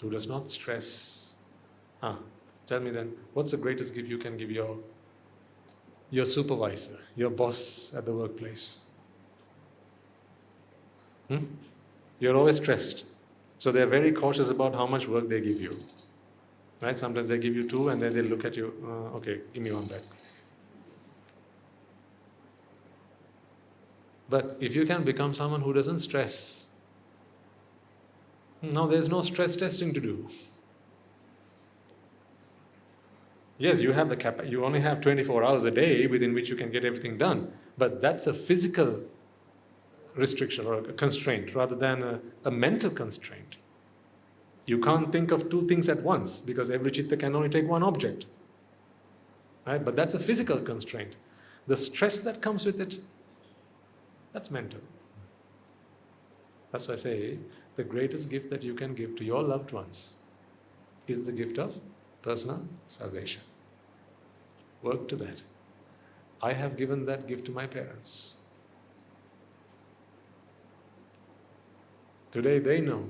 who does not stress, tell me then, what's the greatest gift you can give your supervisor, your boss at the workplace? You're always stressed. So they're very cautious about how much work they give you. Right? Sometimes they give you 2 and then they look at you, okay, give me 1 back. But if you can become someone who doesn't stress, now there's no stress testing to do. Yes, you have you only have 24 hours a day within which you can get everything done. But that's a physical restriction or a constraint rather than a mental constraint. You can't think of 2 things at once because every chitta can only take 1 object. Right? But that's a physical constraint. The stress that comes with it, that's mental. That's why I say the greatest gift that you can give to your loved ones is the gift of personal salvation. Work to that. I have given that gift to my parents. Today they know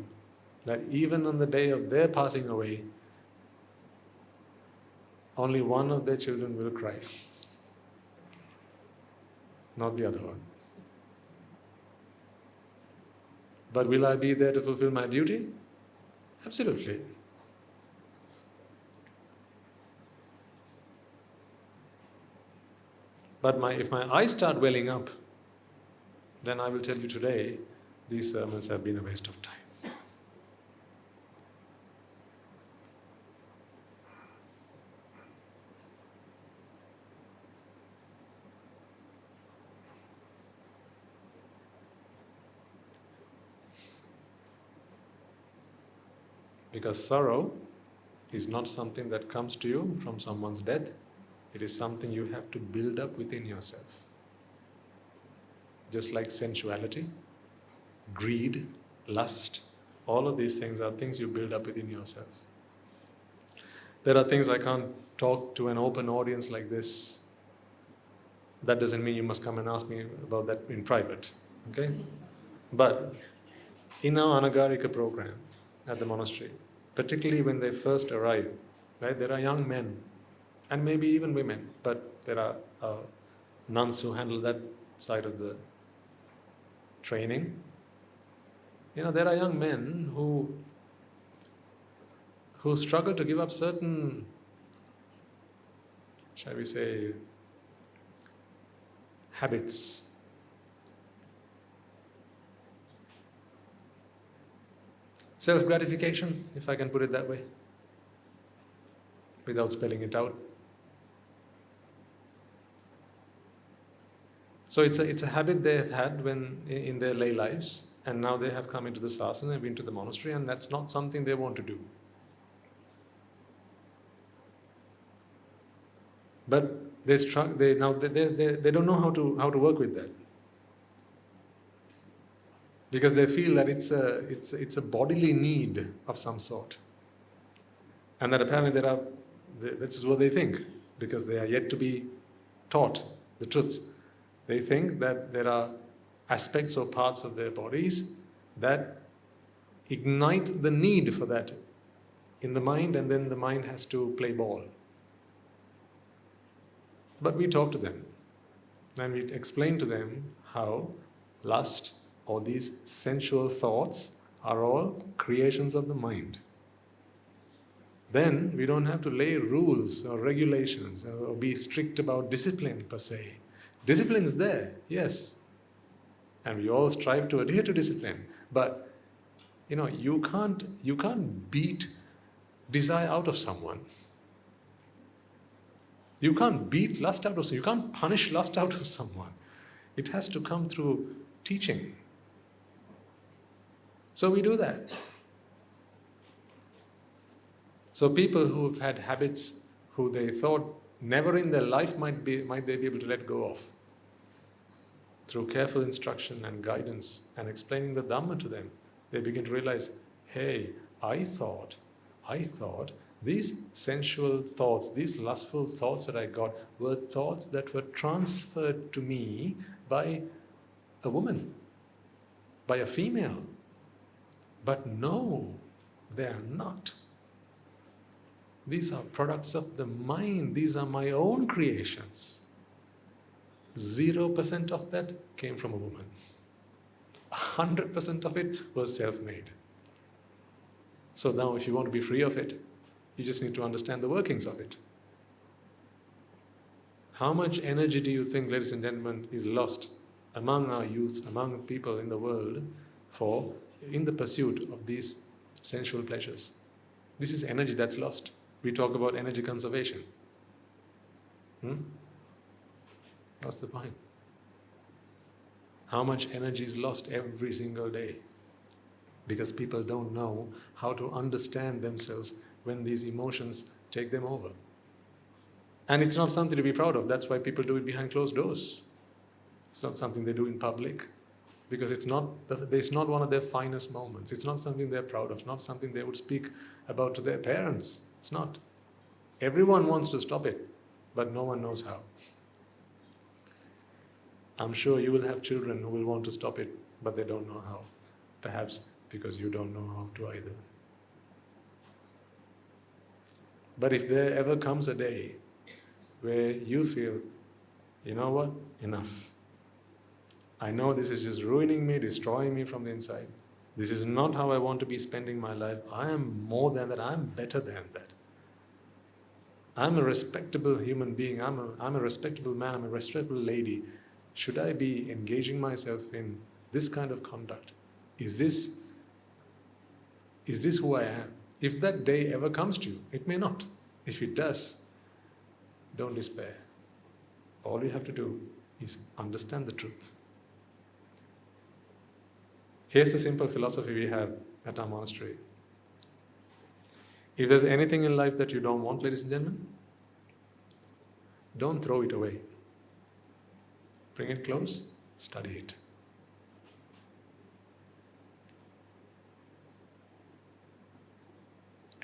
that even on the day of their passing away, only one of their children will cry, not the other one. But will I be there to fulfill my duty? Absolutely. But if my eyes start welling up, then I will tell you today, these sermons have been a waste of time. Because sorrow is not something that comes to you from someone's death. It is something you have to build up within yourself. Just like sensuality, greed, lust, all of these things are things you build up within yourself. There are things I can't talk to an open audience like this. That doesn't mean you must come and ask me about that in private. Okay? But in our Anagarika program at the monastery, particularly when they first arrive, right, there are young men and maybe even women, but there are nuns who handle that side of the training. There are young men who struggle to give up certain, shall we say, habits. Self-gratification, if I can put it that way, without spelling it out. So it's a habit they have had in their lay lives, and now they have come into the sasana and into the monastery, and that's not something they want to do. But They don't know how to work with that, because they feel that it's a bodily need of some sort, and that apparently this is what they think, because they are yet to be taught the truths. They think that there are aspects or parts of their bodies that ignite the need for that in the mind, and then the mind has to play ball. But we talk to them and we explain to them how lust or these sensual thoughts are all creations of the mind. Then we don't have to lay rules or regulations or be strict about discipline per se. Discipline is there, yes, and we all strive to adhere to discipline. But you can't beat desire out of someone. You can't beat lust out of someone. You can't punish lust out of someone. It has to come through teaching. So we do that. So people who've had habits who they thought never in their life might they be able to let go of, through careful instruction and guidance and explaining the Dhamma to them, they begin to realize, hey, I thought these sensual thoughts, these lustful thoughts that I got were thoughts that were transferred to me by a woman, by a female. But no, they are not. These are products of the mind. These are my own creations. 0% of that came from a woman. 100% of it was self-made. So now if you want to be free of it, you just need to understand the workings of it. How much energy do you think, ladies and gentlemen, is lost among our youth, among people in the world, in the pursuit of these sensual pleasures? This is energy that's lost. We talk about energy conservation. What's the point? How much energy is lost every single day? Because people don't know how to understand themselves when these emotions take them over. And it's not something to be proud of. That's why people do it behind closed doors. It's not something they do in public, because it's not one of their finest moments. It's not something they're proud of. It's not something they would speak about to their parents. It's not. Everyone wants to stop it, but no one knows how. I'm sure you will have children who will want to stop it, but they don't know how. Perhaps because you don't know how to either. But if there ever comes a day where you feel, you know what, enough. I know this is just ruining me, destroying me from the inside. This is not how I want to be spending my life. I am more than that. I'm better than that. I'm a respectable human being. I'm a respectable man. I'm a respectable lady. Should I be engaging myself in this kind of conduct? Is this who I am? If that day ever comes to you, it may not. If it does, don't despair. All you have to do is understand the truth. Here's the simple philosophy we have at our monastery. If there's anything in life that you don't want, ladies and gentlemen, don't throw it away. Bring it close, study it.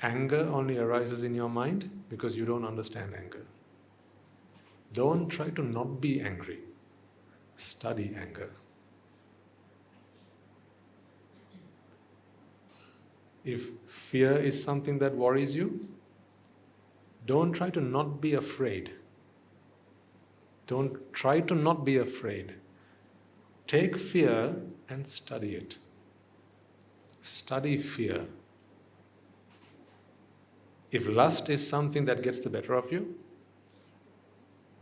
Anger only arises in your mind because you don't understand anger. Don't try to not be angry. Study anger. If fear is something that worries you, don't try to not be afraid. Don't try to not be afraid. Take fear and study it. Study fear. If lust is something that gets the better of you,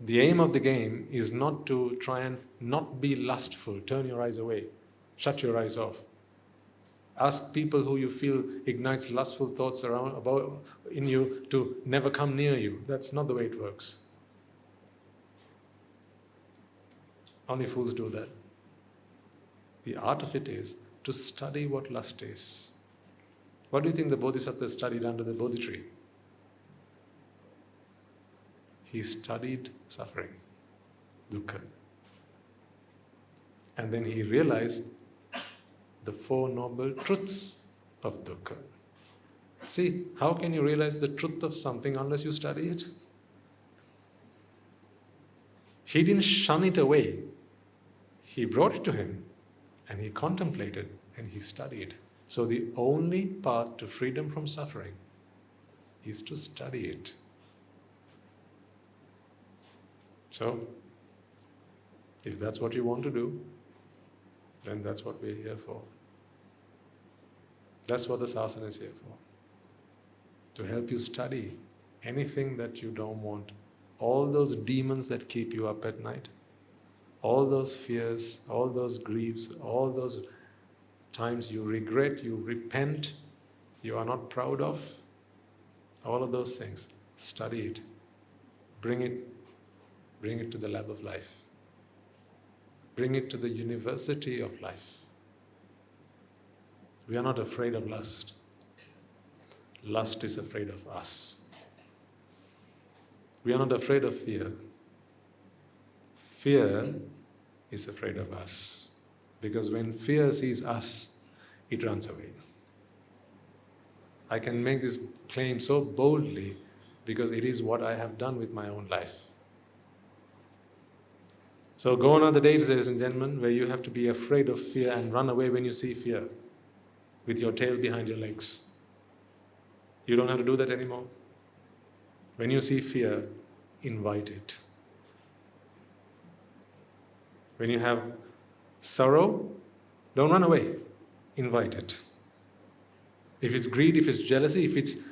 the aim of the game is not to try and not be lustful. Turn your eyes away. Shut your eyes off. Ask people who you feel ignites lustful thoughts in you to never come near you. That's not the way it works. Only fools do that. The art of it is to study what lust is. What do you think the Bodhisattvas studied under the Bodhi tree? he studied suffering, dukkha. And then he realized the Four Noble Truths of dukkha. See, how can you realize the truth of something unless you study it? He didn't shun it away. He brought it to him and he contemplated and he studied. So the only path to freedom from suffering is to study it. So, if that's what you want to do, then that's what we're here for. That's what the sasana is here for. To help you study anything that you don't want. All those demons that keep you up at night. All those fears, all those griefs, all those times you regret, you repent, you are not proud of. All of those things. Study it. Bring it to the lab of life. Bring it to the university of life. We are not afraid of lust. Lust is afraid of us. We are not afraid of fear. Fear is afraid of us. Because when fear sees us, it runs away. I can make this claim so boldly because it is what I have done with my own life. So gone are the days, ladies and gentlemen, where you have to be afraid of fear and run away when you see fear with your tail behind your legs. You don't have to do that anymore. When you see fear, invite it. When you have sorrow, don't run away. Invite it. If it's greed, if it's jealousy, if it's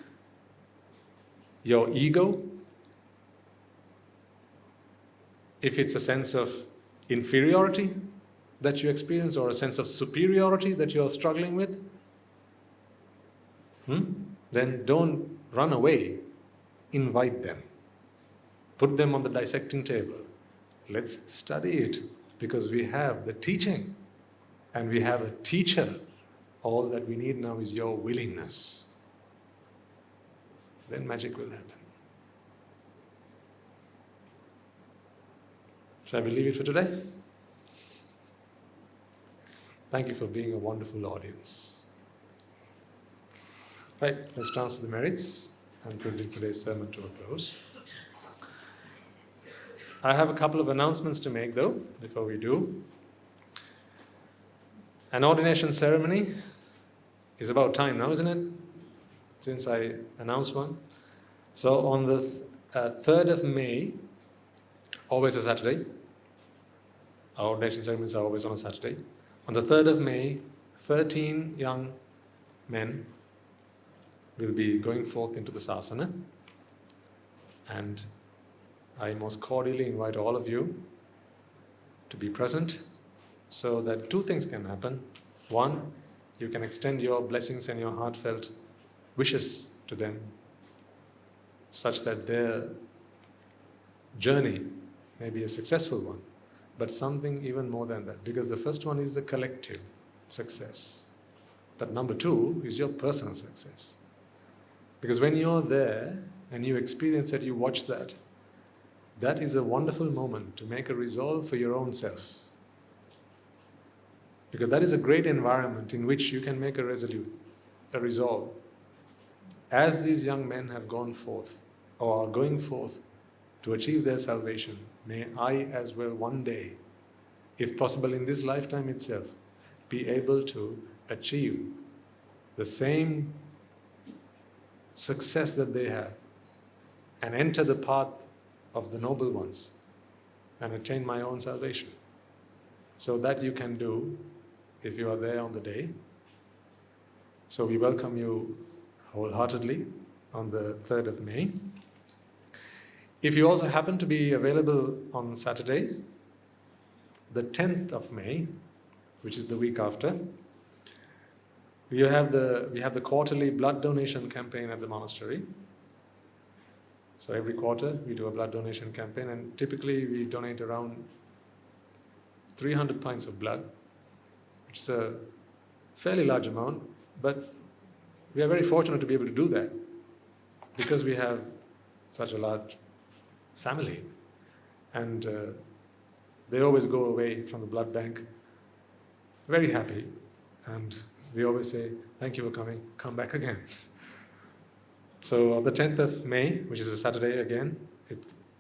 your ego, if it's a sense of inferiority that you experience or a sense of superiority that you're struggling with, then don't run away. Invite them. Put them on the dissecting table. Let's study it because we have the teaching and we have a teacher. All that we need now is your willingness. Then magic will happen. Shall we leave it for today? Thank you for being a wonderful audience. Right, let's transfer the merits and bring today's sermon to a close. I have a couple of announcements to make though, before we do. An ordination ceremony is about time now, isn't it? Since I announced one. So on the 3rd of May, always a Saturday. Our ordination ceremonies are always on a Saturday. On the 3rd of May, 13 young men will be going forth into the sasana. And I most cordially invite all of you to be present so that two things can happen. One, you can extend your blessings and your heartfelt wishes to them such that their journey may be a successful one, but something even more than that, because the first one is the collective success. But number two is your personal success. Because when you're there and you experience that, you watch that, that is a wonderful moment to make a resolve for your own self. Because that is a great environment in which you can make a resolve. As these young men have gone forth, or are going forth to achieve their salvation, may I as well one day, if possible in this lifetime itself, be able to achieve the same success that they have and enter the path of the noble ones and attain my own salvation. So that you can do if you are there on the day. So we welcome you wholeheartedly on the 3rd of May. If you also happen to be available on Saturday, the 10th of May, which is the week after, we have the quarterly blood donation campaign at the monastery. So every quarter we do a blood donation campaign, and typically we donate around 300 pints of blood, which is a fairly large amount, but we are very fortunate to be able to do that because we have such a large family. And they always go away from the blood bank very happy. And we always say, thank you for coming, come back again. So on the 10th of May, which is a Saturday again,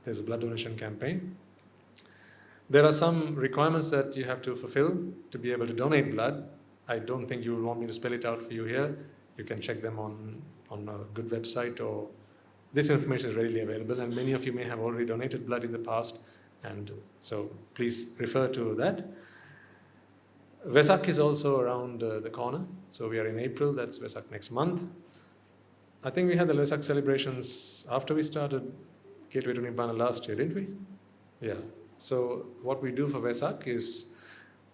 there's a blood donation campaign. There are some requirements that you have to fulfill to be able to donate blood. I don't think you will want me to spell it out for you here. You can check them on a good website, or this information is readily available, and many of you may have already donated blood in the past, and so please refer to that. Vesak is also around the corner, so we are in April, that's Vesak next month. I think we had the Vesak celebrations after we started Gateway to Nibbana last year, didn't we? Yeah. So what we do for Vesak is,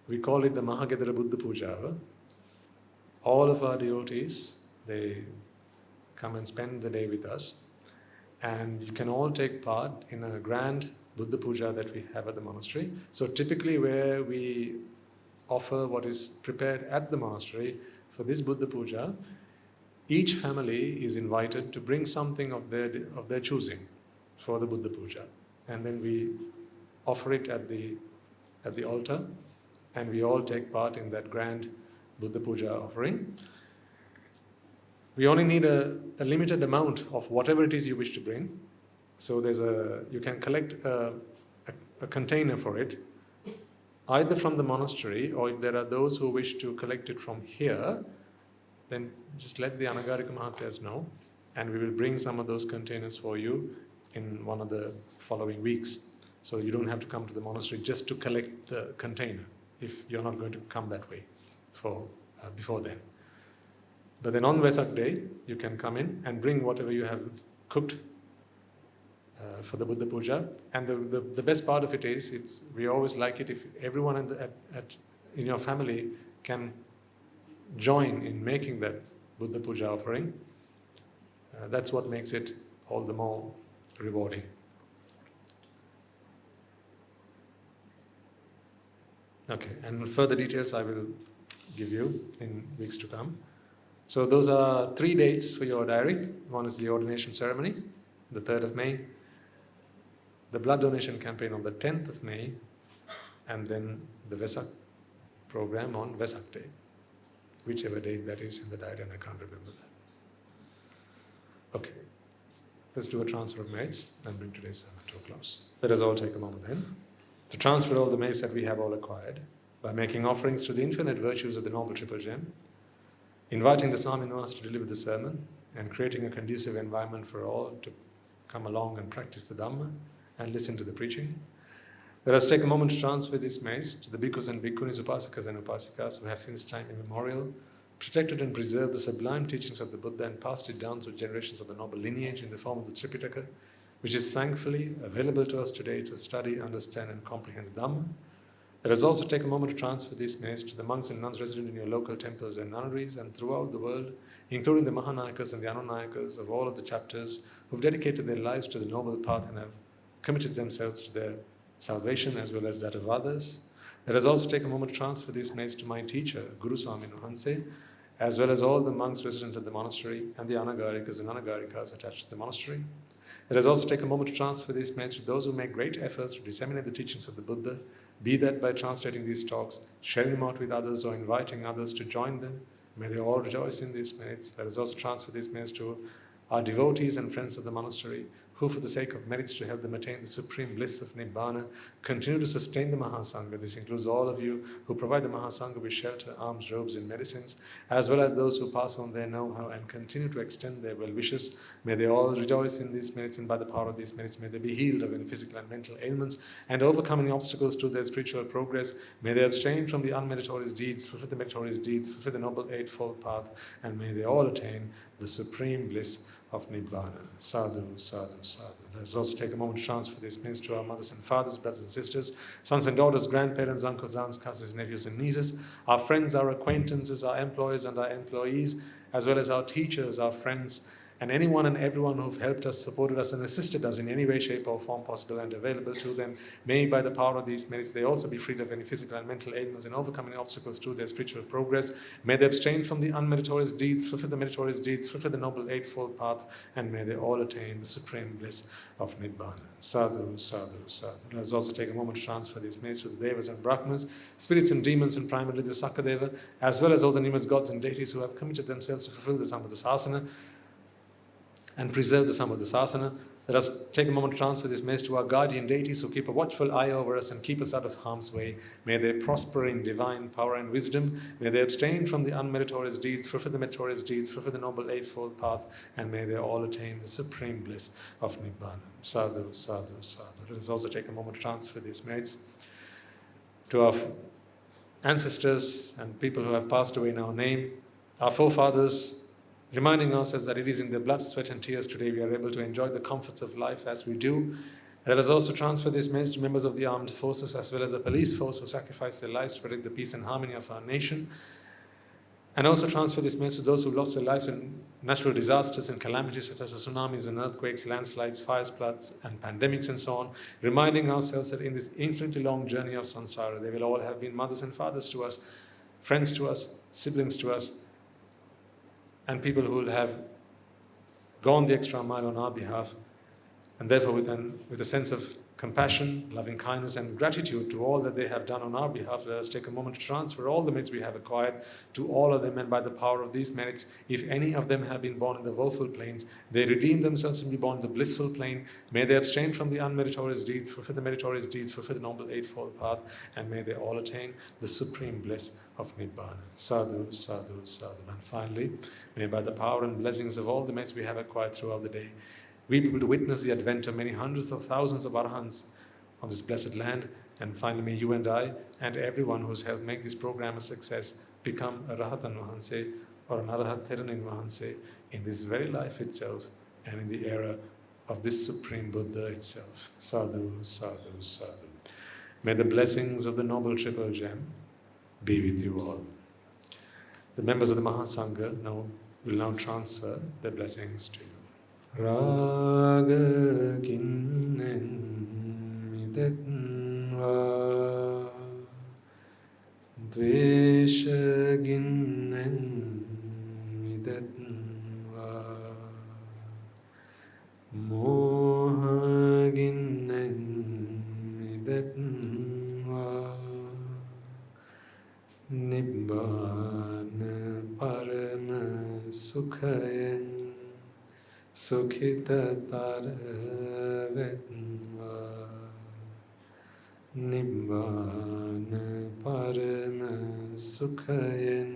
we call it the Mahagedara Buddha Puja. All of our devotees, they come and spend the day with us, and you can all take part in a grand Buddha Puja that we have at the monastery. So typically where we offer what is prepared at the monastery for this Buddha Puja, each family is invited to bring something of their choosing for the Buddha Puja, and then we offer it at the altar, and we all take part in that grand Buddha Puja offering. We only need a limited amount of whatever it is you wish to bring. So you can collect a container for it, either from the monastery, or if there are those who wish to collect it from here, then just let the Anagarika Mahatyas know, and we will bring some of those containers for you in one of the following weeks. So you don't have to come to the monastery just to collect the container, if you're not going to come that way before then. But then on Vesak Day, you can come in and bring whatever you have cooked for the Buddha Puja. And the best part of it is, we always like it if everyone in your family can join in making that Buddha Puja offering. That's what makes it all the more rewarding. Okay, and further details I will give you in weeks to come. So those are 3 dates for your diary. One is the ordination ceremony, the 3rd of May, the blood donation campaign on the 10th of May, and then the Vesak program on Vesak Day, whichever date that is in the diary, and I can't remember that. Okay, let's do a transfer of merits and bring today's sermon to a close. Let us all take a moment then to transfer all the merits that we have all acquired by making offerings to the infinite virtues of the Noble Triple Gem, inviting the Swaminivas to deliver the sermon, and creating a conducive environment for all to come along and practice the Dhamma and listen to the preaching. Let us take a moment to transfer this merits to the bhikkhus and bhikkhunis, upasakas and upasikas who have since time immemorial protected and preserved the sublime teachings of the Buddha and passed it down through generations of the noble lineage in the form of the Tripitaka, which is thankfully available to us today to study, understand and comprehend the Dhamma. Let us also take a moment to transfer these merits to the monks and nuns resident in your local temples and nunneries and throughout the world, including the Mahanayakas and the Anunayakas of all of the chapters who have dedicated their lives to the noble path and have committed themselves to their salvation as well as that of others. Let us also take a moment to transfer these merits to my teacher, Guru Swami Nuhanse, as well as all the monks resident at the monastery and the Anagarikas and Anagarikas attached to the monastery. Let us also take a moment to transfer these merits to those who make great efforts to disseminate the teachings of the Buddha, be that by translating these talks, sharing them out with others, or inviting others to join them. May they all rejoice in these merits. Let us also transfer these merits to our devotees and friends of the monastery, who for the sake of merits to help them attain the supreme bliss of Nibbana, continue to sustain the Mahasangha. This includes all of you who provide the Mahasangha with shelter, alms, robes and medicines, as well as those who pass on their know-how and continue to extend their well-wishes. May they all rejoice in these merits, and by the power of these merits may they be healed of any physical and mental ailments and overcome any obstacles to their spiritual progress. May they abstain from the unmeritorious deeds, fulfill the meritorious deeds, fulfill the Noble Eightfold Path, and may they all attain the supreme bliss of Nibbana. Sadhu, sadhu, sadhu. Let us also take a moment to transfer these merits to our mothers and fathers, brothers and sisters, sons and daughters, grandparents, uncles, aunts, cousins, nephews and nieces, our friends, our acquaintances, our employers and our employees, as well as our teachers, our friends, and anyone and everyone who've helped us, supported us, and assisted us in any way, shape, or form possible and available to them. May, by the power of these merits, they also be freed of any physical and mental ailments and overcoming obstacles to their spiritual progress. May they abstain from the unmeritorious deeds, fulfill the meritorious deeds, fulfill the Noble Eightfold Path, and may they all attain the supreme bliss of Nibbana. Sadhu, sadhu, sadhu. Let us also take a moment to transfer these merits to the Devas and Brahmanas, spirits and demons, and primarily the Sakadeva, as well as all the numerous gods and deities who have committed themselves to fulfill the Sambuddhasasana and preserve the Sambuddhasasana. Let us take a moment to transfer this message to our guardian deities who keep a watchful eye over us and keep us out of harm's way. May they prosper in divine power and wisdom. May they abstain from the unmeritorious deeds, fulfill the meritorious deeds, fulfill the Noble Eightfold Path, and may they all attain the supreme bliss of Nibbana. Sadhu, sadhu, sadhu. Let us also take a moment to transfer these merits to our ancestors and people who have passed away in our name, our forefathers, reminding ourselves that it is in their blood, sweat, and tears today we are able to enjoy the comforts of life as we do. Let us also transfer this message to members of the armed forces as well as the police force who sacrifice their lives to protect the peace and harmony of our nation. And also transfer this message to those who lost their lives in natural disasters and calamities such as tsunamis and earthquakes, landslides, fires, floods, and pandemics and so on, reminding ourselves that in this infinitely long journey of samsara, they will all have been mothers and fathers to us, friends to us, siblings to us, and people who will have gone the extra mile on our behalf. And therefore, with a sense of compassion, loving kindness, and gratitude to all that they have done on our behalf, let us take a moment to transfer all the merits we have acquired to all of them, and by the power of these merits, if any of them have been born in the woeful planes, they redeem themselves and be born in the blissful plane. May they abstain from the unmeritorious deeds, fulfill the meritorious deeds, fulfill the Noble Eightfold Path, and may they all attain the supreme bliss of Nibbana. Sadhu, sadhu, sadhu. And finally, may by the power and blessings of all the merits we have acquired throughout the day, we be able to witness the advent of many hundreds of thousands of Arahants on this blessed land. And finally, may you and I and everyone who's helped make this program a success become a Rahatan Vahanse or an Arahat Theranin Vahanse in this very life itself and in the era of this Supreme Buddha itself. Sadhu, sadhu, sadhu. May the blessings of the Noble Triple Gem be with you all. The members of the Mahasangha will now transfer their blessings to you. Raga kinnen midetva, dvesha ginnen midetva, moha ginnen midetva, Nibbāna parama sukhayen Sukhita taravetva, Nibbāna parama sukhayen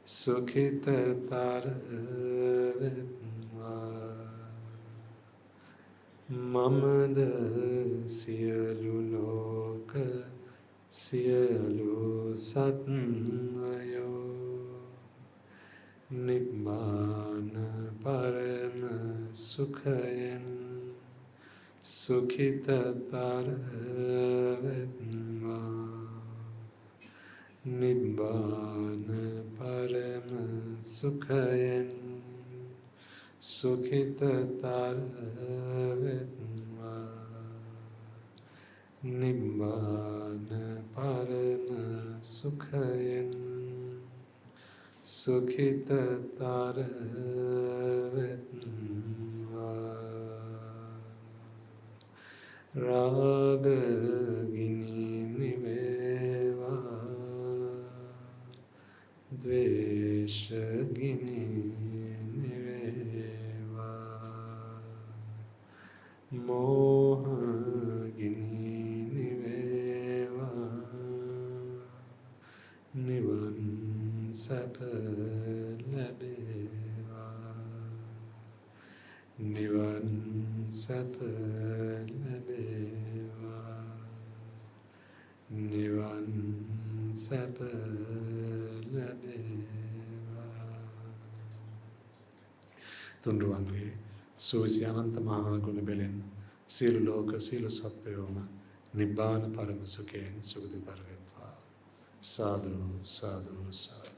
Sukhita taravetva, Mamada siyalu loka siyalu satvayo, Nibbāna parama sukhayen Sukhita taravetva, Nibbāna parama sukhayen Sukhita taravetva, Nibbāna parama sukhayen Sukhita taravetva, Rajagini niveva, Dveshagini niveva, Mohagini niveva, Nibbana Sapalabeva, Nibbana Sapalabeva, Nibbana Sapalabeva. Tundruange, Suisi Ananta Mahaguna Belin, Silu Loka, Silu Satyoma, Nibbāna Paramasukhen, Sugati Tarvetva. Sadhu, sadhu, sadhu.